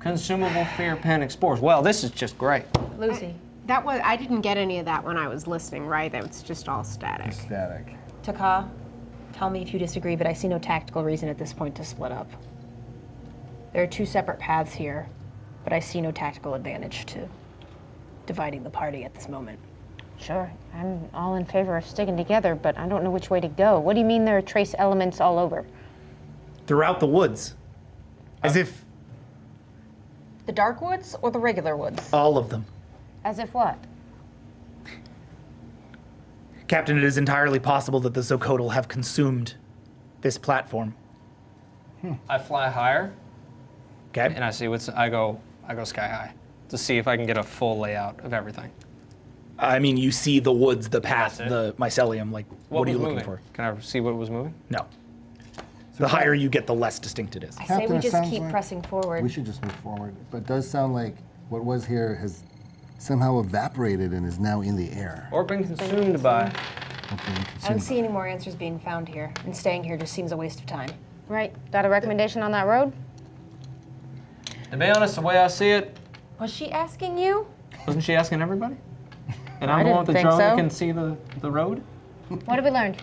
Consumable fear panic spores. Well, this is just great. Lucy. I didn't get any of that when I was listening, right? That was just all static. Static. Taka, tell me if you disagree, but I see no tactical reason at this point to split up. There are two separate paths here, but I see no tactical advantage to dividing the party at this moment. Sure, I'm all in favor of sticking together, but I don't know which way to go. What do you mean there are trace elements all over? Throughout the woods. As if The dark woods or the regular woods? all of them. As if what? Captain, it is entirely possible that the Zocodal have consumed this platform. I fly higher, Okay? and I see I go sky high to see if I can get a full layout of everything. I mean, you see the woods, the path, That's it. the mycelium. Like, what are you was looking moving? for? Can I see what was moving? No. The higher you get, the less distinct it is. I say Captain, we it just sounds keep like pressing forward. We should just move forward. But it does sound like what was here has somehow evaporated and is now in the air. Or been consumed by. I don't see any more answers being found here, and staying here just seems a waste of time. Right, got a recommendation on that road? To be honest, the way I see it, Was she asking you? wasn't she asking everybody? And I I'm the one didn't with the think drone that so. can see the road? What have we learned?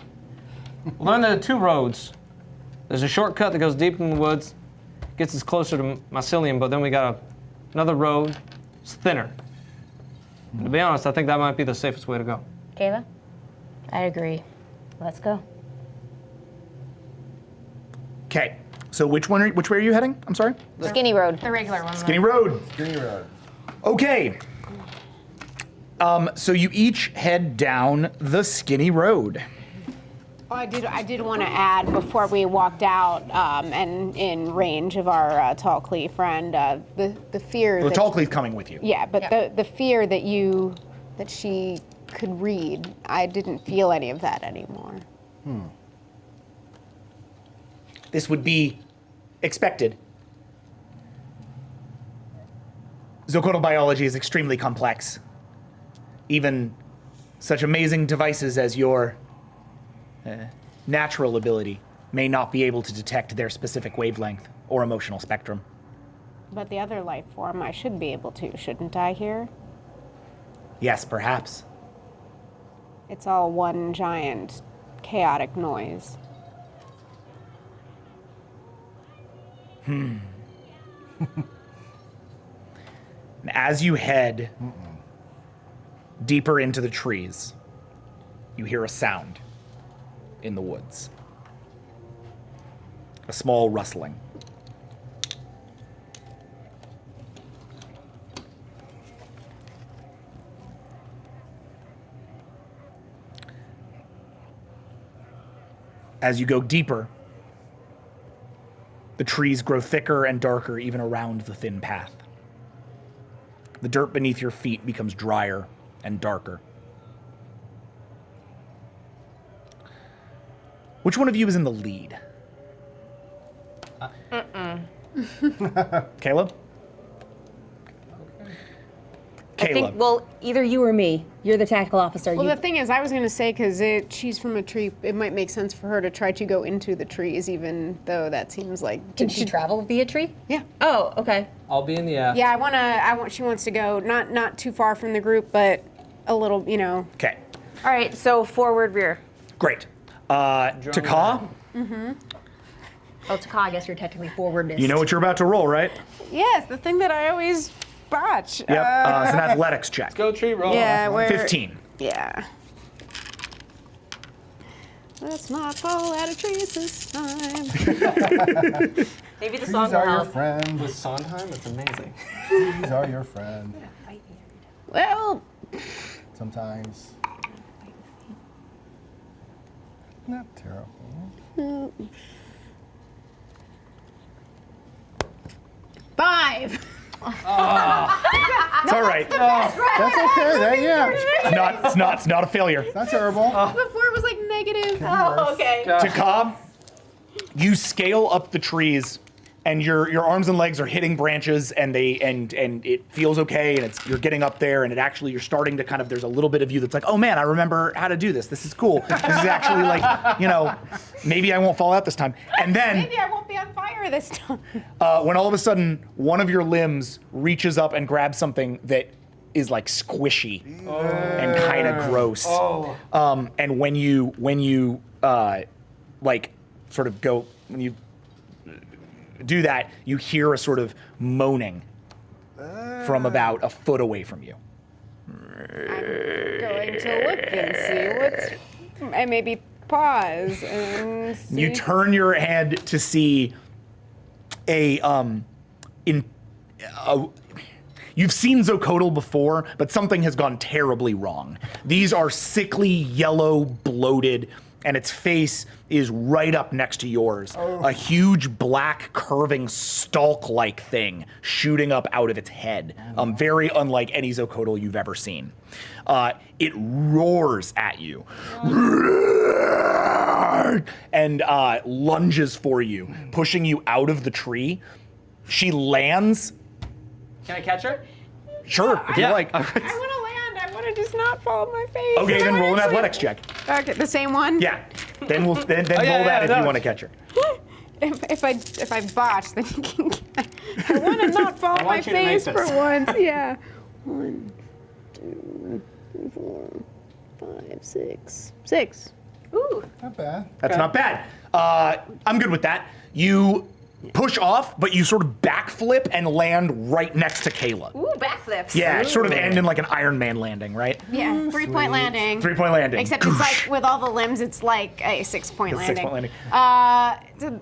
We learned there are two roads. There's a shortcut that goes deep in the woods, gets us closer to mycelium, but then we got another road. It's thinner. And to be honest, I think that might be the safest way to go. Kayla? I agree. Let's go. Okay. So which way are you heading? I'm sorry? Skinny road. The regular one. Skinny Road. Skinny road. Okay. So you each head down the Skinny Road. Oh, I did want to add before we walked out and in range of our tall Clee friend, the fear The that tall Clee's coming with you. yeah, but the fear that she could read, I didn't feel any of that anymore. This would be expected. Zocodal biology is extremely complex. Even such amazing devices as your natural ability may not be able to detect their specific wavelength or emotional spectrum. But the other life form, I should be able to, shouldn't I? Here, Yes, perhaps. it's all one giant chaotic noise. And as you head deeper into the trees, you hear a sound in the woods. A small rustling. As you go deeper, the trees grow thicker and darker even around the thin path. The dirt beneath your feet becomes drier and darker. Which one of you is in the lead? Caleb? I think, Caleb. well, either you or me. You're the tactical officer. Well, You- the thing is, I was going to say, because she's from a tree, it might make sense for her to try to go into the trees, even though that seems like... Can she travel via tree? Yeah. Oh, okay. I'll be in the aft. Yeah, she wants to go, not too far from the group, but a little, Okay, All right, so forward, rear. great. Taka, Oh, Taka, I guess you're technically forward. you know what you're about to roll, right? Yes, the thing that I always botch. Yep, it's an athletics check. Go tree roll. Yeah, where... 15. Yeah. Let's not fall out of trees this time. Maybe the Trees song will are your help. friend. With Sondheim, it's amazing. Trees are your friend. Well, Sometimes. Not terrible. 5. It's all right. That's okay. It's not a failure. Not terrible. Before it was like negative. Oh, okay. To Cobb, you scale up the trees, and your arms and legs are hitting branches, and it feels okay, and you're getting up there, and you're starting to kind of, there's a little bit of you that's like, oh man, I remember how to do this. This is cool. This is actually like, maybe I won't fall out this time. And then Maybe I won't be on fire this time. when all of a sudden one of your limbs reaches up and grabs something that is like squishy and kind of gross. And when you like sort of go, when you do that, you hear a sort of moaning from about a foot away from you. Going to look and see what's, and maybe pause and see. You turn your head to see you've seen Zocodal before, but something has gone terribly wrong. These are sickly, yellow, bloated, and its face is right up next to yours. A huge, black, curving, stalk-like thing shooting up out of its head. Very unlike any Zocodal you've ever seen. It roars at you. And lunges for you, pushing you out of the tree. She lands. Can I catch her? Sure, if you like. I want to land. I want to just not fall on my face. Okay, then roll an athletics check. Okay, the same one. Yeah. Then roll yeah, that if yeah, you want to catch her. If I botch, then you can. I want to not fall on my want you to make face for this. once. Yeah. 1, 2, 3, 4, 5, 6. 6. Ooh. Not bad. That's not bad. I'm good with that. You push off, but you sort of backflip and land right next to Kayla. Ooh, backflips. Yeah, sort of end in like an Iron Man landing, right? Yeah. 3-point landing. 3-point landing. Except it's like with all the limbs, it's like a 6-point It's landing. 6-point landing.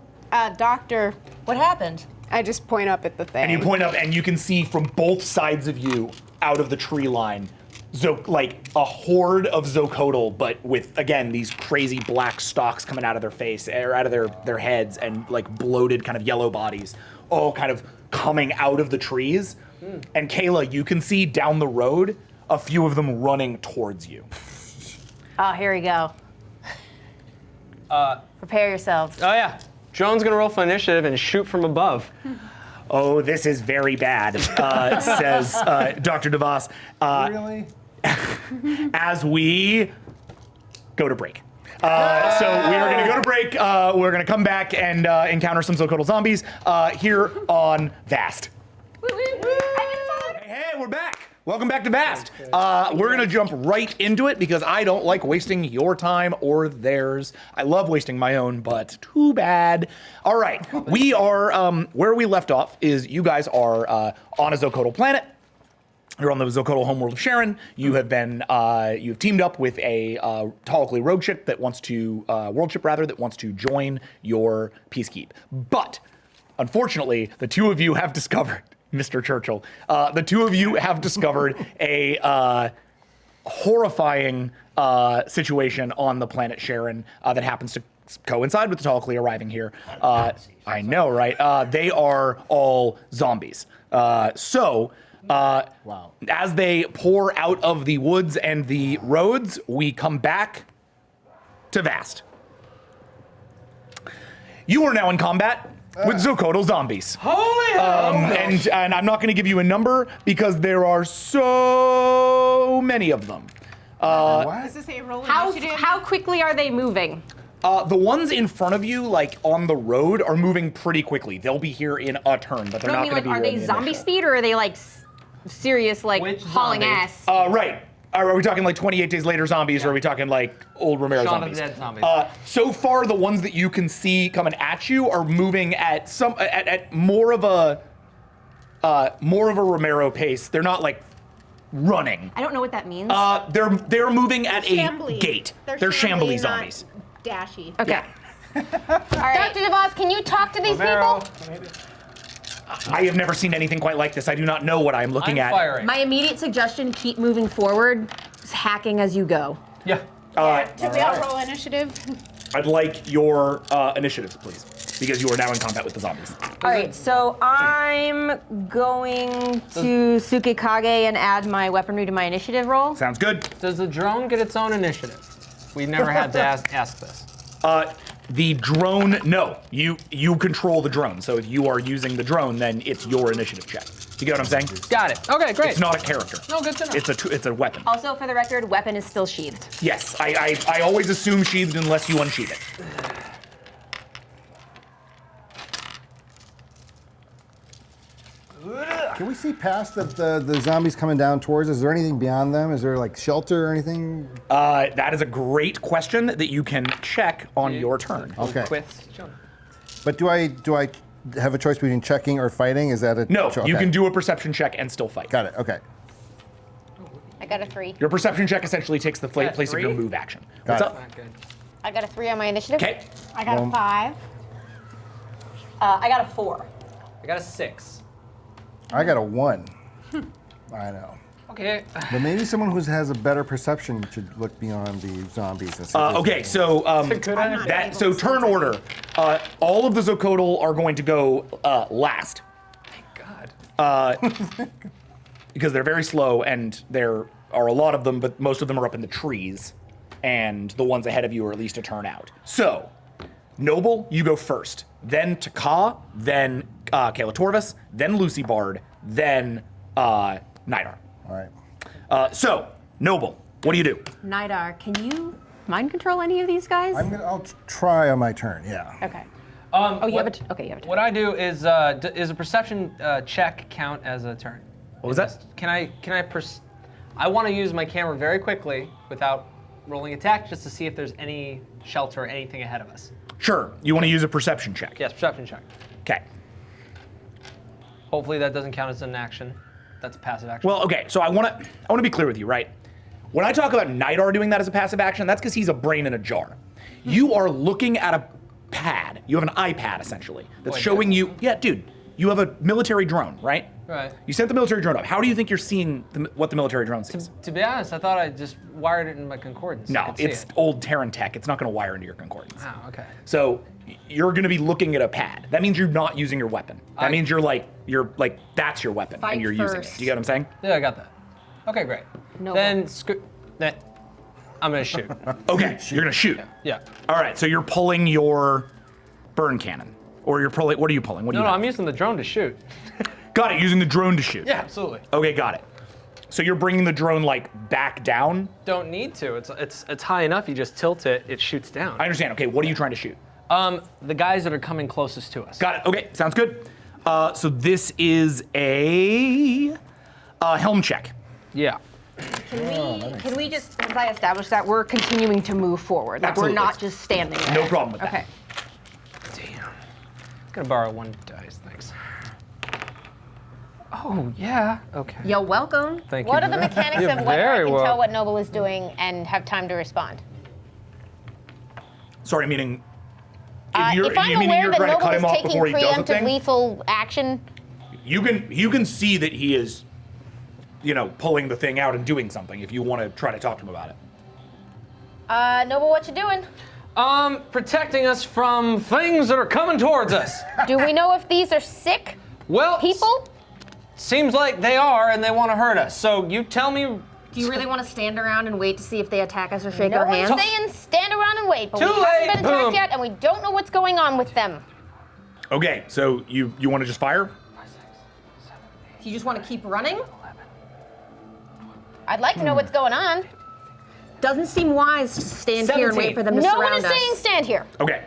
Doctor. What happened? I just point up at the thing. And you point up, and you can see from both sides of you, out of the tree line, like a horde of Zocodal, but with, again, these crazy black stalks coming out of their face, or out of their heads, and like bloated kind of yellow bodies, all kind of coming out of the trees. And Kayla, you can see down the road a few of them running towards you. Oh, here we go. Prepare yourselves. Oh yeah. Drone's gonna roll for initiative and shoot from above. Oh, this is very bad, says Dr. DeVos. Really? As we go to break. So we are going to go to break. We're going to come back and encounter some Zocodal zombies here on Vast. Hey, we're back. Welcome back to Vast. We're going to jump right into it because I don't like wasting your time or theirs. I love wasting my own, but too bad. All right, we are, where we left off is you guys are on a Zocodal planet. You're on the Zocodal homeworld of Sharon. You have been, you've teamed up with a Talikli rogue ship that wants to, world ship rather, that wants to join your peacekeep. But, unfortunately, the two of you have discovered, Mr. Churchill, the two of you have discovered a horrifying situation on the planet Sharon that happens to coincide with the Talikli arriving here. I know, right? They are all zombies. Wow. As they pour out of the woods and the roads, we come back to Vast. You are now in combat with Zocodal zombies. Holy hell! And I'm not going to give you a number because there are so many of them. What? Does this say roll How initiative? how quickly are they moving? The ones in front of you, like on the road, are moving pretty quickly. They'll be here in a turn, but they're I not mean, going to like, be are here in they the zombie initial. speed or are they like serious, like Which hauling zombie? ass? Right. Are we talking like 28 Days Later zombies, or are we talking like old Romero Shaun of zombies? the Dead zombies. So far, the ones that you can see coming at you are moving at more of a Romero pace. They're not like running. I don't know what that means. They're moving at a Shambly. gait. They're They're shambly, shambly not- zombies. dashy. Okay. All right. Dr. DeVos, can you talk to these Romero, people? I have never seen anything quite like this. I do not know what I am looking I'm at. firing. My immediate suggestion: keep moving forward, just hacking as you go. Yeah. Should we all roll initiative? I'd like your initiatives, please, because you are now in combat with the zombies. All right, so I'm going to Tsukikage and add my weaponry to my initiative roll. Sounds good. Does the drone get its own initiative? We never had to ask this. The drone, no. You control the drone. So if you are using the drone, then it's your initiative check. You get what I'm saying? Got it. Okay, great. It's not a character. No, good to know. It's a weapon. Also, for the record, weapon is still sheathed. Yes, I always assume sheathed unless you unsheath it. Can we see past the zombies coming down towards us? Is there anything beyond them? Is there like shelter or anything? That is a great question that you can check on your turn. Okay. Quits. But do I have a choice between checking or fighting? Is that a No, okay. you can do a perception check and still fight. Got it. Okay. I got a 3. Your perception check essentially takes the place of your 3? move action. Got What's it. up? Not good. I got a 3 on my initiative. Okay. I got a 5. I got a 4. I got a 6. I got a 1. I know. Okay. But maybe someone who has a better perception should look beyond the zombies. And see if there's Okay, anything. so so turn order. All of the Zocodal are going to go last. God. Because they're very slow and there are a lot of them, but most of them are up in the trees, and the ones ahead of you are at least a turn out. So, Noble, you go first. Then Taka, then Kayla Torvis, then Lucy Bard, then Nidar. All right. So, Noble, what do you do? Nidar, can you mind control any of these guys? I'll try on my turn. Yeah. Okay. Oh, You have a you have a turn. What I do is a perception check count as a turn? What was that? I want to use my camera very quickly without rolling attack, just to see if there's any shelter or anything ahead of us. Sure, you want to use a perception check. Yes, perception check. Okay. Hopefully that doesn't count as an action. That's a passive action. Well, okay, so I want to be clear with you, right? When I talk about Nidar doing that as a passive action, that's because he's a brain in a jar. You are looking at a pad. You have an iPad, essentially, that's Boy, showing dude. you, yeah, dude, you have a military drone, right? Right. You sent the military drone up. How do you think you're seeing what the military drone sees? To be honest, I thought I just wired it in my concordance. I No, could see it's it. old Terran tech. It's not going to wire into your concordance. Oh, okay. So you're going to be looking at a pad. That means you're not using your weapon. That means you're like that's your weapon Fight and you're using it. first. Do you get what I'm saying? Yeah, I got that. Okay, great. No. Then I'm gonna shoot. Okay, you're going to shoot. Yeah. All right, so you're pulling your burn cannon, or you're pulling. What are you pulling? What do No, you? no, have? I'm using the drone to shoot. Got it. Using the drone to shoot. Yeah, absolutely. Okay, got it. So you're bringing the drone like back down. Don't need to. It's high enough. You just tilt it. It shoots down. I understand. Okay, what are you trying to shoot? The guys that are coming closest to us. Got it. Okay, sounds good. So this is a helm check. Yeah. Can we just, since I established that, we're continuing to move forward. Like Absolutely. we're not just standing there. No problem with that. Okay. Damn. Gonna borrow one dice, thanks. Oh yeah. Okay. You're welcome. Thank you. What are the mechanics You're of whether I very can well. tell what Noble is doing and have time to respond? Sorry, meaning. If I'm meaning aware you're that trying to Noble cut is him off taking before he does a preemptive thing? lethal action, You can see that he is, pulling the thing out and doing something. If you want to try to talk to him about it. Noble, what you doing? Protecting us from things that are coming towards us. Do we know if these are sick Well, people? seems like they are, and they want to hurt us. So you tell me. Do you really want to stand around and wait to see if they attack us or shake No our one's hands? saying stand around and wait, but Too we haven't late, been attacked boom. yet, and we don't know what's going on with them. Okay, so you want to just fire? You just want to keep running? I'd like to know what's going on. Doesn't seem wise to stand here and 17. wait for them to No surround one is us. saying stand here. Okay.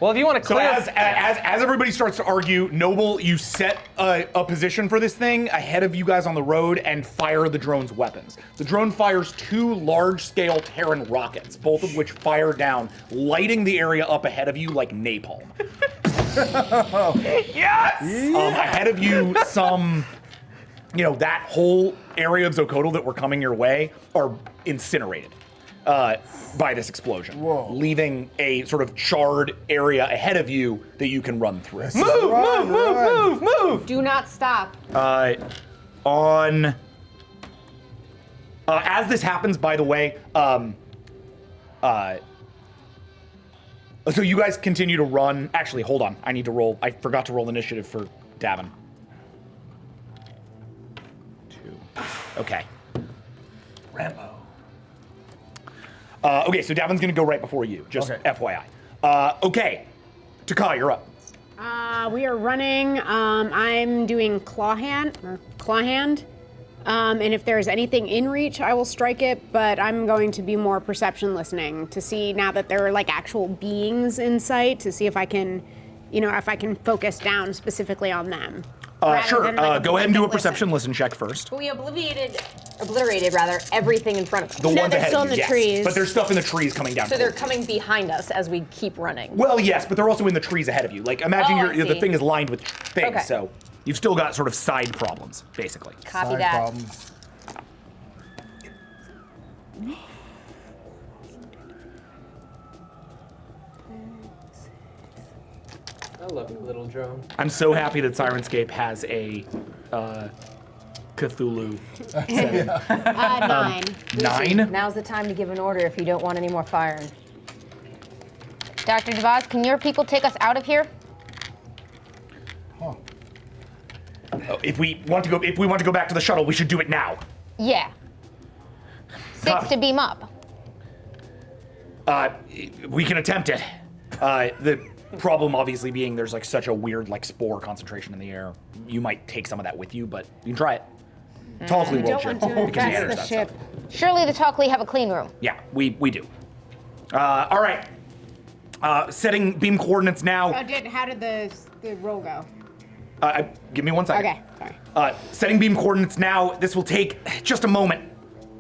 Well, if you want to So clear. as everybody starts to argue, Noble, you set a position for this thing ahead of you guys on the road and fire the drone's weapons. The drone fires 2 large-scale Terran rockets, both of which fire down, lighting the area up ahead of you like napalm. Yes. Ahead of you, some, that whole area of Zocodal that were coming your way are incinerated. by this explosion, leaving a sort of charred area ahead of you that you can run through. Move! Do not stop. As this happens, by the way, so you guys continue to run. Actually, hold on. I need to roll. I forgot to roll initiative for Davin. 2. Okay. Rambo. Okay, so Davin's gonna go right before you, just FYI. Okay, Taka, you're up. We are running. I'm doing claw hand. And if there's anything in reach, I will strike it, but I'm going to be more perception listening to see now that there are like actual beings in sight to see if I can, if I can focus down specifically on them. Sure, Like, go ahead and do a listen. perception listen check first. We obliterated everything in front of us. The ones they're ahead still of in you, the yes. trees. But there's stuff in the trees coming down. So they're towards you. coming behind us as we keep running. Well, yes, but they're also in the trees ahead of you. Like, imagine Oh, I the see. thing is lined with things, Okay. so you've still got sort of side problems, basically. Copy Side that. problems. I love you, little drone. I'm so happy that Sirenscape has a Cthulhu setting. 9. 9? Now's the time to give an order if you don't want any more firing. Dr. DeVos, can your people take us out of here? Huh. If we want to go back to the shuttle, we should do it now. Yeah. 6 to beam up. We can attempt it. The problem obviously being there's like such a weird like spore concentration in the air. You might take some of that with you, but you can try it. Talkley will don't ship want to because he infest enters the that ship. stuff. Surely the Talkley have a clean room. Yeah, we do. All right. Setting beam coordinates now. How did the roll go? Give me 1 second. Okay, sorry. Setting beam coordinates now. This will take just a moment,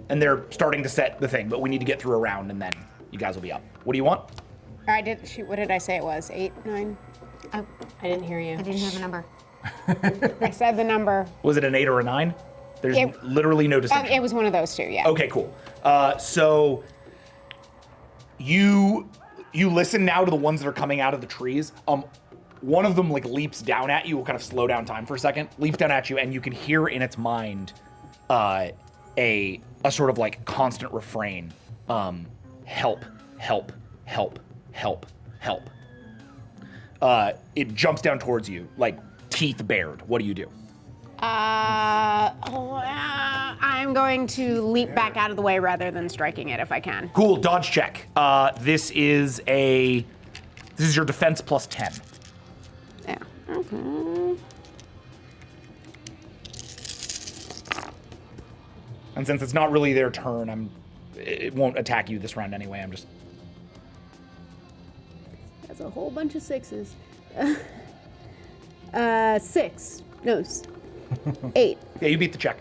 and they're starting to set the thing. But we need to get through a round, and then you guys will be up. What do you want? What did I say it was? 8, 9? I didn't hear you. I didn't have a number. I said the number. Was it an 8 or a 9? There's It- literally no distinction. It was one of those two, yeah. Okay, cool. So you listen now to the ones that are coming out of the trees. One of them like leaps down at you. Will kind of slow down time for a second. Leaps down at you, and you can hear in its mind a sort of like constant refrain. Help, help, help, help, help. It jumps down towards you, like teeth bared. What do you do? I'm going to leap back out of the way rather than striking it if I can. Cool, dodge check. This is your defense plus 10. Yeah. Okay. And since it's not really their turn, it won't attack you this round anyway. I'm just. That's a whole bunch of 6s. 6. No. 8. Yeah, you beat the check.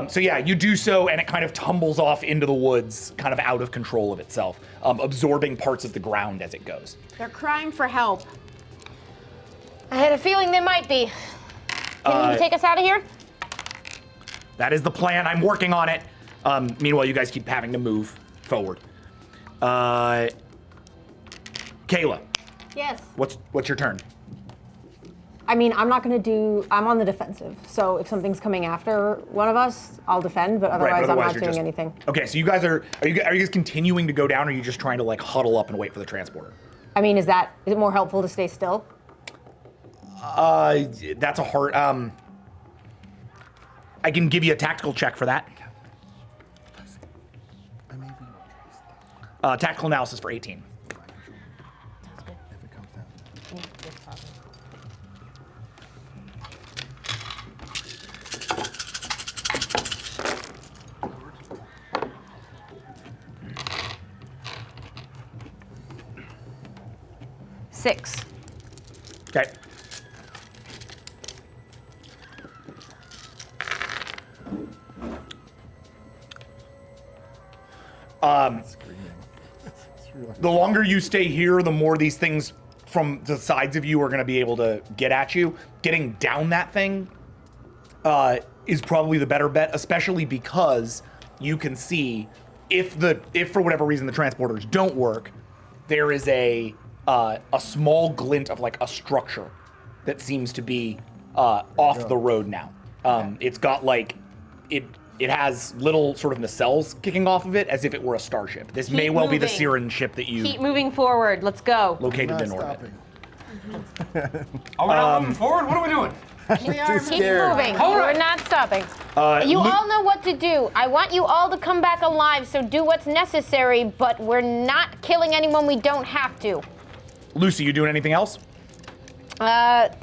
So yeah, you do so, and it kind of tumbles off into the woods, kind of out of control of itself, absorbing parts of the ground as it goes. They're crying for help. I had a feeling they might be. Can you take us out of here? That is the plan. I'm working on it. Meanwhile, you guys keep having to move forward. Kayla, Yes. what's your turn? I mean, I'm on the defensive. So if something's coming after one of us, I'll defend, but otherwise I'm not you're doing just- anything. Okay, so you guys are you guys continuing to go down, or are you just trying to like huddle up and wait for the transporter? I mean, is it more helpful to stay still? That's a hard. I can give you a tactical check for that. Tactical analysis for 18. If it comes down. Six. Okay. The longer you stay here, the more these things from the sides of you are going to be able to get at you. Getting down that thing is probably the better bet, especially because you can see if for whatever reason the transporters don't work, there is a small glint of like a structure that seems to be off the road now. It's got like it has little sort of nacelles kicking off of it as if it were a starship. This may well be the moving. Siren ship that you Keep moving forward. Let's go. located Not in orbit. stopping. Are we not moving forward? What are we doing? Keep scared. moving. All right. We're not stopping. Lu- You all know what to do. I want you all to come back alive, so do what's necessary, but we're not killing anyone we don't have to. Lucy, you doing anything else? Other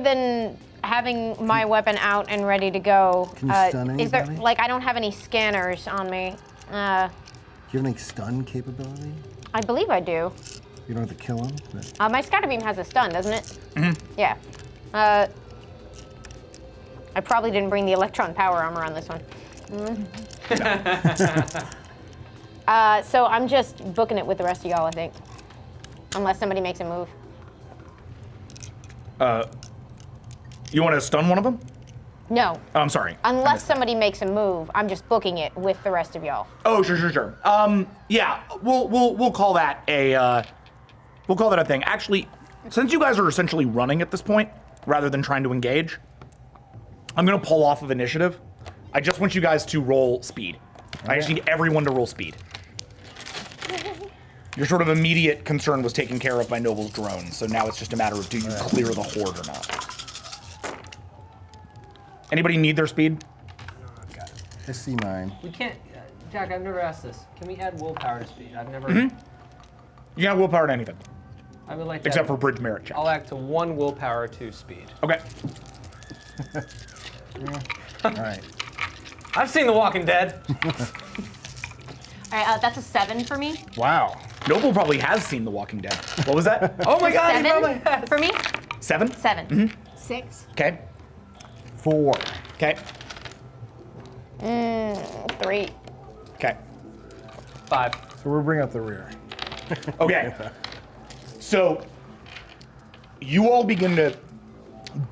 than having my weapon out and ready to go, Can you stun is there, anybody? like, I don't have any scanners on me. Do you have any stun capability? I believe I do. You don't have to kill him. But My scatter beam has a stun, doesn't it? Mm-hmm. Yeah. I probably didn't bring the electron power armor on this one. So I'm just booking it with the rest of y'all, I think. Unless somebody makes a move. You want to stun one of them? No. Oh, I'm sorry. Unless somebody makes a move, I'm just booking it with the rest of y'all. Oh, sure. Yeah, we'll call that a thing. Actually, since you guys are essentially running at this point, rather than trying to engage, I'm gonna pull off of initiative. I just want you guys to roll speed. I just need everyone to roll speed. Your sort of immediate concern was taken care of by Noble's drones, so now it's just a matter of do you clear the horde or not. Anybody need their speed? I see mine. We can't, Jack. I've never asked this. Can we add willpower to speed? I've never. You got willpower to anything, I would like to. except add- for bridge merit check. I'll act to 1 willpower to speed. Okay. All right. I've seen The Walking Dead. All right, that's a 7 for me. Wow. Noble probably has seen The Walking Dead. What was that? Oh my God! he probably 7 has. for me. 7? 7. 6. Okay. 4. Okay. 3. Okay. 5. So we'll bring up the rear. Okay. So you all begin to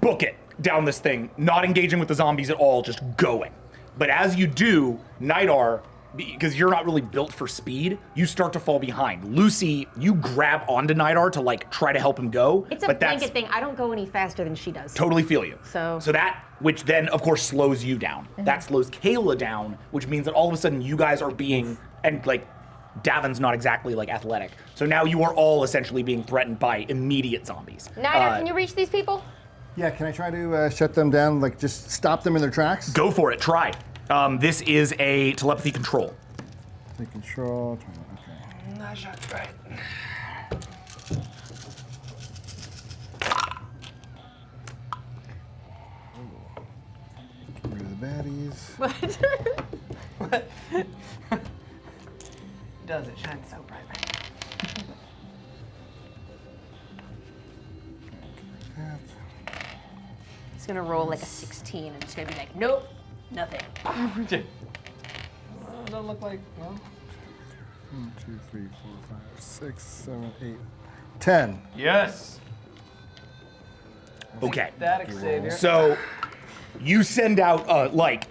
book it down this thing, not engaging with the zombies at all, just going. But as you do, Nidar, because you're not really built for speed, you start to fall behind. Lucy, you grab onto Nidar to like try to help him go. It's a but that's blanket thing. I don't go any faster than she does. totally feel you. So- that, which then of course slows you down. That slows Kayla down, which means that all of a sudden you guys are being, and like Davin's not exactly like athletic. So now you are all essentially being threatened by immediate zombies. Nida, can you reach these people? Yeah, can I try to shut them down, like just stop them in their tracks? Go for it, try. This is a telepathy control. Take control. Okay. Nice shot, right. Get rid of the baddies. Does it shine so bright? It's gonna roll like a 16 and it's gonna be like, nope, nothing. Doesn't look like. Well. 1, 2, 3, 4, 5, 6, 7, 8, 10. Yes. Okay. That Xavier. So you send out like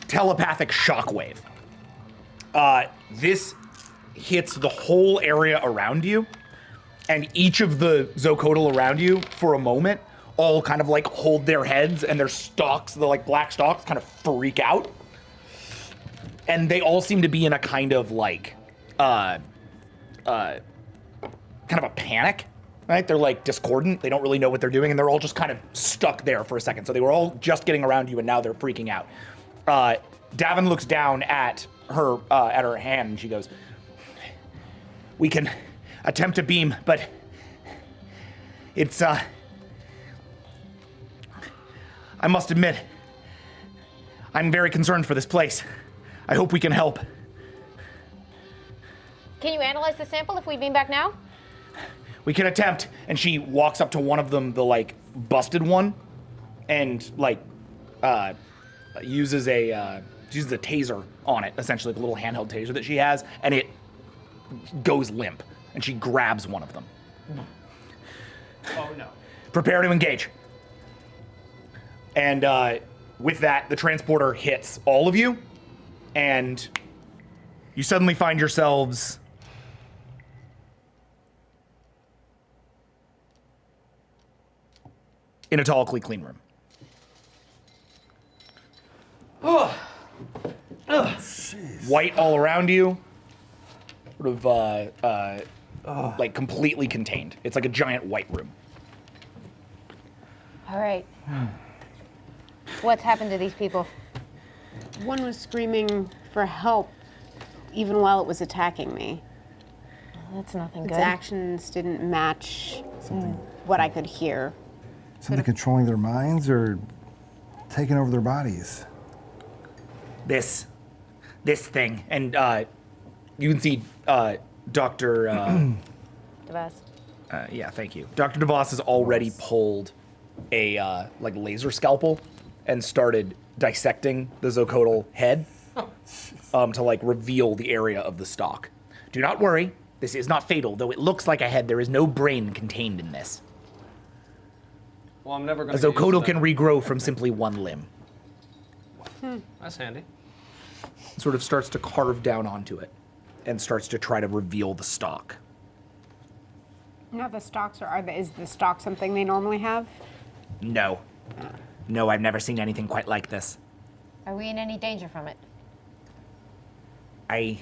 telepathic shockwave. This hits the whole area around you, and each of the Zocodal around you for a moment all kind of like hold their heads, and their stalks, the like black stalks, kind of freak out. And they all seem to be in a kind of like kind of a panic, right? They're like discordant. They don't really know what they're doing, and they're all just kind of stuck there for a second. So they were all just getting around you, and now they're freaking out. Davin looks down at her hand, and she goes, "We can attempt to beam, but it's I must admit, I'm very concerned for this place. I hope we can help." Can you analyze the sample if we beam back now? "We can attempt." And she walks up to one of them, the like busted one, and like uses a taser on it, essentially like a little handheld taser that she has, and it goes limp. And she grabs one of them. Oh no. "Prepare to engage." And with that, the transporter hits all of you, and you suddenly find yourselves in a tall, clean room. White all around you, sort of like completely contained. It's like a giant white room. All right. What's happened to these people? One was screaming for help even while it was attacking me. That's nothing Its good. actions didn't match what I could hear. Something controlling their minds or taking over their bodies? This thing, and you can see Dr. Devas. Yeah, thank you. Dr. DeVos has already pulled a like laser scalpel and started dissecting the Zocodal head to like reveal the area of the stalk. Do not worry, this is not fatal. Though it looks like a head, there is no brain contained in this. Well, I'm never A going to. Zocodal can regrow from simply one limb. That's handy. Sort of starts to carve down onto it and starts to try to reveal the stalk. Now the stalks is the stalk something they normally have? No. No, I've never seen anything quite like this. Are we in any danger from it? I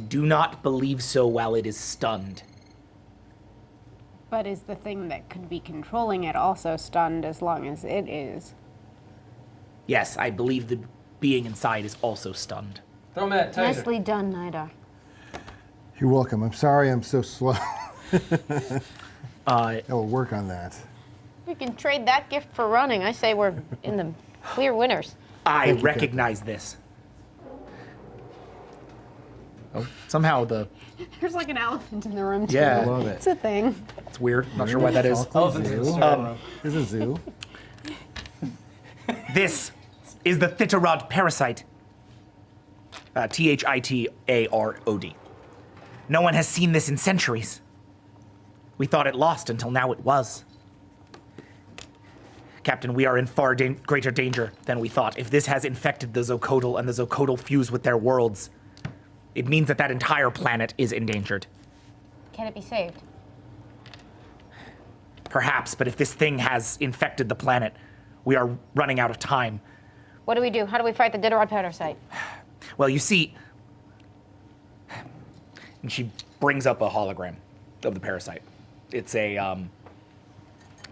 do not believe so while it is stunned. But is the thing that could be controlling it also stunned as long as it is? Yes, I believe the being inside is also stunned. Throw me that taser. Nicely done, Nidar. You're welcome. I'm sorry I'm so slow. I will work on that. We can trade that gift for running. I say we're in the clear winners. I recognize this. Oh, somehow There's like an elephant in the room too. Yeah. I love it. It's a thing. it's weird. Not sure why that is. Elephants in the store. There's a zoo. This is the Thitterod parasite. Thittarod. No one has seen this in centuries. We thought it lost until now it was. Captain, we are in far greater danger than we thought. If this has infected the Zocodal and the Zocodal fuse with their worlds, it means that that entire planet is endangered. Can it be saved? Perhaps, but if this thing has infected the planet, we are running out of time. What do we do? How do we fight the Diderot parasite? Well, you see, and she brings up a hologram of the parasite. It's a,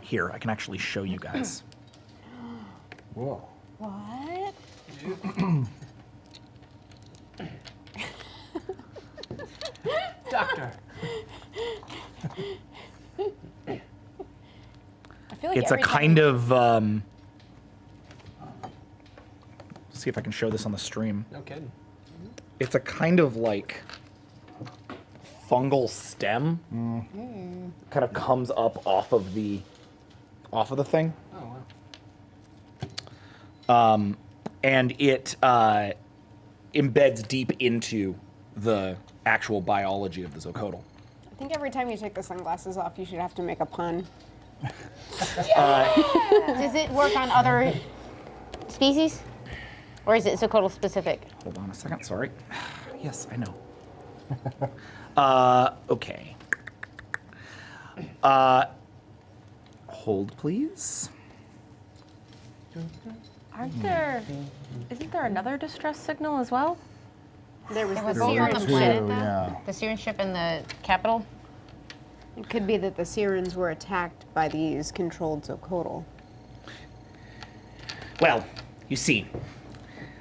here, I can actually show you guys. Whoa. What? Doctor. I feel like It's a every time- kind of, see if I can show this on the stream. No kidding. It's a kind of like fungal stem. Kind of comes up off of the thing. Oh, wow. And it embeds deep into the actual biology of the Zocodal. I think every time you take the sunglasses off, you should have to make a pun. Does it work on other species? Or is it Zocodal specific? Hold on a second, sorry. Yes, I know. Okay. Hold, please. Isn't there another distress signal as well? There was It the was There on were the Sirens. two, planet, though? yeah. The Syrian ship in the capital? It could be that the Sirens were attacked by these controlled Zocodal. Well, you see,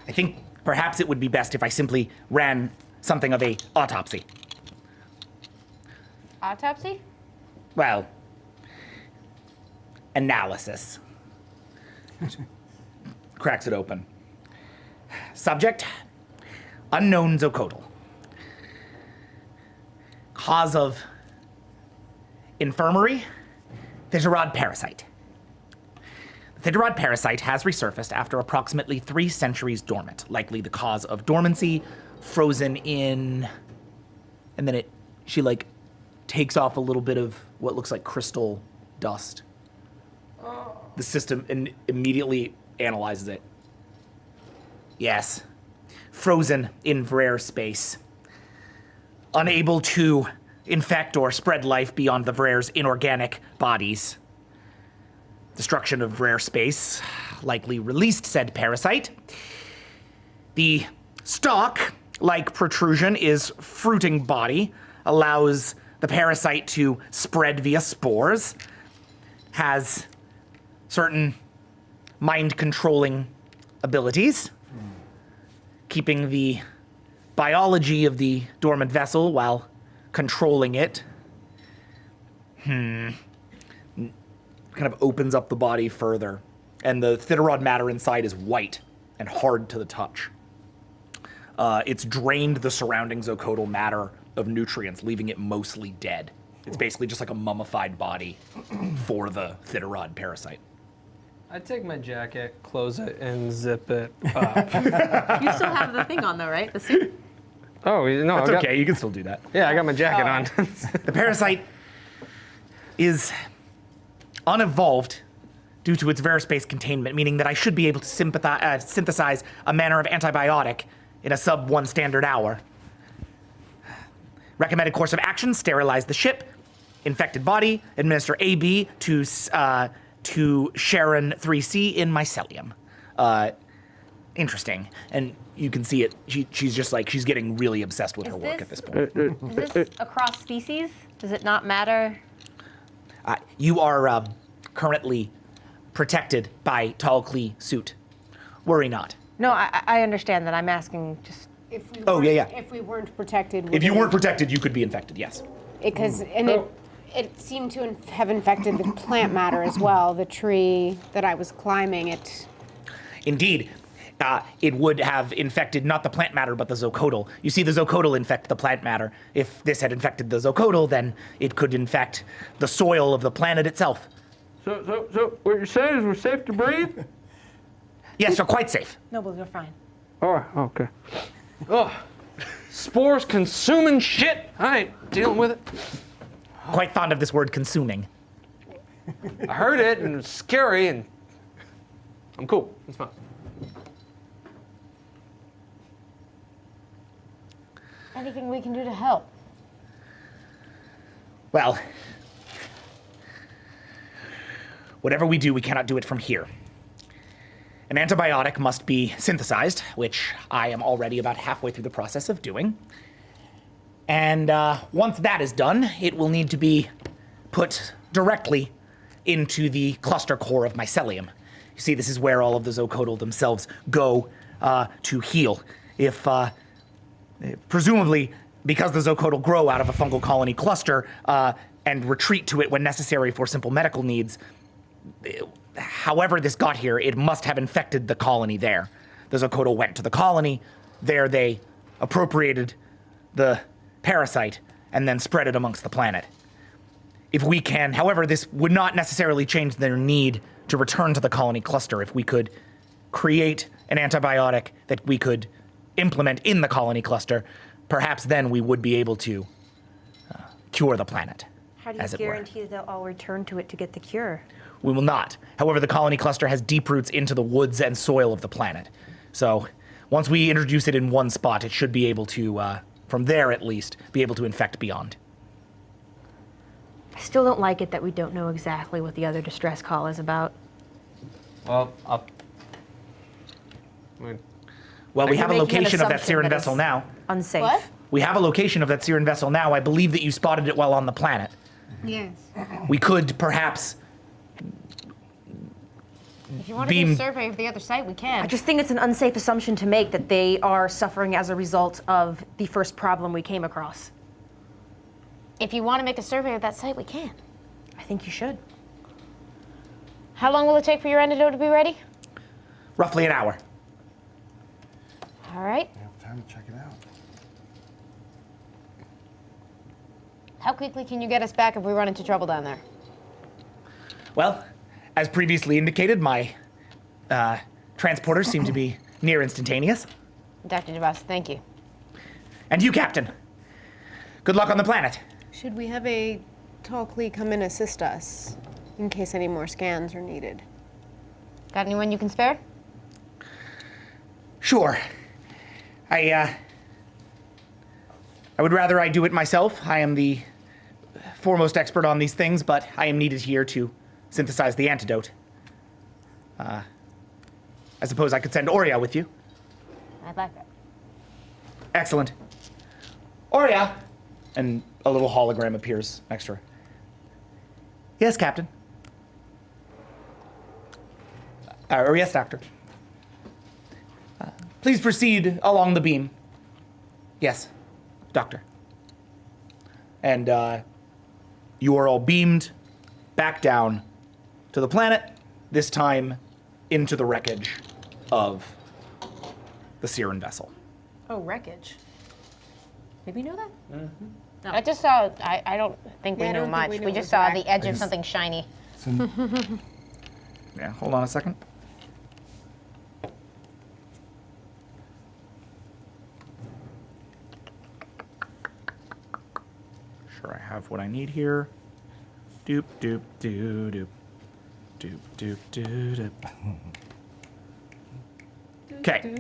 I think perhaps it would be best if I simply ran something of a autopsy. Autopsy? Well, analysis. Cracks it open. Subject, unknown Zocodal. Cause of infirmary, Thitterod parasite. The Thitterod parasite has resurfaced after approximately 3 centuries dormant, likely the cause of dormancy, frozen in, and then she like takes off a little bit of what looks like crystal dust. The system immediately analyzes it. Yes. Frozen in rare space. Unable to infect or spread life beyond the Vrer's inorganic bodies. Destruction of rare space likely released said parasite. The stalk-like protrusion is fruiting body, allows the parasite to spread via spores, has certain mind-controlling abilities, keeping the biology of the dormant vessel while controlling it. Kind of opens up the body further, and the thitterod matter inside is white and hard to the touch. It's drained the surrounding zoochodal matter of nutrients, leaving it mostly dead. It's basically just like a mummified body for the thitterod parasite. I take my jacket, close it, and zip it up. You still have the thing on though, right? The suit? Oh, no. That's okay, you can still do that. Yeah, I got my jacket on. The parasite is unevolved due to its space containment, meaning that I should be able to synthesize a manner of antibiotic in a sub-1 standard hour. Recommended course of action, sterilize the ship, infected body, administer AB to Sharon 3C in mycelium. Interesting. And you can see it, she's just like, she's getting really obsessed with her work at this point. Is this across species? Does it not matter? You are currently protected by Tall Klee suit. Worry not. No, I understand that. I'm asking just. If we Oh, yeah. If we weren't protected. If you weren't protected, you could be infected, yes. Because it seemed to have infected the plant matter as well. The tree that I was climbing, it. Indeed. It would have infected not the plant matter, but the zoochodal. You see, the zoochodal infect the plant matter. If this had infected the zoochodal, then it could infect the soil of the planet itself. So what you're saying is we're safe to breathe? Yes, you're quite safe. Nobles, you're fine. Oh, okay. Ugh. Spores consuming shit. I ain't dealing with it. Quite fond of this word consuming. I heard it and it was scary and I'm cool. It's fine. Anything we can do to help? Well, whatever we do, we cannot do it from here. An antibiotic must be synthesized, which I am already about halfway through the process of doing. And once that is done, it will need to be put directly into the cluster core of mycelium. You see, this is where all of the zoochodal themselves go to heal. If, presumably, because the zoochodal grow out of a fungal colony cluster and retreat to it when necessary for simple medical needs, however this got here, it must have infected the colony there. The zoochodal went to the colony. There they appropriated the parasite and then spread it amongst the planet. If we can, however, this would not necessarily change their need to return to the colony cluster. If we could create an antibiotic that we could implement in the colony cluster, perhaps then we would be able to cure the planet. How do you guarantee they'll all return to it to get the cure? We will not. However, the colony cluster has deep roots into the woods and soil of the planet. So once we introduce it in one spot, it should be able to, from there at least, be able to infect beyond. I still don't like it that we don't know exactly what the other distress call is about. Well, Well, we have a making an location of that assumption Siren that vessel it's now. Unsafe. What? We have a location of that Siren vessel now. I believe that you spotted it while on the planet. Yes. We could perhaps If you want to do Beam- a survey of the other site, we can. I just think it's an unsafe assumption to make that they are suffering as a result of the first problem we came across. If you want to make a survey of that site, we can. I think you should. How long will it take for your antidote to be ready? roughly an hour. All right. I have time to check it out. How quickly can you get us back if we run into trouble down there? Well, as previously indicated, my transporters seem to be near instantaneous. Dr. DeVos, thank you. And you, Captain. Good luck on the planet. Should we have a tall Klee come and assist us in case any more scans are needed? Got anyone you can spare? Sure. I would rather I do it myself. I am the foremost expert on these things, but I am needed here to synthesize the antidote. I suppose I could send Oria with you. I'd like that. Excellent. Oria! And a little hologram appears next to her. Yes, Captain. Or yes, Doctor. Please proceed along the beam. Yes, Doctor. And you are all beamed back down to the planet, this time into the wreckage of the Siren vessel. Oh, wreckage. Did we know that? I just saw, I don't think we Yeah, I knew don't think much. we knew We it just was saw wrecked. the edge of something shiny. Yeah, hold on a second. Sure, I have what I need here. Doop, doop, doo, doop. Doop, doop, doo, doop. Okay.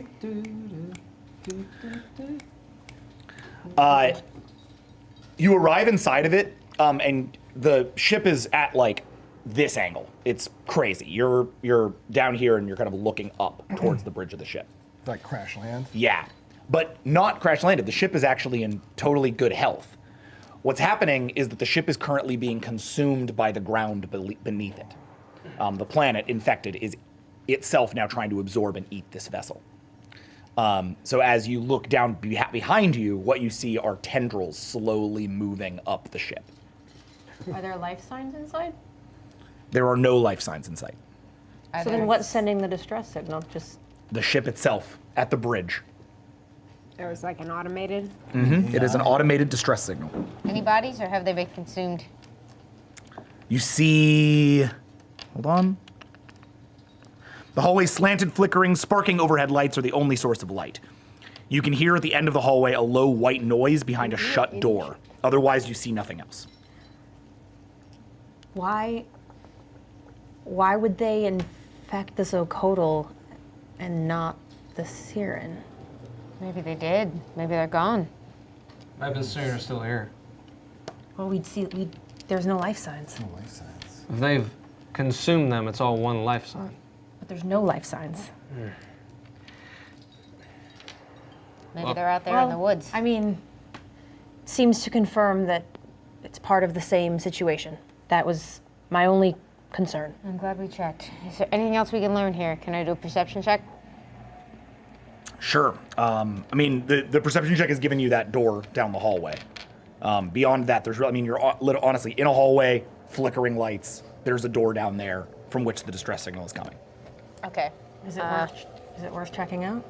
You arrive inside of it, and the ship is at like this angle. It's crazy. You're down here and you're kind of looking up towards the bridge of the ship. Like crash land. Yeah, but not crash landed. The ship is actually in totally good health. What's happening is that the ship is currently being consumed by the ground beneath it. The planet, infected, is itself now trying to absorb and eat this vessel. So as you look down behind you, what you see are tendrils slowly moving up the ship. Are there life signs inside? There are no life signs in sight. So then what's sending the distress signal? Just The ship itself at the bridge. There was like an automated. It is an automated distress signal. Any bodies, or have they been consumed? You see, hold on. The hallway's slanted, flickering, sparking overhead lights are the only source of light. You can hear at the end of the hallway a low white noise behind a shut door. Otherwise, you see nothing else. Why would they infect the Zocodal and not the Siren? Maybe they did. Maybe they're gone. Maybe the Siren are still here. Well, there's no life signs. No life signs. If they've consumed them, it's all one life sign. But there's no life signs. Maybe they're out there in the woods. I mean, seems to confirm that it's part of the same situation. That was my only concern. I'm glad we checked. Is there anything else we can learn here? Can I do a perception check? Sure. I mean, the perception check has given you that door down the hallway. Beyond that, you're honestly in a hallway, flickering lights. There's a door down there from which the distress signal is coming. Okay. Is it worth checking out?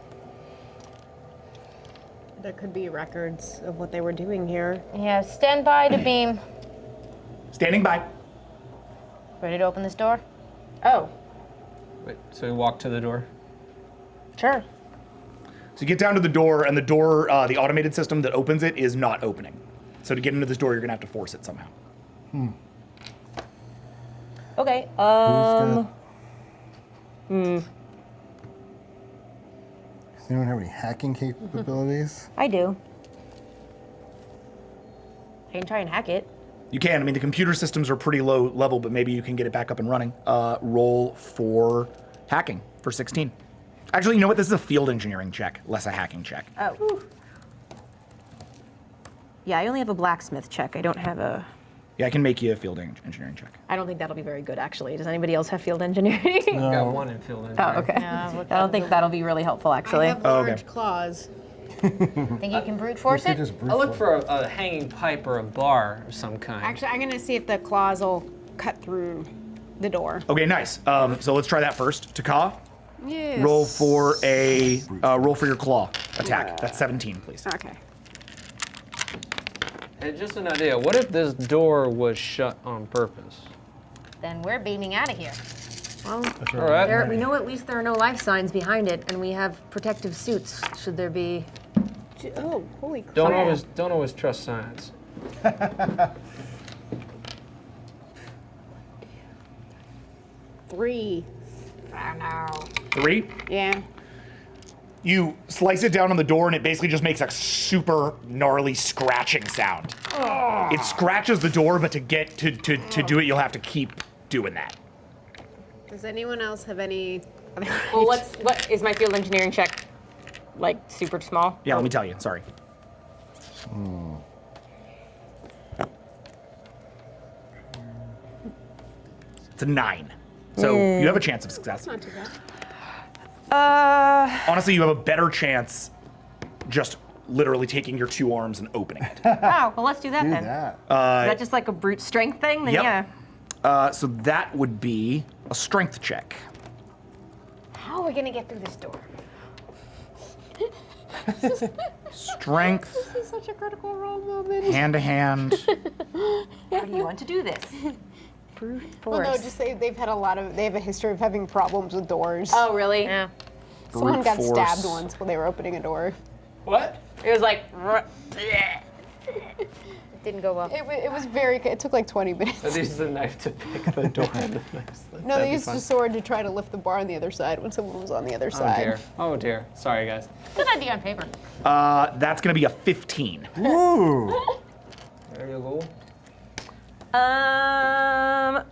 There could be records of what they were doing here. Yeah, stand by to beam. Standing by. Ready to open this door? Oh, Wait, so we walk to the door? sure. So you get down to the door, and the door, the automated system that opens it is not opening. So to get into this door, you're gonna have to force it somehow. Okay. Does anyone have any hacking capabilities? I do. I can try and hack it. You can. I mean, the computer systems are pretty low level, but maybe you can get it back up and running. Roll for hacking for 16. Actually, you know what? This is a field engineering check, less a hacking check. Oh. Yeah, I only have a blacksmith check. I don't have a. Yeah, I can make you a field engineering check. I don't think that'll be very good, actually. Does anybody else have field engineering? I've got one in field engineering. Oh, okay. I don't think that'll be really helpful, actually. I have Oh, okay. large claws. Think you can brute force it? I look for a hanging pipe or a bar of some kind. Actually, I'm gonna see if the claws will cut through the door. Okay, nice. So let's try that first. Taka, Yes. roll for your claw attack. That's 17, please. Okay. Hey, just an idea. What if this door was shut on purpose? Then we're beaming out of here. All right. We know at least there are no life signs behind it, and we have protective suits. Should there be? Oh, holy crap. Don't always trust science. 3. I know. 3. Yeah. You slice it down on the door, and it basically just makes a super gnarly scratching sound. It scratches the door, but to get to do it, you'll have to keep doing that. Does anyone else have any? Well, what is my field engineering check? Like super small? Yeah, let me tell you. Sorry. It's a 9. So you have a chance of success. Not too bad. Honestly, you have a better chance just literally taking your 2 arms and opening it. Oh, well, let's do that Do then. that. Is that just like a brute strength thing? Then Yep. yeah. So that would be a strength check. How are we gonna get through this door? Strength, This is such a critical role moment. hand to hand. How do you want to do this? Brute force. Well, no, just they've had they have a history of having problems with doors. Oh, really? Yeah. Someone brute got force. stabbed once while they were opening a door. What? It was like. It didn't go well. It was very. It took like 20 minutes. So they used a knife to pick the door. No, they used a sword to try to lift the bar on the other side when someone was on the other Oh side. dear. Oh dear. Sorry, guys. Good idea on paper. That's going to be a 15. Ooh. There you go.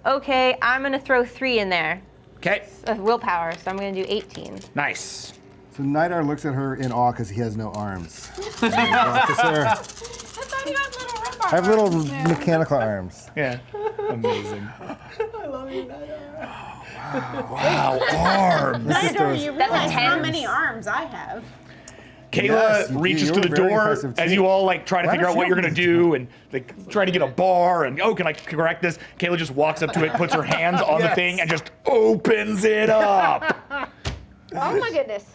Okay, I'm gonna throw 3 in there Okay, of willpower, so I'm gonna do 18. nice. So Nidar looks at her in awe because he has no arms. Officer, I have little mechanical arms. Yeah, amazing. I love you, Wow, arms. This is You That's realize a how 10. many arms I have. Kayla Yes, you do. reaches You're to the a very door impressive as team. you all like try to Why figure don't out what you you're gonna open do and like try to get a bar and can I correct this? Kayla just walks up to it, puts her hands on the Yes. thing and just opens it up. Oh my goodness.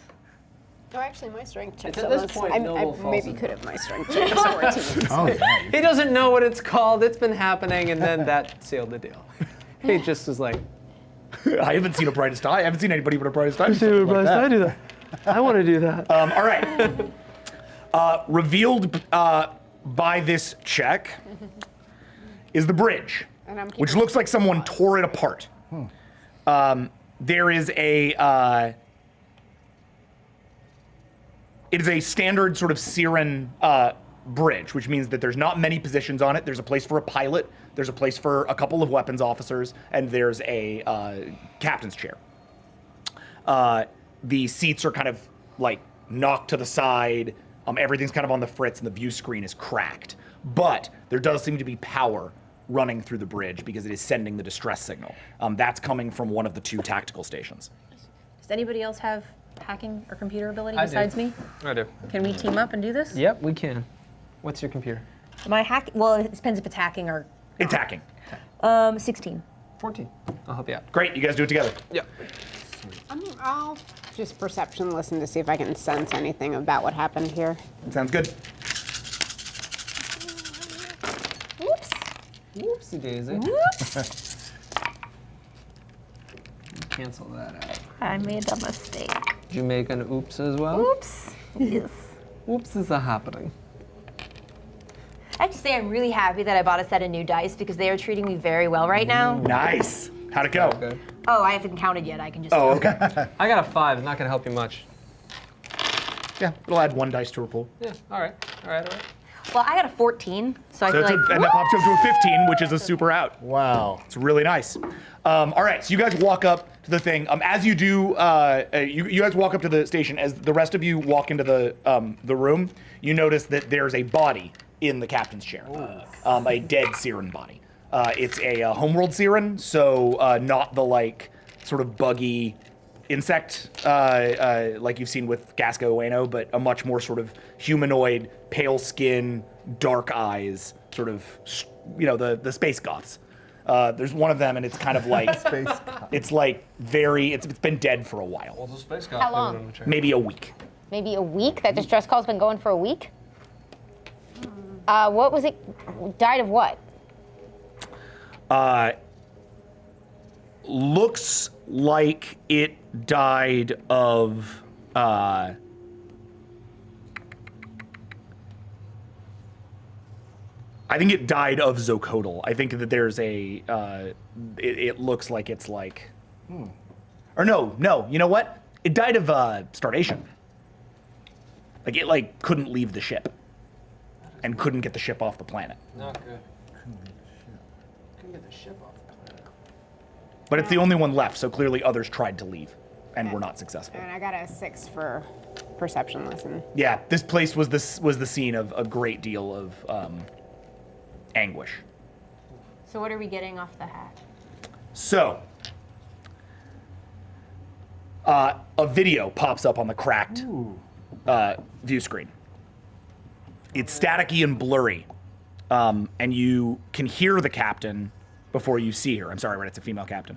Oh, actually, my strength check. It's at this point, I Noble falls maybe in. could have my strength check is 14. Oh, yeah. He doesn't know what it's called. It's been happening, and then that sealed the deal. He just was like, I haven't seen a brightest eye. I haven't seen anybody put a brightest eye. to something like that. do that. I want to do that. All right. Revealed by this check is the bridge, And I'm which keeping- looks like someone tore it apart. There is a. It is a standard sort of Siren bridge, which means that there's not many positions on it. There's a place for a pilot, there's a place for a couple of weapons officers, and there's a captain's chair. The seats are kind of like knocked to the side. Everything's kind of on the fritz, and the view screen is cracked. But there does seem to be power running through the bridge because it is sending the distress signal. That's coming from one of the 2 tactical stations. Does anybody else have hacking or computer ability I do. besides me? I do. Can we team up and do this? Yep, we can. What's your computer? My hack, well, it depends if it's hacking or. It's hacking. 16. 14. I'll help you out. Great, you guys do it together. Yep. I'll just perception listen to see if I can sense anything about what happened here. Sounds good. Oops. Whoopsie daisy. Whoops. Cancel that out. I made a mistake. Did you make an oops as well? Oops. Yes. Oops is a happening. I have to say, I'm really happy that I bought a set of new dice because they are treating me very well right now. Nice. How'd it go? Good. Oh, I haven't counted yet. I can just. Oh, okay. I got a 5. It's not going to help you much. Yeah, it'll add 1 dice to her pool. Yeah, all right. All right, all right. Well, I got a 14, so I So feel it's like. and that pops you up to a 15, which is a super out. Wow. It's really nice. All right, so you guys walk up to the thing. As you do, you guys walk up to the station. As the rest of you walk into the room, you notice that there's a body in the captain's chair, a dead Siren body. It's a homeworld Siren, so not the like sort of buggy insect like you've seen with Gasco Ueno, but a much more sort of humanoid, pale skin, dark eyes, sort of the space goths. There's one of them, and it's kind of like it's like it's been dead for a while, Well, the space guy. How long? maybe a week. Maybe a week? That distress call's been going for a week? What was it? Died of what? Looks like it died of I think it died of Zocodal. I think that there's a it looks like it's like or no, you know what? It died of starvation. Like it like couldn't leave the ship, and couldn't get the ship off the planet. Not good. Couldn't get the ship off the planet. But it's the only one left, so clearly others tried to leave and were not successful. And I got a 6 for perception lesson. Yeah, this place was the scene of a great deal of anguish. So what are we getting off the hat? So, a video pops up on the cracked view screen. It's staticky and blurry, and you can hear the captain before you see her. I'm sorry, right? It's a female captain.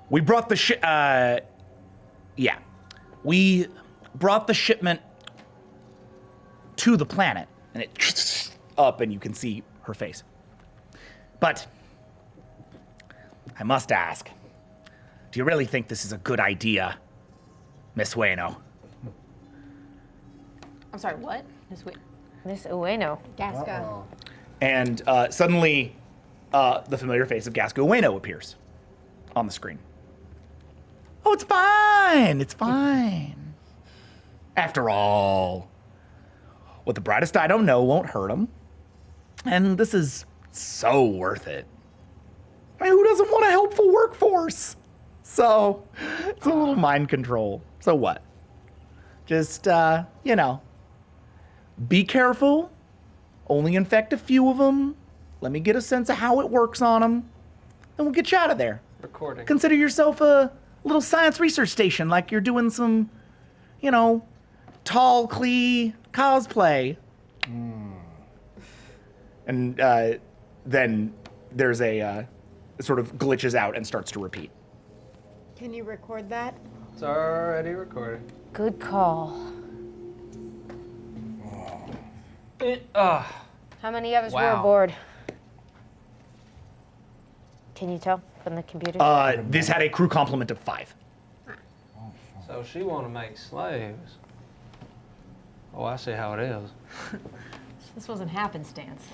We brought the we brought the shipment to the planet, and it up, and you can see her face. But I must ask, do you really think this is a good idea, Miss Ueno? I'm sorry, what? Miss Ueno. Gasca. And suddenly, the familiar face of Gasco Ueno appears on the screen. Oh, it's fine. It's fine. After all, what the brightest eye don't know won't hurt him. And this is so worth it. I mean, who doesn't want a helpful workforce? So, it's a little mind control. So what? Just, be careful. Only infect a few of them. Let me get a sense of how it works on them. Then we'll get you out of there. Recording. Consider yourself a little science research station, like you're doing some, tall Klee cosplay. And then there's a it sort of glitches out and starts to repeat. Can you record that? It's already recorded. Good call. How many of us were Wow. aboard? Can you tell from the computer? This had a crew complement of 5. So she want to make slaves. Oh, I see how it is. This wasn't happenstance.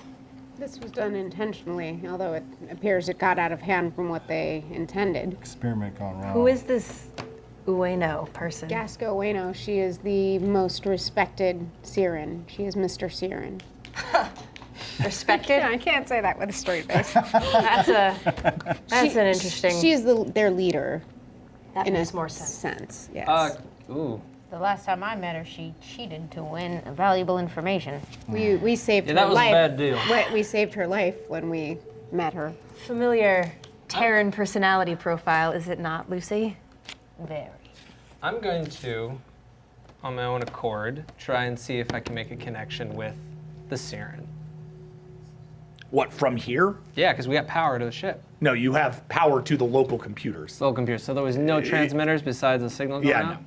This was done intentionally, although it appears it got out of hand from what they intended. Experiment gone wrong. Who is this Ueno person? Gasco Ueno, she is the most respected Siren. She is Mr. Siren. Respected? Yeah, I can't say that with a straight face. That's an interesting. She is their leader. That in makes a more sense. Yes. Ooh. The last time I met her, she cheated to win valuable information. We saved Yeah, her that was a life. bad deal. We saved her life when we met her. Familiar Terran personality profile, is it not, Lucy? Very. I'm going to, on my own accord, try and see if I can make a connection with the Siren. What, from here? Yeah, because we got power to the ship. No, you have power to the local computers. Little computer. So there was no transmitters besides the signal going Yeah, out? no.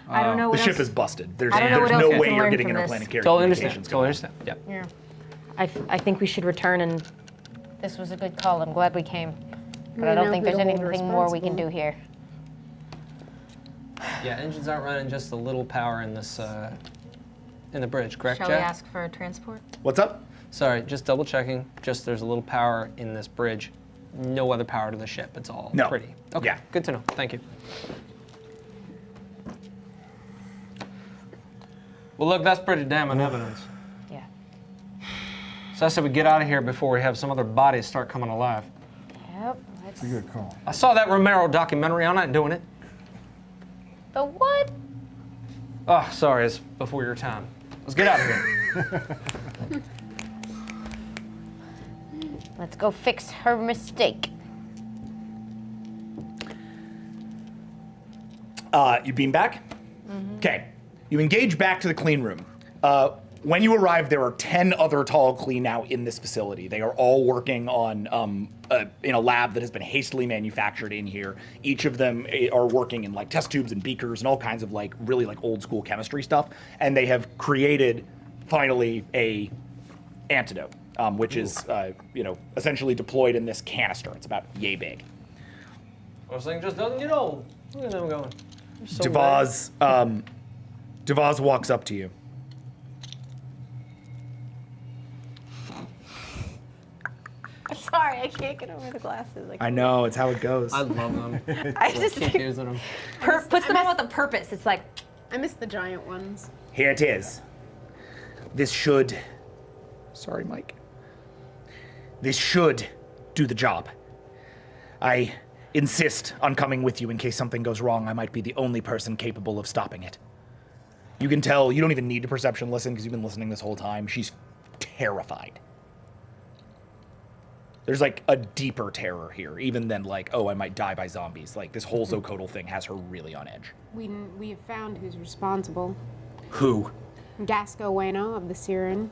I don't know The what ship else. is busted. There's I don't know there's what no else we way can you're learn getting from this. interplanetary Totally understand. communications Totally going. understand. Yep. I think we should return and. This was a good call. I'm glad we came. But We I don't know think who there's to hold anything more we can do responsible. here. Yeah, engines aren't running, just a little power in this, in the bridge, correct, Shall we Jack? ask for a transport? What's up? Sorry, just double checking. Just there's a little power in this bridge. No other power to the ship. It's all No. pretty. Okay, Yeah. good to know. Thank you. Well, look, that's pretty damning evidence. Yeah. So I said we get out of here before we have some other bodies start coming alive. Yep. It's a good call. I saw that Romero documentary. I'm not doing it. The what? Oh, sorry, it's before your time. Let's get out of here. Let's go fix her mistake. You beam back? Okay. You engage back to the clean room. When you arrive, there are 10 other tall clean now in this facility. They are all working on in a lab that has been hastily manufactured in here. Each of them are working in like test tubes and beakers and all kinds of like really like old school chemistry stuff. And they have created finally a antidote, which is essentially deployed in this canister. It's about yay big. This thing just doesn't get old. Look at them going. So Devaz walks up to you. Sorry, I can't get over the glasses. I know, it's how it goes. I love them. I just Keep using them. puts them on with a purpose. It's like, I miss the giant ones. Here it is. This should... Sorry, Mike. This should do the job. I insist on coming with you in case something goes wrong. I might be the only person capable of stopping it. You can tell, you don't even need to perception listen because you've been listening this whole time. She's terrified. There's like a deeper terror here, even than like, oh, I might die by zombies. Like this whole Zocodal thing has her really on edge. We have found who's responsible. Who? Gasco Bueno of the Siren.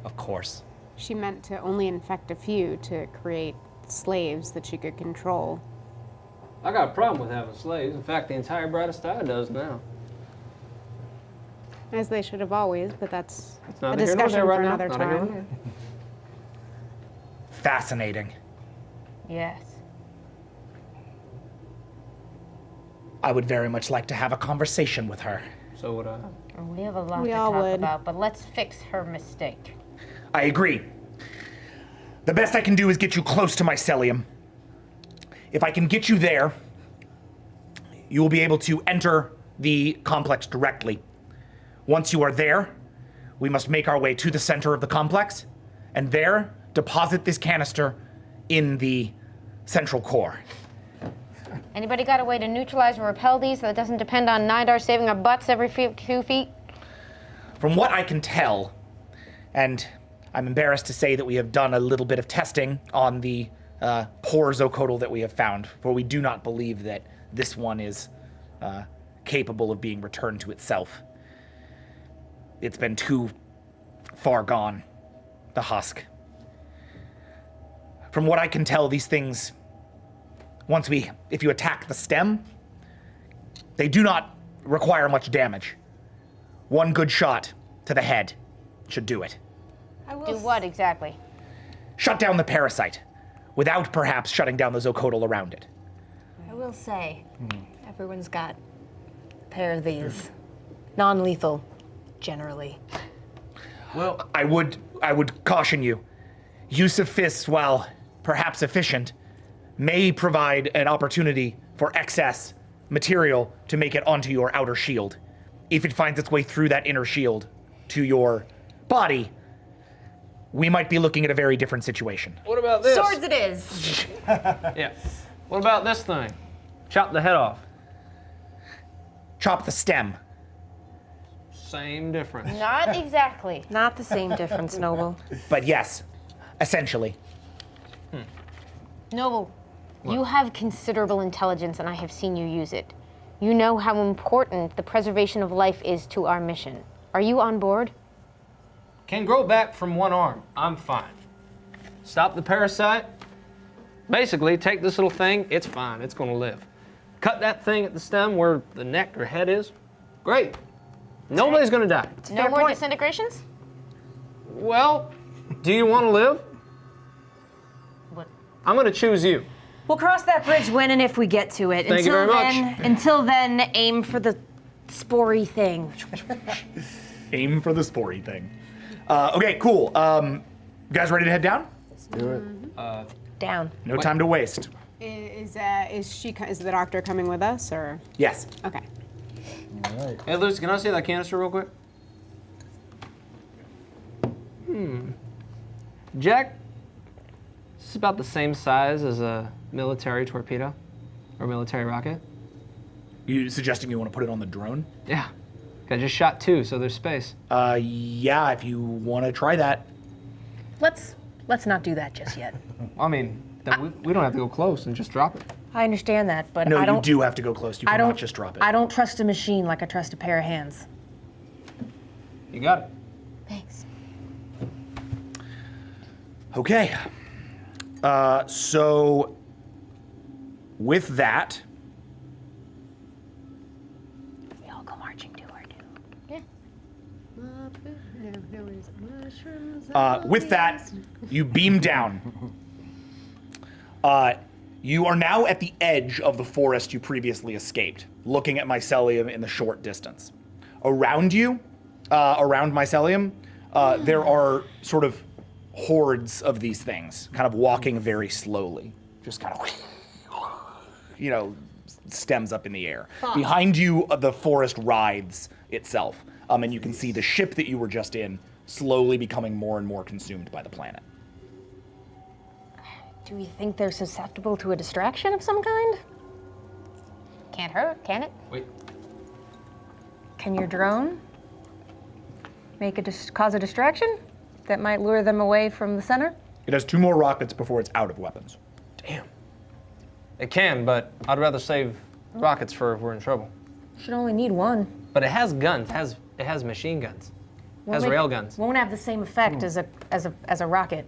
Of course. She meant to only infect a few to create slaves that she could control. I got a problem with having slaves. In fact, the entire Brightest Eye does now. As they should have always, but that's It's a neither here nor discussion there for right now. another Not here nor time. there. Fascinating. Yes. I would very much like to have a conversation with her. So would I. We have a lot We to all talk would. about, but let's fix her mistake. I agree. The best I can do is get you close to mycelium. If I can get you there, you will be able to enter the complex directly. Once you are there, we must make our way to the center of the complex, and there, deposit this canister in the central core. Anybody got a way to neutralize or repel these so it doesn't depend on Nidar saving our butts every 2 feet? From what I can tell, and I'm embarrassed to say that we have done a little bit of testing on the poor Zocodal that we have found, for we do not believe that this one is capable of being returned to itself. It's been too far gone, the husk. From what I can tell, these things, if you attack the stem, they do not require much damage. One good shot to the head should do it. Do what exactly? Shut down the parasite, without perhaps shutting down the Zocodal around it. I will say, everyone's got a pair of these. Non-lethal, generally. Well, I would caution you. Use of fists, while perhaps efficient, may provide an opportunity for excess material to make it onto your outer shield. If it finds its way through that inner shield to your body, we might be looking at a very different situation. what about this? Swords it is! Yeah. What about this thing? Chop the head off. Chop the stem. Same difference. Not exactly. Not the same difference, Noble. But yes, essentially. Noble, you have considerable intelligence and I have seen you use it. You know how important the preservation of life is to our mission. Are you on board? Can grow back from one arm. I'm fine. Stop the parasite. Basically, take this little thing. It's fine. It's going to live. Cut that thing at the stem where the neck or head is. Great. Nobody's going to die. No more disintegrations? Well, do you want to live? What? I'm going to choose you. We'll cross that bridge when and if we get to it. Thank you very much. Until then, aim for the spory thing. Aim for the spory thing. Okay, cool. You guys ready to head down? Let's do it. Down. No time to waste. Is the doctor coming with us, or? Yes. Okay. All right. Hey, Lucy, can I see that canister real quick? Jack, this is about the same size as a military torpedo or military rocket. You suggesting you want to put it on the drone? Yeah. I just shot 2, so there's space. Yeah, if you want to try that. Let's not do that just yet. I mean, then we don't have to go close and just drop it. I understand that, but No, I don't. you do have to go close. You I cannot don't just drop it. I don't trust a machine like I trust a pair of hands. You got it. Thanks. Okay. So with that, We all go marching to our doom. with that, you beam down. You are now at the edge of the forest you previously escaped, looking at mycelium in the short distance. Around you, around mycelium, there are sort of hordes of these things, kind of walking very slowly, just kind of, stems up in the air. Behind you, the forest writhes itself, and you can see the ship that you were just in slowly becoming more and more consumed by the planet. Do we think they're susceptible to a distraction of some kind? Can't hurt, can it? Wait. Can your drone make cause a distraction that might lure them away from the center? It has 2 more rockets before it's out of weapons. Damn. It can, but I'd rather save rockets for if we're in trouble. Should only need one. But it has guns. It has machine guns. It has Won't rail make- guns. Won't have the same effect as a rocket.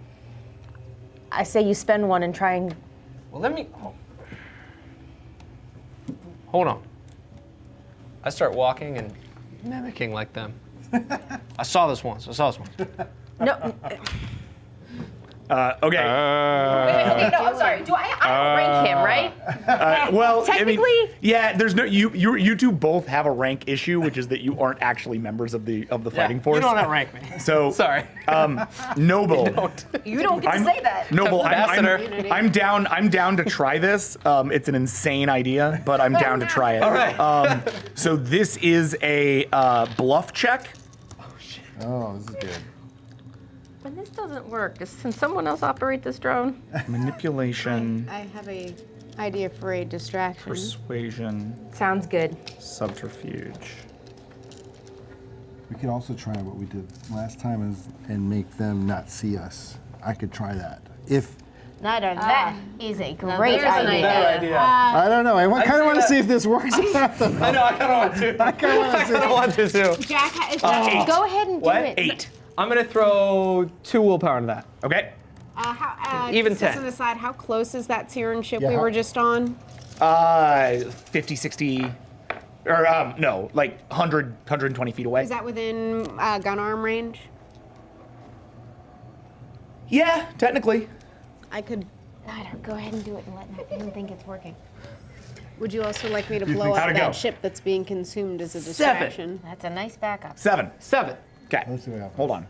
I say you spend one and try and. Well, let me. Hold on. I start walking and mimicking like them. I saw this once. No. Okay. Okay, no, I'm sorry. Do I don't rank him, right? Well, Technically- I mean, yeah. There's no you two both have a rank issue, which is that you aren't actually members of the fighting force. You don't outrank me. So Sorry. Noble. You don't get to say that. Noble, Ambassador. I'm down to try this. It's an insane idea, but I'm down to try it. All right. So this is a bluff check. Oh, this is good. When this doesn't work, can someone else operate this drone? Manipulation, I have a idea for a distraction. persuasion, Sounds good. subterfuge. We could also try what we did last time and make them not see us. I could try that. If That is a great there's an idea. I don't know, I kind of want to see if this works. I know. I kind of want to. I kind of want to see. want to too. Jack, Go ahead and do What? it. 8. I'm gonna throw 2 willpower into that. Okay. Even just as 10. an aside, how close is that Siren ship Yeah, we how- were just on? 50, 60, or no, like 100, 120 feet away. Is that within gun arm range? Yeah, technically. I could. Go ahead and do it and let him think it's working. Would you also like me to blow How'd up it go? that ship that's being consumed as a distraction? That's a nice backup. 7. 7. Okay. Let's see what happens. Hold on.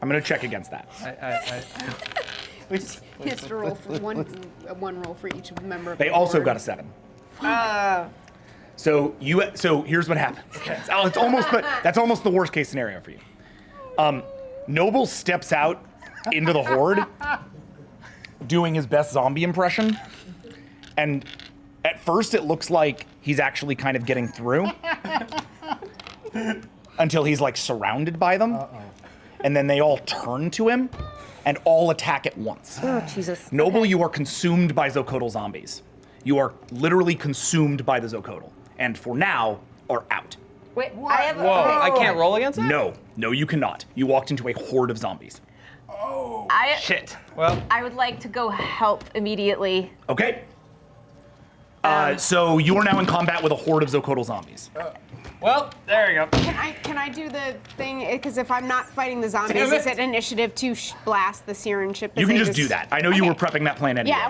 I'm gonna check against that. He has to roll for one roll for each member of They the also board. got a 7. So here's what happens. That's almost the worst case scenario for you. Noble steps out into the horde, doing his best zombie impression, and at first it looks like he's actually kind of getting through, until he's like surrounded by them, and then they all turn to him, and all attack at once. Oh, Jesus. Noble, you are consumed by Zocodal zombies. You are literally consumed by the Zocodal, and for now, are out. Wait, I have. Whoa. I can't roll against it? No, you cannot. You walked into a horde of zombies. Shit. Well, I would like to go help immediately. Okay. So you are now in combat with a horde of Zocodal zombies. well, there you go. Can I do the thing? Because if I'm not fighting the zombies, Damn is it. it initiative to blast the Siren ship? You as can they just do that. I know you were prepping that plan anyway. Yeah,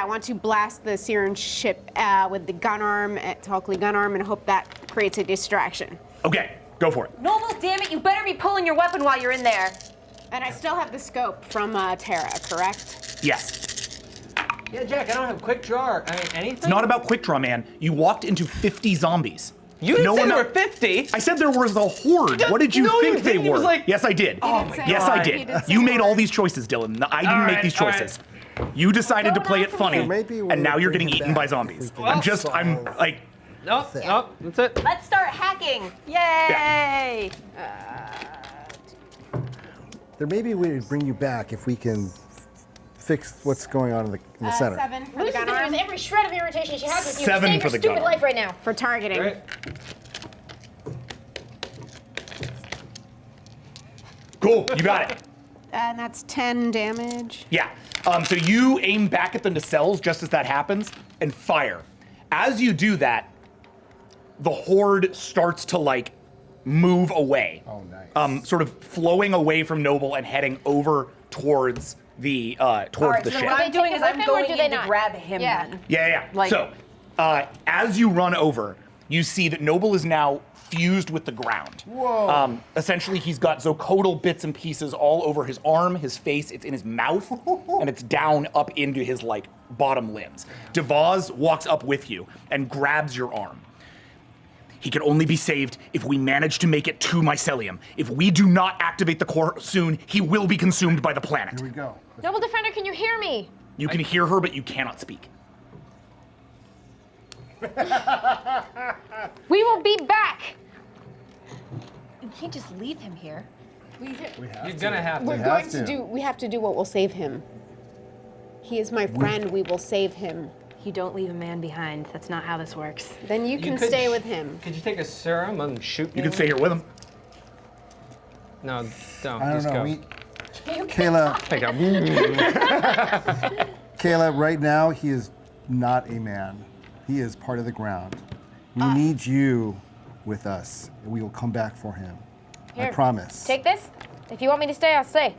I want to blast the Siren ship with the gun arm, Talkley gun arm, and hope that creates a distraction. Okay, go for it. Noble, damn it! You better be pulling your weapon while you're in there. And I still have the scope from Terra, correct? Yes. Yeah, Jack, I don't have quick draw. I mean, anything? It's not about quick draw, man. You walked into 50 zombies. You didn't say one there el- were 50. I said there was a horde. What did you No, you think they didn't. It were? was like- Yes, I did. Oh my Yes, God. I He did. did say You made all horde. these choices, Dylan. I didn't All make right, these all right. choices. You decided to play it funny, There may be a way and now to you're bring getting it eaten by back zombies. if we I'm can like, Nope, that's it. Let's start hacking. Yay! There may be a way to bring you back if we can fix what's going on in the center. 7 for the Lucy's gun gonna arm. use every shred of irritation she has with you. 7 Save for your the stupid gun. life right now. For targeting. Great. cool, you got it. And that's 10 damage. Yeah. So you aim back at the nacelles just as that happens and fire. As you do that, the horde starts to like move away. Oh, nice. Sort of flowing away from Noble and heading over towards the All right, the so ship. what I'm doing is I'm Weapon, or going do in they to not? grab him Yeah. then. Yeah. Like- So, as you run over, you see that Noble is now fused with the ground. Whoa. Essentially, he's got Zocodal bits and pieces all over his arm, his face, it's in his mouth, and it's down up into his like bottom limbs. Devaz walks up with you and grabs your arm. He can only be saved if we manage to make it to Mycelium. If we do not activate the core soon, he will be consumed by the planet. Here we go. Noble Defender, can you hear me? You can hear her, but you cannot speak. We will be back. You can't just leave him here. You're gonna have We're to. going to do. We have to do what will save him. He is my friend. We will save him. You don't leave a man behind. That's not how this works. Then you can could stay sh- with him. Could you take a serum and shoot me? You can stay here with him. No, don't. I don't just know. go. Kayla, Take a. Kayla, right now he is not a man. He is part of the ground. We need you with us, and we will come back for him. I Here, promise. Take this. If you want me to stay, I'll stay.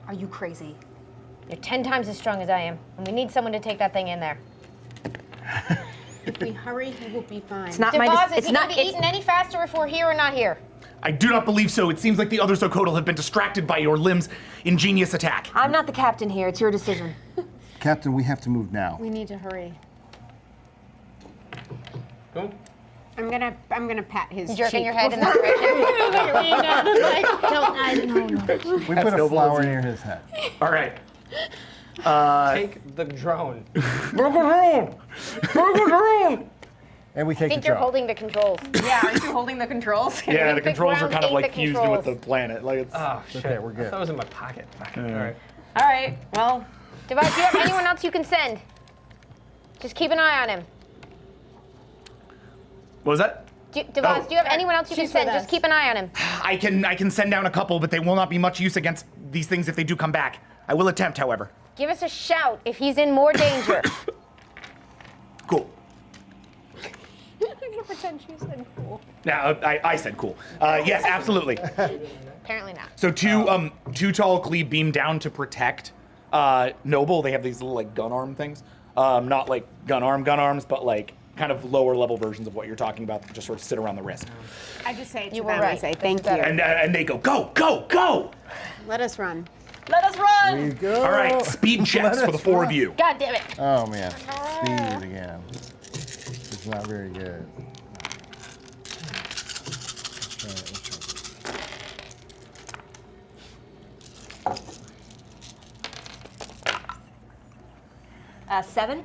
Are you crazy? You're 10 times as strong as I am, and we need someone to take that thing in there. If we hurry, he will be fine. It's not Devaz, is it's he not. going to be eaten any faster if we're here or not here? I do not believe so. It seems like the other Zocodal have been distracted by your limb's ingenious attack. I'm not the captain here. It's your decision. Captain, we have to move now. We need to hurry. Go. I'm gonna pat his Jerking cheek your head in that direction. We put a noble, flower isn't near his head. All right. Take the drone. And we I take think the you're drone. holding the controls. Yeah, aren't you holding the controls? Yeah, the controls are ground kind of ate like the fused controls. with the planet. Like it's. Oh shit. okay, we're I good. thought it was in my pocket. Fuck it. All right. All right, well, Devaz, do you have anyone else you can send? Just keep an eye on him. What was that? Devaz, do you have anyone else you can She's with send? Just us. keep an eye on him. I can send down a couple, but they will not be much use against these things if they do come back. I will attempt, however. Give us a shout if he's in more danger. Cool. I'm gonna pretend she said cool. Now I said cool. Yes, absolutely. Apparently not. So two tall Glebe beam down to protect Noble. They have these little like gun arm things. Not like gun arms, but like kind of lower level versions of what you're talking about. That just sort of sit around the wrist. I just say it to You were them. I right. say That's thank you. better. And they go go. Let us run. let us run! There you go. All right, speed checks for the four of you. God damn it. Oh man, speed again. It's not very good. Let's try it. 7.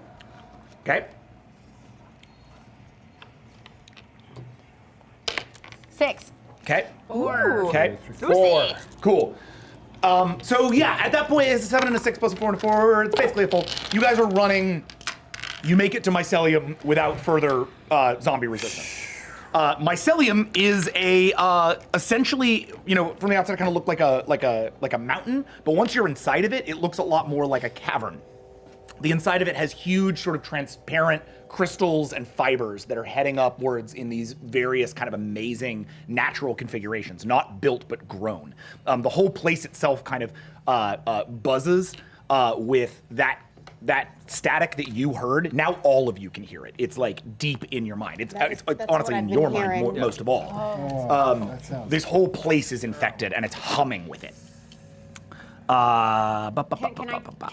Okay. 6. Okay. Or Okay. 4. Cool. So yeah, at that point, it's a 7 and a 6 plus a 4 and a 4. It's basically a full. You guys are running. You make it to Mycelium without further zombie resistance. Mycelium is a essentially, you know, from the outside, it kind of looked like a mountain, but once you're inside of it, it looks a lot more like a cavern. The inside of it has huge, sort of transparent crystals and fibers that are heading upwards in these various kind of amazing natural configurations, not built but grown. The whole place itself kind of buzzes with that static that you heard. Now all of you can hear it. It's like deep in your mind. It's That's honestly what in I've your been mind hearing. most of all. That sounds. This whole place is infected and it's humming with it. Can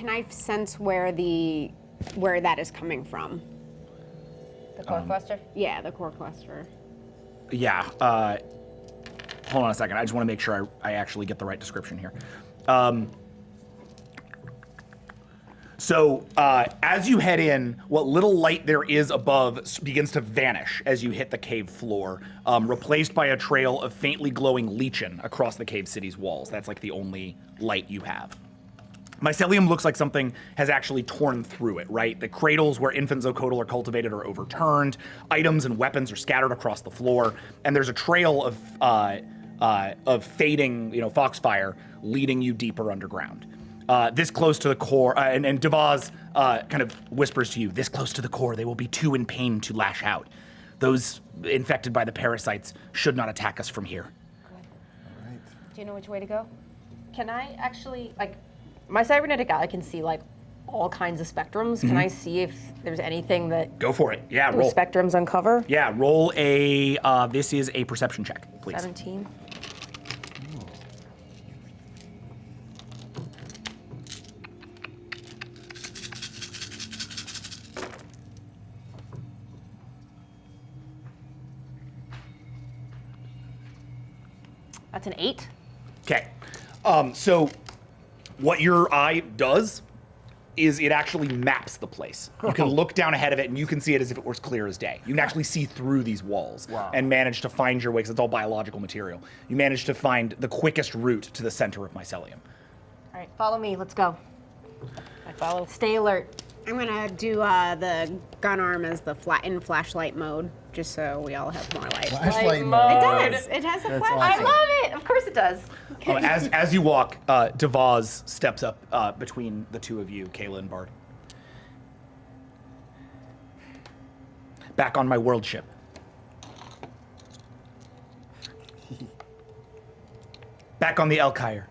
I sense where that is coming from? The core cluster? Yeah, the core cluster. Yeah. Hold on a second. I just want to make sure I actually get the right description here. So as you head in, what little light there is above begins to vanish as you hit the cave floor, replaced by a trail of faintly glowing lichen across the cave city's walls. That's like the only light you have. Mycelium looks like something has actually torn through it, right? The cradles where infant Zocodal are cultivated are overturned, items and weapons are scattered across the floor, and there's a trail of fading, foxfire leading you deeper underground. This close to the core, and Devaz kind of whispers to you, this close to the core, they will be too in pain to lash out. Those infected by the parasites should not attack us from here. Do you know which way to go? Can I actually, like, my cybernetic eye can see, like, all kinds of spectrums. Can I see if there's anything that Go for it. Yeah, those roll. spectrums uncover? Yeah, roll a, this is a perception check, please. 17. That's an 8. Okay. So what your eye does is it actually maps the place. You can look down ahead of it and you can see it as if it was clear as day. You can actually see through these walls and manage to find your way, because it's all biological material. You manage to find the quickest route to the center of mycelium. All right, follow me. Let's go. I follow. Stay alert. I'm gonna do the gun arm as the in flashlight mode, just so we all have more light. Flashlight It mode. does. It has a That's flashlight. awesome. I love it. Of course it does. As you walk, Devaz steps up between the two of you, Kayla and Bard. Back on my world ship. Back on the Elkire.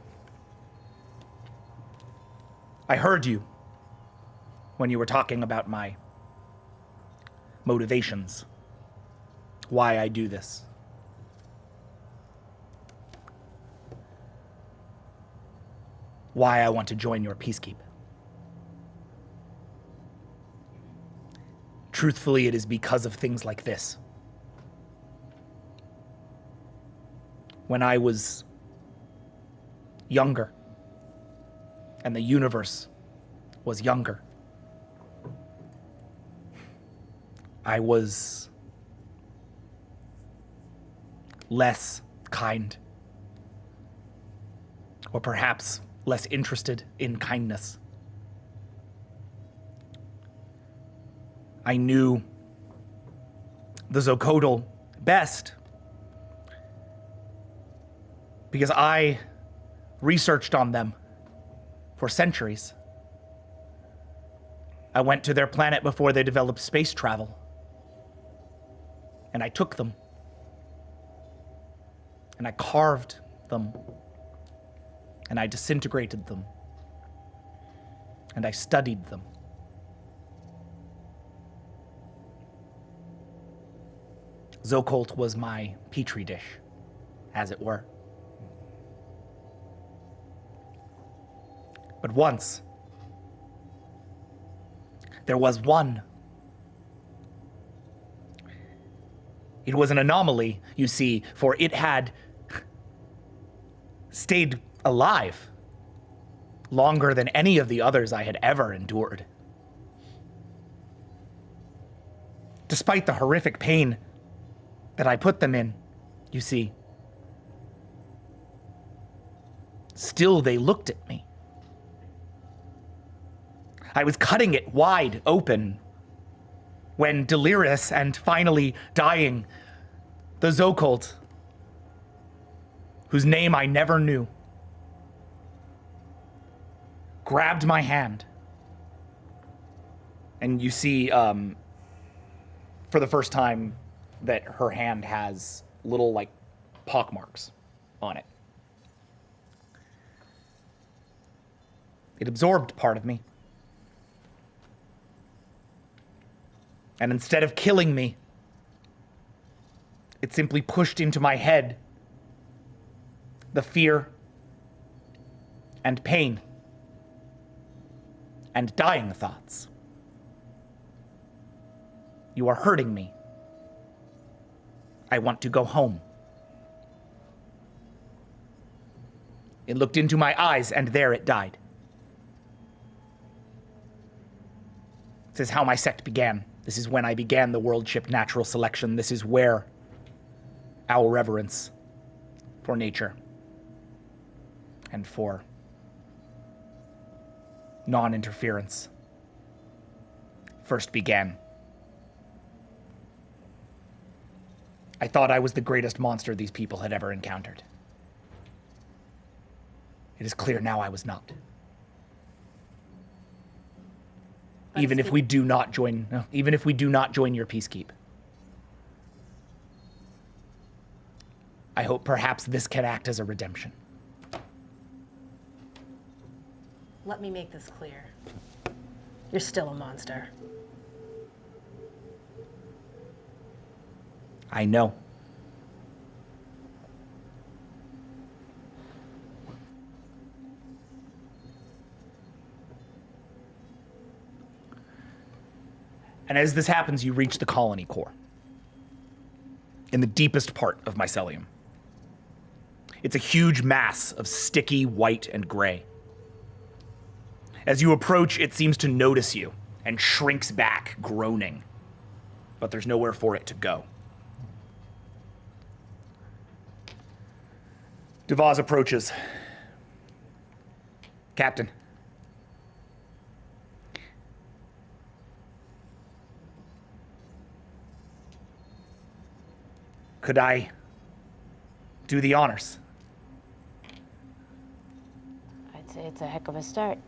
I heard you when you were talking about my motivations, why I do this. Why I want to join your peacekeep. Truthfully, it is because of things like this. When I was younger, and the universe was younger, I was less kind, or perhaps less interested in kindness. I knew the Zocodal best because I researched on them for centuries. I went to their planet before they developed space travel, and I took them, and I carved them, and I disintegrated them, and I studied them. Zocolt was my petri dish, as it were. But once, there was one. It was an anomaly, you see, for it had stayed alive longer than any of the others I had ever endured. Despite the horrific pain that I put them in, you see, still they looked at me. I was cutting it wide open when delirious and finally dying, the Zocolt, whose name I never knew, grabbed my hand. And you see, for the first time, that her hand has little, like, pockmarks on it. It absorbed part of me. And instead of killing me, it simply pushed into my head the fear and pain and dying thoughts. You are hurting me. I want to go home. It looked into my eyes, and there it died. This is how my sect began. This is when I began the world ship natural selection. This is where our reverence for nature and for non-interference first began. I thought I was the greatest monster these people had ever encountered. It is clear now I was not. Even if we do not join your peacekeep. I hope perhaps this can act as a Let me make this clear. You're still a monster. I know. And as this happens, you reach the colony core, in the deepest part of mycelium. It's a huge mass of sticky white and gray. As you approach, it seems to notice you and shrinks back, groaning. But there's nowhere for it to go. Devaz approaches. Captain. Could I do the honors? I'd say it's a heck of a start.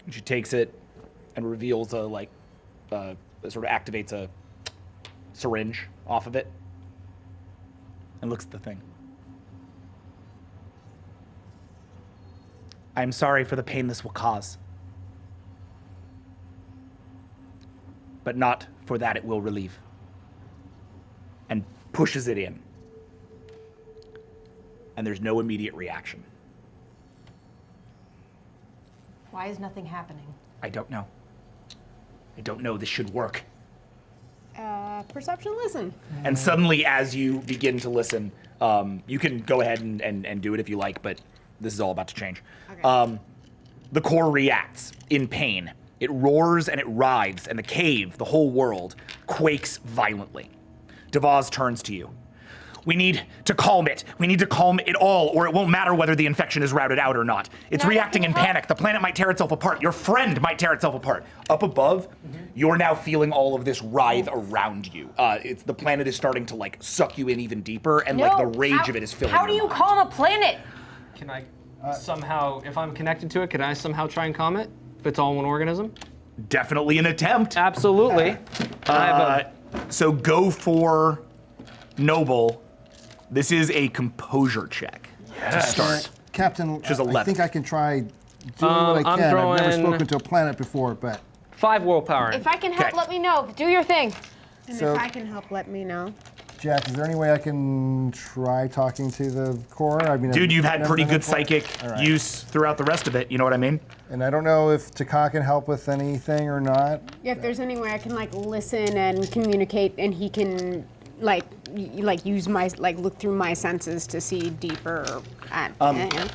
And she takes it and reveals sort of activates a syringe off of it and looks at the thing. I'm sorry for the pain this will cause, but not for that it will relieve. And pushes it in. And there's no immediate reaction. Why is nothing happening? I don't know. I don't know. This should work. Perception, listen. And suddenly, as you begin to listen, you can go ahead and do it if you like, but this is all about to change. Okay. The core reacts in pain. It roars and it writhes, and the cave, the whole world, quakes violently. Devaz turns to you. We need to calm it. We need to calm it all, or it won't matter whether the infection is routed out or not. It's reacting in panic. The planet might tear itself apart. Your friend might tear itself apart. Up above, you're now feeling all of this writhe around you. The planet is starting to suck you in even deeper, and the rage of it is filling How do your you mind. calm a planet? Can I somehow, if I'm connected to it, can I somehow try and calm it? If it's all one organism? Definitely an attempt. Absolutely. I have So go for Noble. This is a composure check to start. Captain, is I 11. think I can try doing what I I'm can. I've never throwing- spoken to a planet before, but 5 willpower. If I can help, Okay. let me know. Do your thing. And So- if I can help, let me know. Jack, is there any way I can try talking to the core? I mean, Dude, I've you've had never pretty done it good before. psychic All right. use throughout the rest of it. You know what I mean? And I don't know if Taka can help with anything or not. Yeah, if there's any way I can listen and communicate, and he can use my look through my senses to see deeper at him.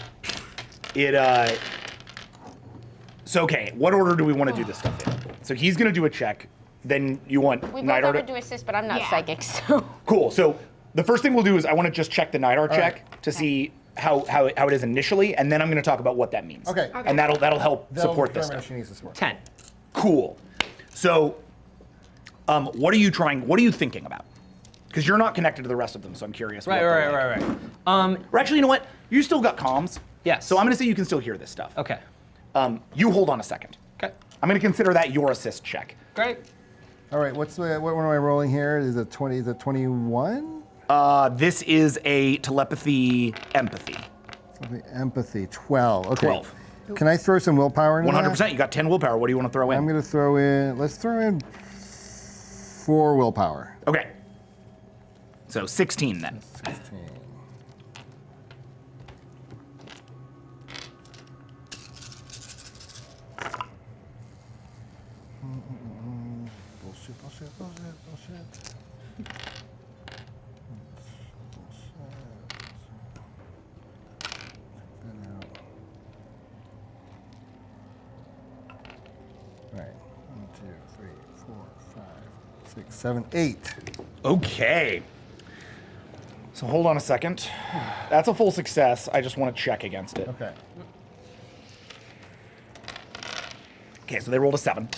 So okay, what order do we want to do this stuff in? So he's gonna do a check. Then you want We both Nidar offered to assist, but I'm not Yeah. psychic, so. Cool. So the first thing we'll do is I want to just check the Nidar check to see how it is initially, and then I'm going to talk about what that means. Okay. And that'll help support this Determine stuff. if she needs the support. 10. Cool. So, what are you thinking about? Because you're not connected to the rest of them, so I'm curious. Right. Or actually, you know what? You still got comms. Yes. So I'm going to say you can still hear this stuff. Okay. You hold on a second. Okay. I'm going to consider that your assist check. Great. All right, what am I rolling here? Is it 20? Is it 21? This is a telepathy empathy. Empathy, 12. Okay. 12. Can I throw some willpower in 100%. You got 10 willpower. What do you want to throw in? I'm going to throw in, let's throw in 4 willpower. Okay. So 16 then. 16. Bullshit. Right. 1, 2, 3, 4, 5, 6, 7, 8. Okay. So hold on a second. That's a full success. I just want to check against it. Okay. Okay, so they rolled a 7.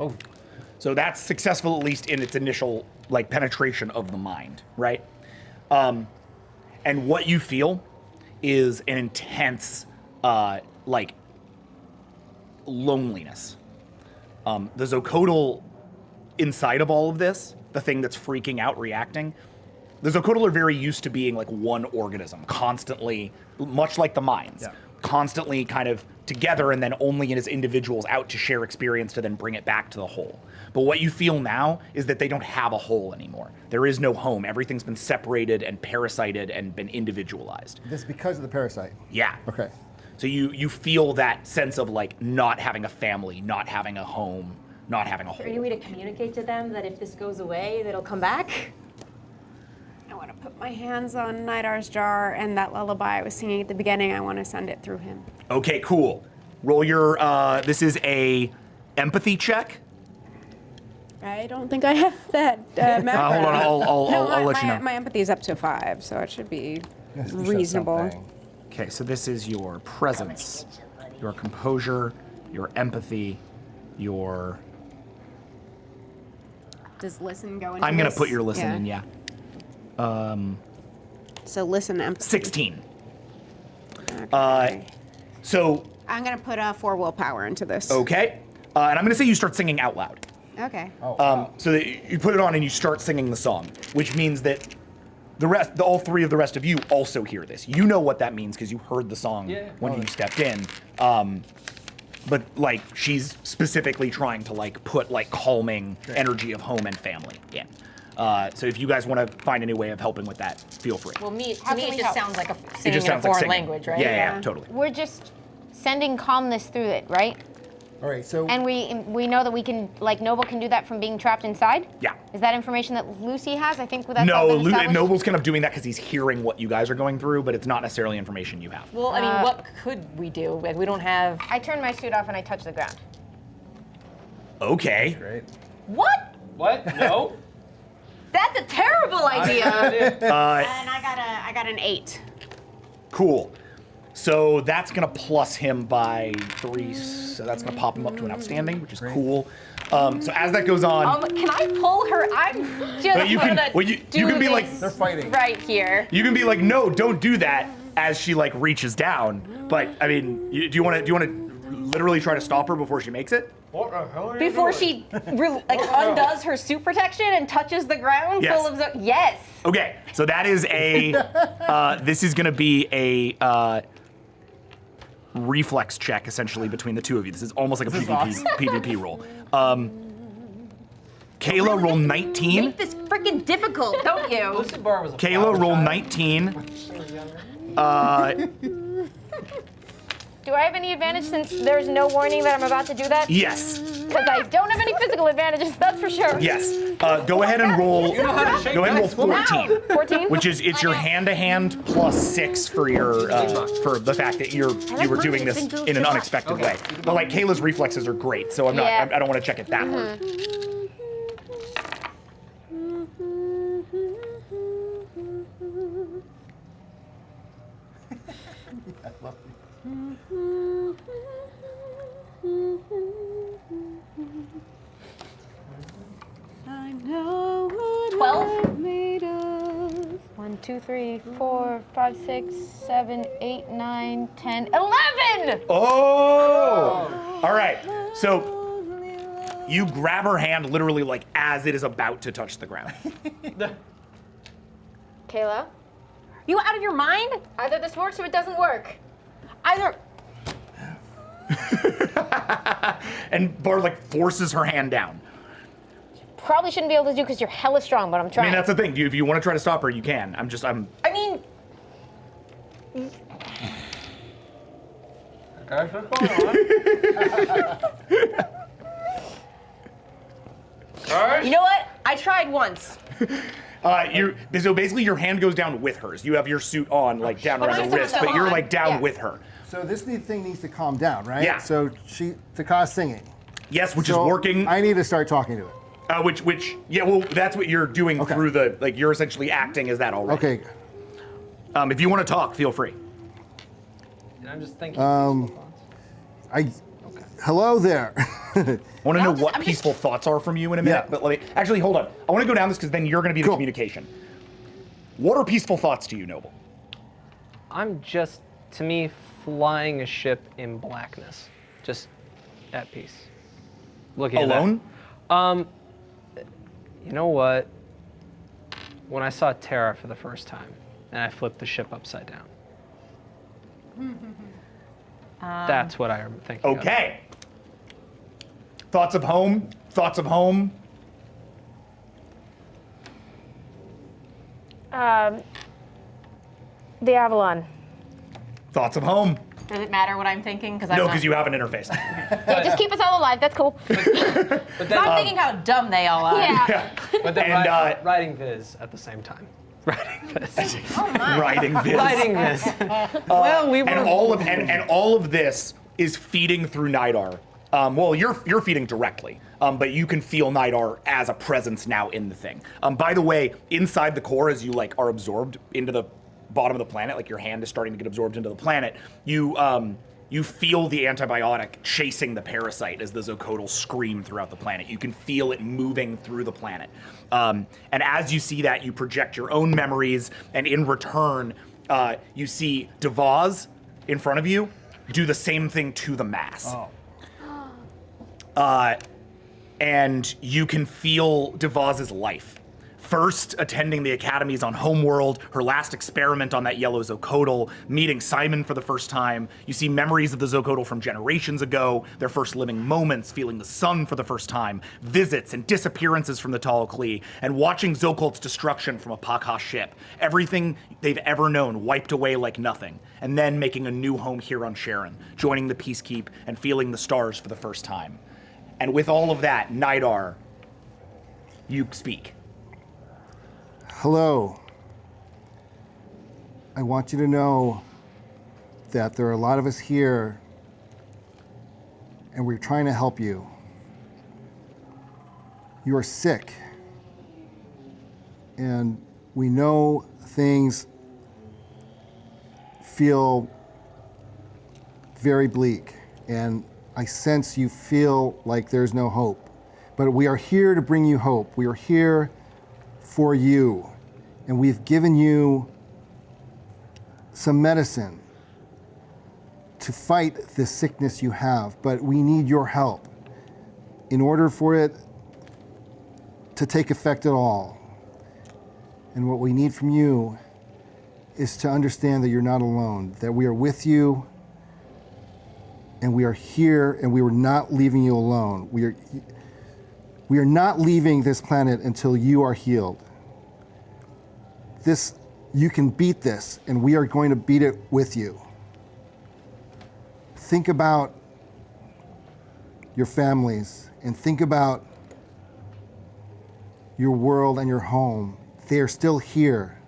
Oh. So that's successful, at least in its initial penetration of the mind, right? And what you feel is an intense loneliness. The Zocodal inside of all of this, the thing that's freaking out, reacting, the Zocodal are very used to being one organism, constantly, much like the minds, constantly kind of together and then only as individuals out to share experience to then bring it back to the whole. But what you feel now is that they don't have a whole anymore. There is no home. Everything's been separated and parasited and been individualized. This is because of the parasite. Yeah. Okay. So you feel that sense of like not having a family, not having a home, not having a Is there any whole. way to communicate to them that if this goes away, that it'll come back? I want to put my hands on Nidar's jar, and that lullaby I was singing at the beginning, I want to send it through him. Okay, cool. Roll your, this is a empathy check. I don't think I have that memorized. Hold on, I'll let you know. My empathy is up to 5, so it should be Yes, you said reasonable. something. Okay, so this is your presence, your composure, your empathy, your... Does listen go into I'm gonna this? put your listen in, yeah. So listen, empathy. 16. Okay. So, I'm gonna put 4 willpower into this. okay. And I'm gonna say you start singing out loud. Okay. So that you put it on and you start singing the song, which means that all three of the rest of you also hear this. You know what that means because you heard the song when you stepped in. But like she's specifically trying to like put like calming energy of home and family in. So if you guys want to find any way of helping with that, feel free. Well, to me, can it we just help? sounds like It singing just in a sounds like foreign singing. language, right? Yeah, totally. We're just sending calmness through it, right? All right, so And we know that we can, like, Noble can do that from being trapped inside? Yeah. Is that information that Lucy has? I think that's all No, been established? Noble's kind of doing that because he's hearing what you guys are going through, but it's not necessarily information you have. Well, I mean, what could we do? Like, we don't have. I turn my suit off and I touch the ground. Okay. great. What? What? No? That's a terrible idea. And I got an 8. Cool. So that's gonna plus him by 3, so that's gonna pop him up to an outstanding, which is cool. So as that goes on, Can I pull her? I'm just But you can- gonna well, you do can be like- this They're fighting. right here. you can be like, no, don't do that, as she like reaches down. But I mean, do you want to literally try to stop her before she makes it? What the hell are you Before doing? she undoes her suit protection and touches the ground Yes. full of yes. Okay, so that is a. This is gonna be a. Reflex check essentially between the two of you. This is almost like a PvP roll. Kayla, roll 19. Make this freaking difficult, don't you? Lucid Bar was a Kayla, roll 19. Do I have any advantage since there's no warning that I'm about to do that? Yes, Because I don't have any physical advantages, that's for sure. yes. Go ahead and roll. You know how to shake Go ahead and roll dice? 14. 14? Which is it's your hand-to-hand plus 6 for your for the fact that you were doing this in an unexpected way. But like Kayla's reflexes are great, so I'm not. Yeah. I don't want to check it that hard. I know what 12? I'm made of. 1, 2, 3, 4, 5, 6, 7, 8, 9, 10, 11! Oh! All right. So you grab her hand literally like as it is about to touch the ground. Kayla, You out of your mind? either this works or it doesn't work. Either. And Bar like forces her hand down. Probably shouldn't be able to do because you're hella strong, but I'm I trying. mean, that's the thing. If you want to try to stop her, you can. I mean, That's what's going on. All right. you know what? I tried once. So basically your hand goes down with hers. You have your suit on like down But around mine's the not wrist, still but you're on. like down Yeah. with her. So this thing needs to calm down, right? Yeah. So Taka's singing. Yes, which So is working. I need to start talking to it. Yeah, well, that's what you're doing Okay. through the, like, you're essentially acting as that already. Okay. If you want to talk, feel free. And I'm just thinking. Hello there. I want to know what I'm just- peaceful thoughts are from you in a minute, Yeah. but let me, actually, hold on. I want to go down this because then you're going to be the Cool. communication. What are peaceful thoughts to you, Noble? I'm just, to me, flying a ship in blackness, just at peace. Looking at that. Alone? You know what? When I saw Terra for the first time, and I flipped the ship upside down, That's what I'm thinking. of. Okay. Thoughts of home? Thoughts of home? The Avalon. Thoughts of home? Does it matter what I'm thinking? Because No, because you have an interface. Yeah, just keep us all alive. That's cool. But then, I'm thinking how dumb they all are. Yeah. but then and, writing viz at the same time. Writing viz. Writing this. Writing viz. Well, we were. And all of this is feeding through Nidar. Well, you're feeding directly, but you can feel Nidar as a presence now in the thing. By the way, inside the core, as you are absorbed into the bottom of the planet, like your hand is starting to get absorbed into the planet, you feel the antibiotic chasing the parasite as the Zocodal scream throughout the planet. You can feel it moving through the planet. And as you see that, you project your own memories, and in return, you see Devaz in front of you do the same thing to the mass. And you can feel Devaz's life. First attending the academies on Homeworld, her last experiment on that yellow Zocodal, meeting Simon for the first time. You see memories of the Zocodal from generations ago, their first living moments, feeling the sun for the first time, visits and disappearances from the Tal Kli, and watching Zokult's destruction from a Pakha ship. Everything they've ever known wiped away like nothing, and then making a new home here on Sharon, joining the Peacekeep and feeling the stars for the first time. And with all of that, Nidar, you speak. Hello. I want you to know that there are a lot of us here, and we're trying to help you. You are sick, and we know things feel very bleak, and I sense you feel like there's no hope. But we are here to bring you hope. We are here for you, and we've given you some medicine to fight this sickness you have, but we need your help in order for it to take effect at all. And what we need from you is to understand that you're not alone, that we are with you, and we are here, and we are not leaving you alone. We are not leaving this planet until you are healed. You can beat this, and we are going to beat it with you. Think about your families, and think about your world and your home. They are still here.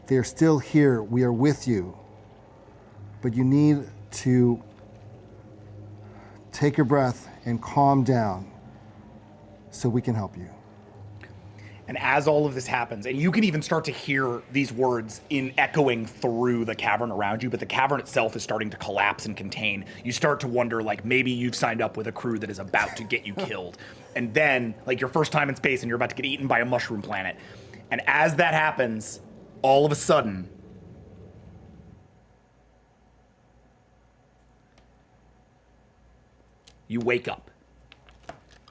They are still here. We are with you. But you need to take a breath and calm down so we can help you. And as all of this happens, and you can even start to hear these words echoing through the cavern around you, but the cavern itself is starting to collapse and contain. You start to wonder, maybe you've signed up with a crew that is about to get you killed. And then, your first time in space and you're about to get eaten by a mushroom planet. And as that happens, all of a sudden, you wake up.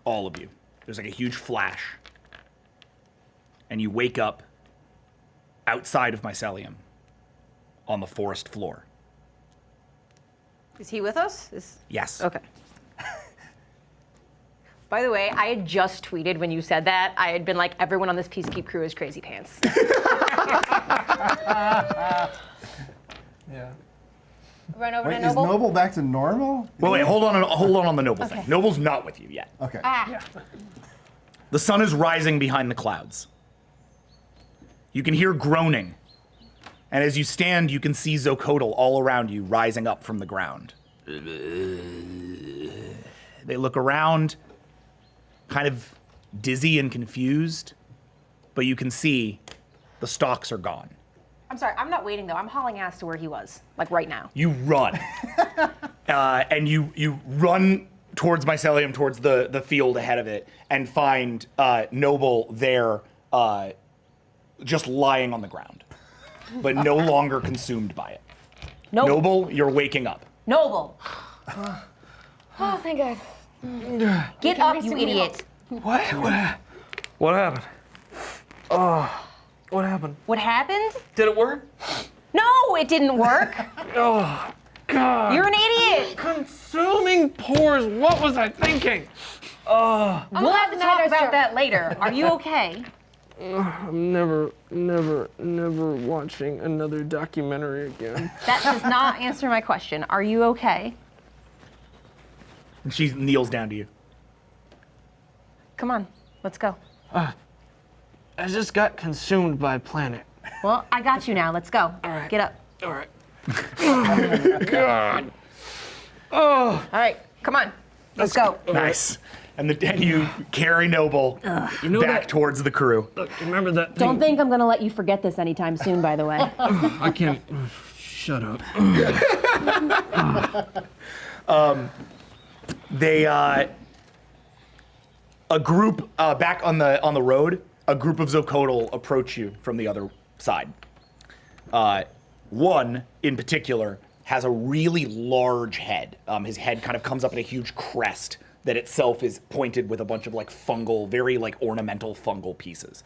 All of you. There's a huge flash. And you wake up outside of mycelium on the forest floor. Is he with us? Yes. Okay. By the way, I had just tweeted when you said that. I had been like, everyone on this Peacekeep crew is crazy pants. Yeah. Run over Wait, to is Noble. Noble back to normal? Well, wait, hold on the Noble thing. Noble's not with you yet. Okay. The sun is rising behind the clouds. You can hear groaning. And as you stand, you can see Zocodal all around you rising up from the ground. They look around, kind of dizzy and confused, but you can see the stalks are gone. I'm sorry, I'm not waiting though. I'm hauling ass to where he was, right now. You run. And you run towards mycelium, towards the field ahead of it, and find Noble there just lying on the ground, but no longer consumed by it. Noble, you're waking up. Noble, Oh, thank God. get up, you idiot. What happened? Oh, what happened? What happened? Did it work? No, it didn't work. Oh, God. You're an idiot. Consuming pores. What was I thinking? We'll have to talk about that later. Are you okay? I'm never watching another documentary again. That does not answer my question. Are you okay? And she kneels down to you. Come on, let's go. I just got consumed by a planet. Well, I got you now. Let's go. All right. Get up. All right. God. Oh. All right, come on. Let's go. Nice. And you carry Noble back towards the crew. Look, remember that thing? Don't think I'm gonna let you forget this anytime soon, by the way. I can't. Shut up. A group back on the road. A group of Zocodal approach you from the other side. One in particular has a really large head. His head kind of comes up in a huge crest that itself is pointed with a bunch of like fungal, very like ornamental fungal pieces.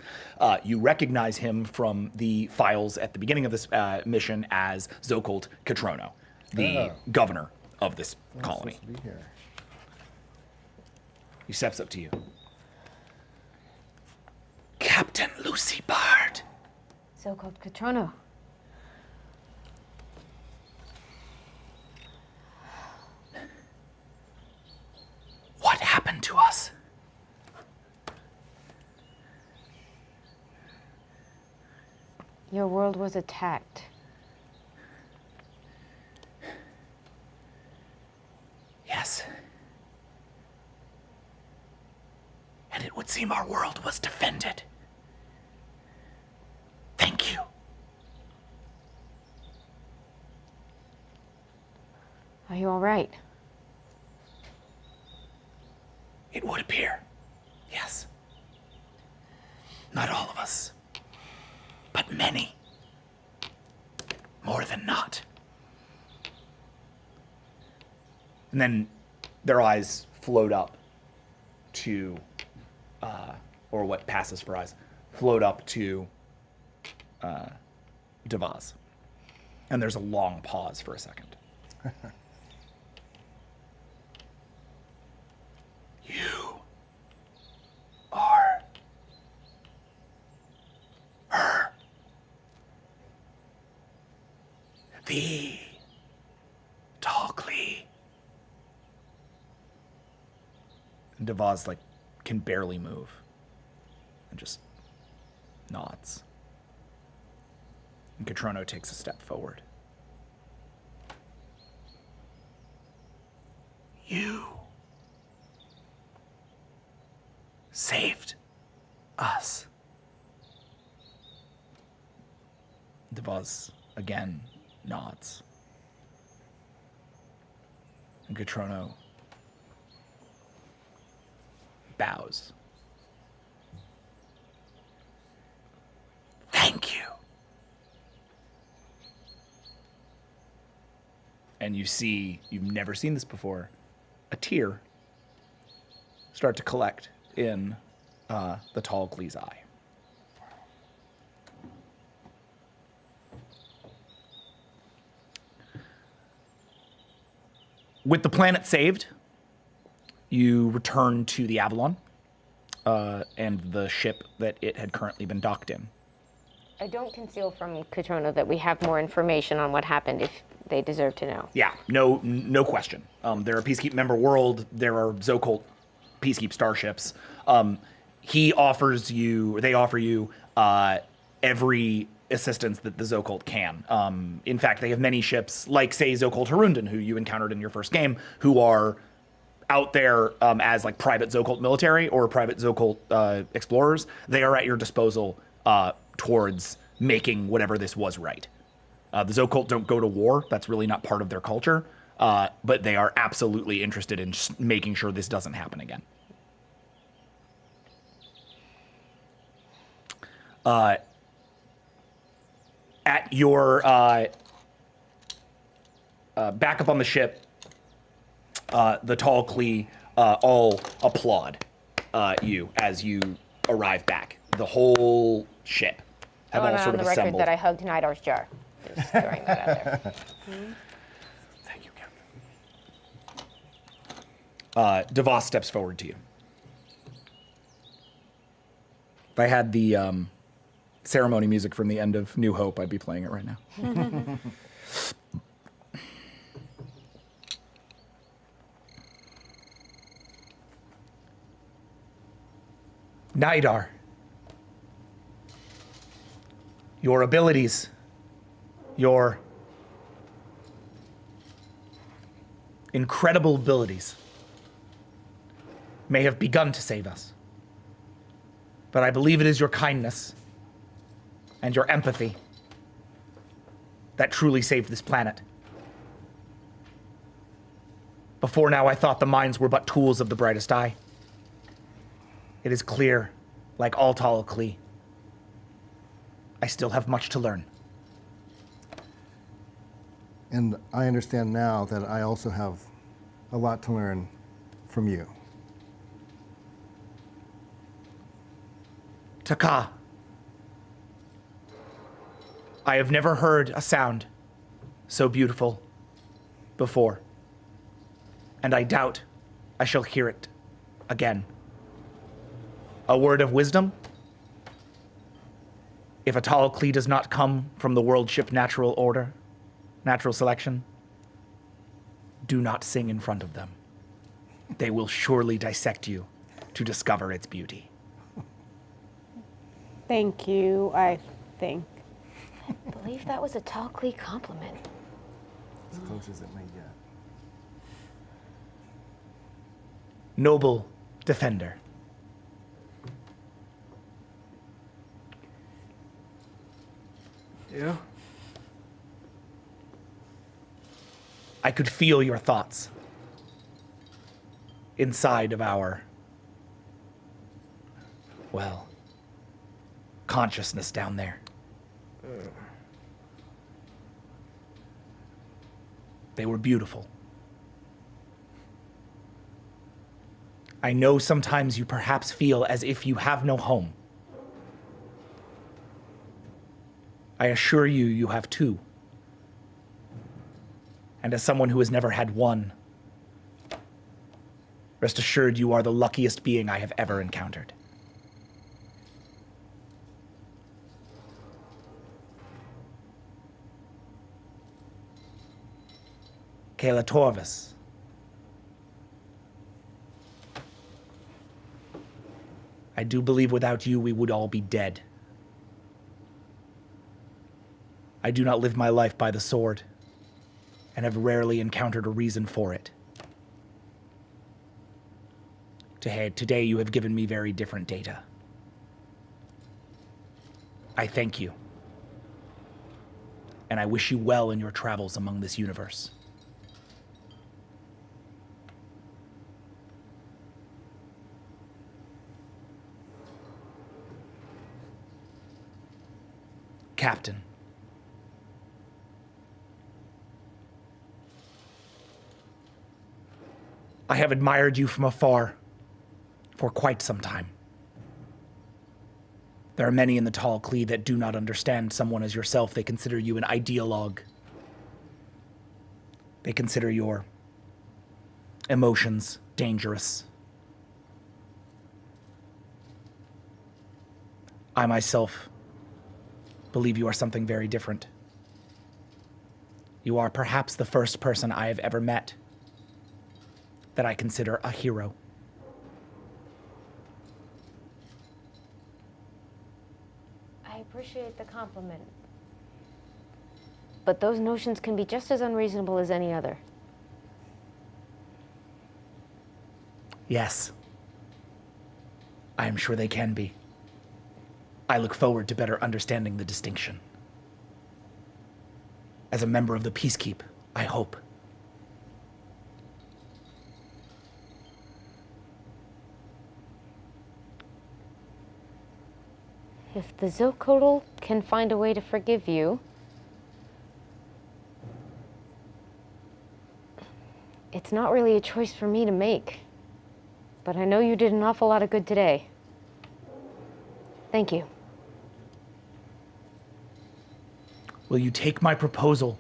You recognize him from the files at the beginning of this mission as Zocolt Catrono, the governor of this colony. Supposed to be here. He steps up to you. Captain Lucy Bard. So-called Catrono. What happened to us? Your world was attacked. Yes. And it would seem our world was defended. Thank you. Are you all right? It would appear. Yes. Not all of us, but many. More than not. And then their eyes float up to, or what passes for eyes, float up to Devaz. And there's a long pause for a second. You are her. The tall Klee. And Devaz like can barely move and just nods. And Catrono takes a step forward. You saved us. Devaz again nods. And Catrono bows. Thank you. And you see, you've never seen this before, a tear start to collect in the tall Klee's eye. With the planet saved, you return to the Avalon and the ship that it had currently been docked in. I don't conceal from Catrono that we have more information on what happened if they deserve to know. Yeah, no question. They're a Peacekeep member world. There are Zocolt Peacekeep starships. They offer you every assistance that the Zocolt can. In fact, they have many ships, like, say, Zocolt Harundan, who you encountered in your first game, who are out there as, like, private Zocolt military or private Zocolt explorers. They are at your disposal towards making whatever this was right. The Zocolt don't go to war. That's really not part of their culture. But they are absolutely interested in just making sure this doesn't happen again. At your back up on the ship, the tall Klee all applaud you as you arrive back. The whole ship have all sort of on the record assembled. that I hugged Nidar's jar. Just throwing that out there. Thank you, Captain. Devos steps forward to you. If I had the ceremony music from the end of New Hope, I'd be playing it right now. Nidar, your abilities, your incredible abilities may have begun to save us. But I believe it is your kindness and your empathy that truly saved this planet. Before now, I thought the minds were but tools of the brightest eye. It is clear, like all Tal Kli, I still have much to learn. And I understand now that I also have a lot to learn from you. Taka, I have never heard a sound so beautiful before, and I doubt I shall hear it again. A word of wisdom: if a Tal Kli does not come from the world ship natural order, natural selection, do not sing in front of them. They will surely dissect you to discover its beauty. Thank you, I think. I believe that was a Tal Kli compliment. As close as it may get. Noble defender. Yeah. I could feel your thoughts inside of our, well, consciousness down there. They were beautiful. I know sometimes you perhaps feel as if you have no home. I assure you, you have two. And as someone who has never had one, rest assured you are the luckiest being I have ever encountered. Kayla Torvis. I do believe without you we would all be dead. I do not live my life by the sword, and have rarely encountered a reason for it. Today you have given me very different data. I thank you, and I wish you well in your travels among this universe. Captain. I have admired you from afar for quite some time. There are many in the Tal Kli that do not understand someone as yourself. They consider you an ideologue. They consider your emotions dangerous. I myself believe you are something very different. You are perhaps the first person I have ever met that I consider a hero. I appreciate the compliment. But those notions can be just as unreasonable as any other. Yes. I am sure they can be. I look forward to better understanding the distinction. As a member of the Peacekeep, I hope. If the Zilkotl can find a way to forgive you, it's not really a choice for me to make. But I know you did an awful lot of good today. Thank you. Will you take my proposal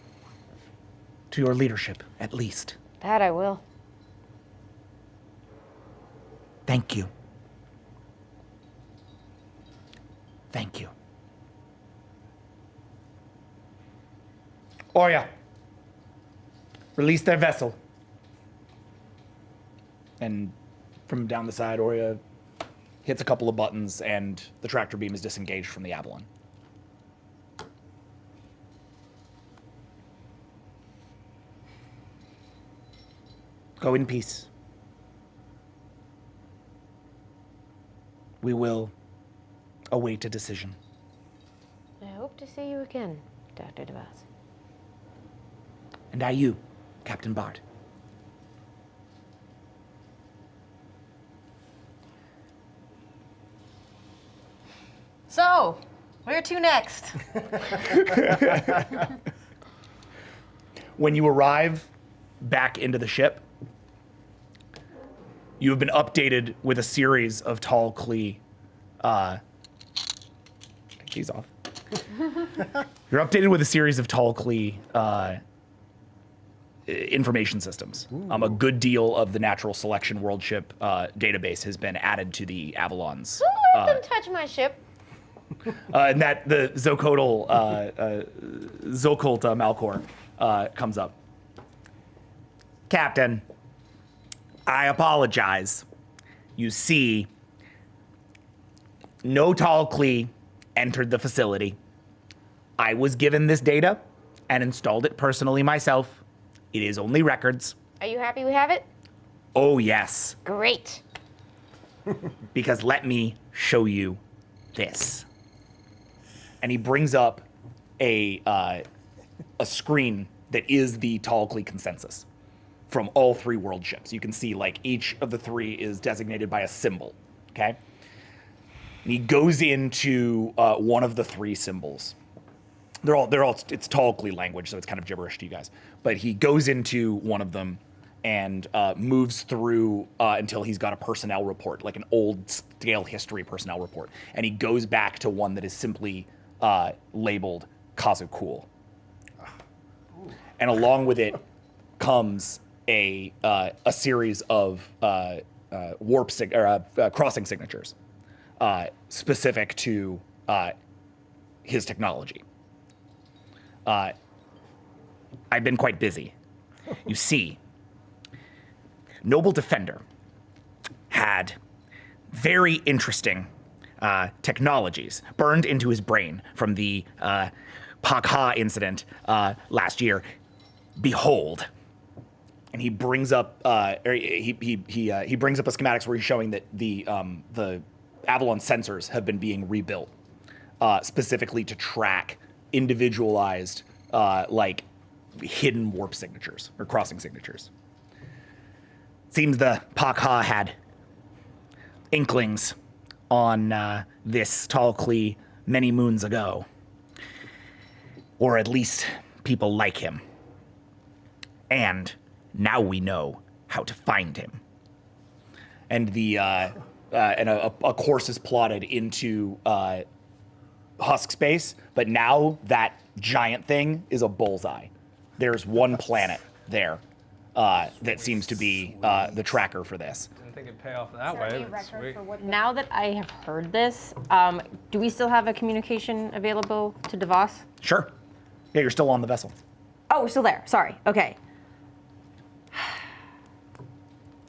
to your leadership, at least? That I will. Thank you. Thank you. Oya, release their vessel. And from down the side, Oya hits a couple of buttons, and the tractor beam is disengaged from the Avalon. Go in peace. We will await a decision. I hope to see you again, Dr. DeVos. And I you, Captain Bart. So, where to next? When you arrive back into the ship, you have been updated with a series of tall Klee. Take these off. You're updated with a series of tall Klee information systems. A good deal of the natural selection world ship database has been added to the Avalon's. Don't let them touch my ship. And that the Zocodal, Zoculta Malcor comes up. Captain, I apologize. You see, no tall Klee entered the facility. I was given this data and installed it personally myself. It is only records. Are you happy we have it? Oh, yes. Great. Because let me show you this. And he brings up a screen that is the tall Klee consensus from all three world ships. You can see like each of the three is designated by a symbol, okay? And he goes into one of the three symbols. It's tall Klee language, so it's kind of gibberish to you guys. But he goes into one of them and moves through until he's got a personnel report, like an old scale history personnel report. And he goes back to one that is simply labeled Kazukul. And along with it comes a series of crossing signatures specific to his technology. I've been quite busy. You see, Noble Defender had very interesting technologies burned into his brain from the Pakha incident last year. Behold. And he brings up he brings up a schematics where he's showing that the Avalon sensors have been being rebuilt specifically to track individualized like hidden warp signatures or crossing signatures. Seems the Pakha had inklings on this tall Klee many moons ago, or at least people like him. And now we know how to find him. And a course is plotted into husk space, but now that giant thing is a bullseye. There's one planet there that seems to be the tracker for this. Didn't think it'd pay off that way. But sweet. Now that I have heard this, do we still have a communication available to DeVos? Sure. Yeah, you're still on the vessel. Oh, we're still there. Sorry. Okay.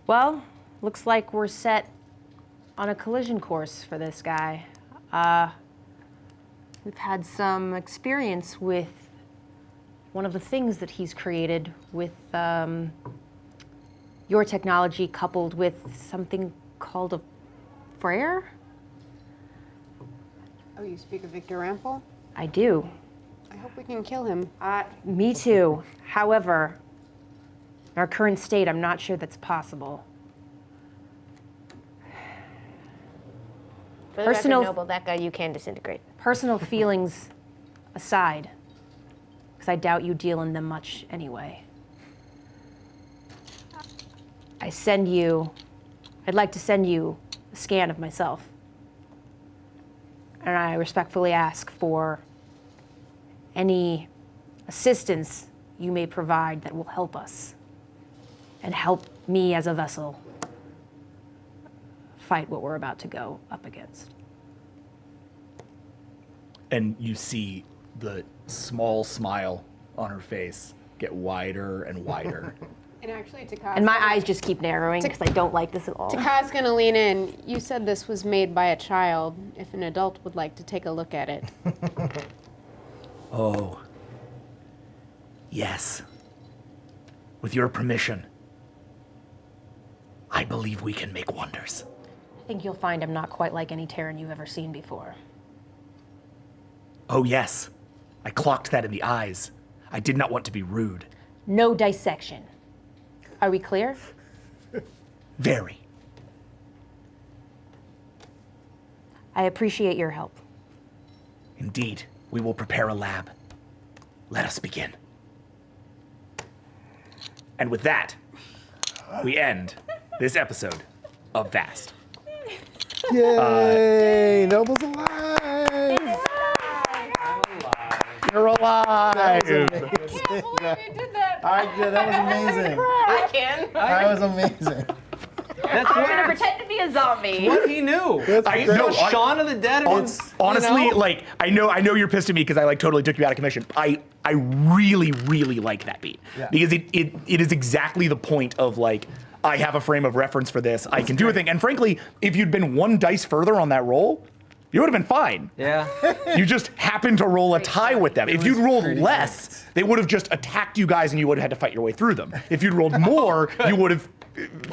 Well, looks like we're set on a collision course for this guy. We've had some experience with one of the things that he's created with your technology coupled with something called a Frere? Oh, you speak of Victor Rampel? I do. I hope we can kill him. Me too. However, in our current state, I'm not sure that's possible. For the Personal- record, Noble, that guy you can disintegrate. Personal feelings aside, because I doubt you deal in them much anyway. I'd like to send you a scan of myself. And I respectfully ask for any assistance you may provide that will help us and help me as a vessel fight what we're about to go up against. And you see the small smile on her face get wider and wider. And actually, Taka's And my eyes just keep narrowing because I don't like this at all. Taka's gonna lean in. You said this was made by a child. If an adult would like to take a look at it. Oh. Yes. With your permission, I believe we can make wonders. I think you'll find I'm not quite like any Terran you've ever seen before. Oh, yes. I clocked that in the eyes. I did not want to be rude. No dissection. Are we clear? Very. I appreciate your help. Indeed, we will prepare a lab. Let us begin. And with that, we end this episode of Vast. Yay! Noble's alive! You're alive! I did that was amazing. I can. That was amazing. That's I'm gonna what, pretend to be a zombie. what he knew. I great. know. Shaun of the Dead. And it's, Honestly, you know? like I know you're pissed at me because I like totally took you out of commission. I really like that beat because it is exactly the point of like I have a frame of reference for this. I can do a thing, and frankly, if you'd been one dice further on that roll, you would have been fine. Yeah. You just happened to roll a tie with them. If you'd rolled less, they would have just attacked you guys, and you would have had to fight your way through them. If you'd rolled more, you would have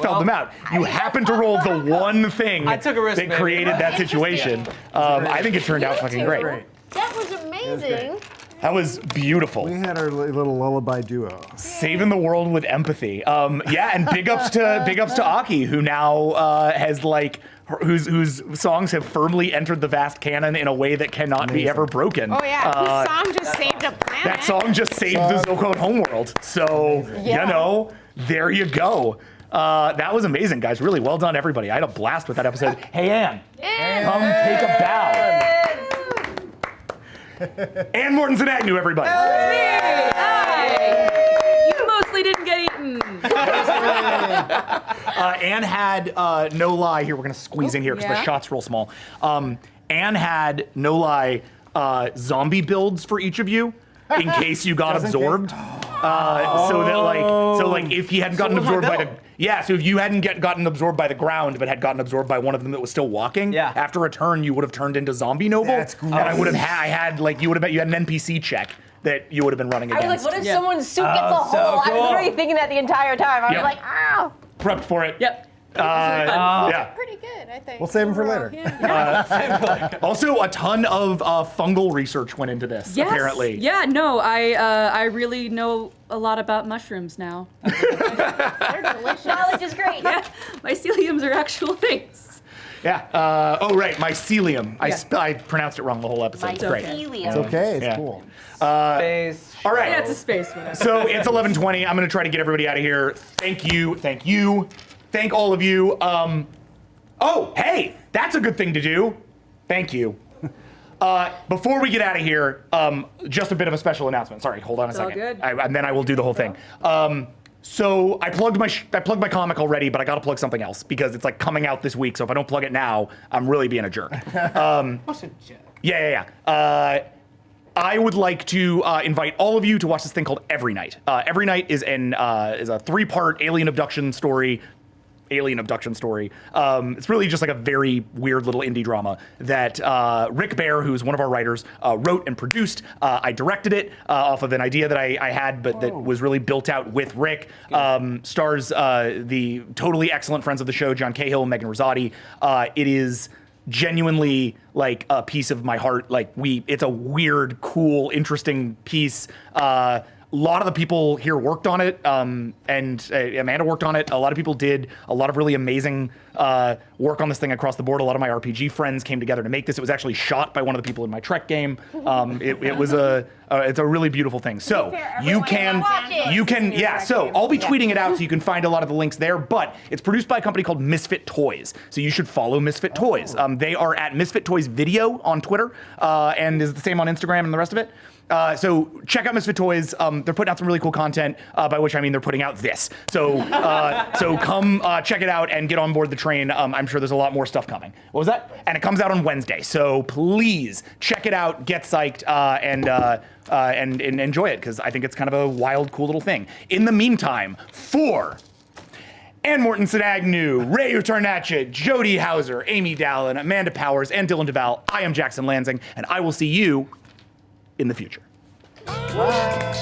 felled them out. You happened to roll the one thing I took a risk, that baby. created that situation. I think it turned out fucking great. That was amazing. That was beautiful. We had our little lullaby duo. Saving the world with empathy. Yeah, and big ups to Aki, who now has like whose songs have firmly entered the vast canon in a way that cannot be ever broken. Oh yeah, whose song just saved a planet. That song just saved the Zokon homeworld. So you know, there you go. That was amazing, guys. Really well done, everybody. I had a blast with that episode. Hey, Anne, come take a bow. Anne Mortensen Agnew, everybody. You mostly didn't get eaten. Anne had, no lie, here, we're going to squeeze in here because the shot's real small. Anne had, no lie, zombie builds for each of you in case you got absorbed. So like if he hadn't gotten absorbed by so if you hadn't gotten absorbed by the ground but had gotten absorbed by one of them that was still walking, after a turn you would have turned into zombie noble. That's great. And I would have I had like you had an NPC check that you would have been running I against. was like, what if someone's suit gets a hole? so I was cool. literally thinking that the entire time. I was Yep. like, ow. Prepped for it. Yep. Yeah. Pretty good, I think. We'll save them for later. Also, a ton of fungal research went into this, Yes. apparently. Yeah, no, I really know a lot about mushrooms now. They're delicious. Knowledge is great. Yeah, myceliums are actual things. Yeah. Oh, right, mycelium. I pronounced it wrong the whole episode. It's great. It's okay. It's Yeah. cool. Space. All right. Yeah, it's a space whatever. So it's 11:20. I'm going to try to get everybody out of here. Thank you. Thank all of you. Oh, hey, that's a good thing to do. Thank you. Before we get out of here, just a bit of a special announcement. Sorry, hold on a all second. good. And then I will do the whole thing. So I plugged my comic already, but I got to plug something else because it's like coming out this week. So if I don't plug it now, I'm really being a jerk. Yeah. I would like to invite all of you to watch this thing called Every Night. Every Night is a 3-part alien abduction story. It's really just like a very weird little indie drama that Rick Bear, who's one of our writers, wrote and produced. I directed it off of an idea that I had, but that was really built out with Rick. Stars the totally excellent friends of the show, John Cahill and Megan Rosati. It is genuinely like a piece of my heart. It's a weird, cool, interesting piece. A lot of the people here worked on it, and Amanda worked on it. A lot of people did a lot of really amazing work on this thing across the board. A lot of my RPG friends came together to make this. It was actually shot by one of the people in my Trek game. It's a really beautiful thing. So you can. So I'll be tweeting it out so you can find a lot of the links there. But it's produced by a company called Misfit Toys. So you should follow Misfit Toys. They are at Misfit Toys Video on Twitter, and is the same on Instagram and the rest of it. So check out Misfit Toys. They're putting out some really cool content, by which I mean they're putting out this. So come check it out and get on board the train. I'm I'm sure there's a lot more stuff coming. What was that? And it comes out on Wednesday. So please check it out, get psyched, and enjoy it, because I think it's kind of a wild, cool little thing. In the meantime, for Ann Mortensen Agnew, Ray Utarnatchit, Jody Hauser, Amy Dallin, Amanda Powers, and Dylan Duval, I am Jackson Lansing, and I will see you in the future. Bye.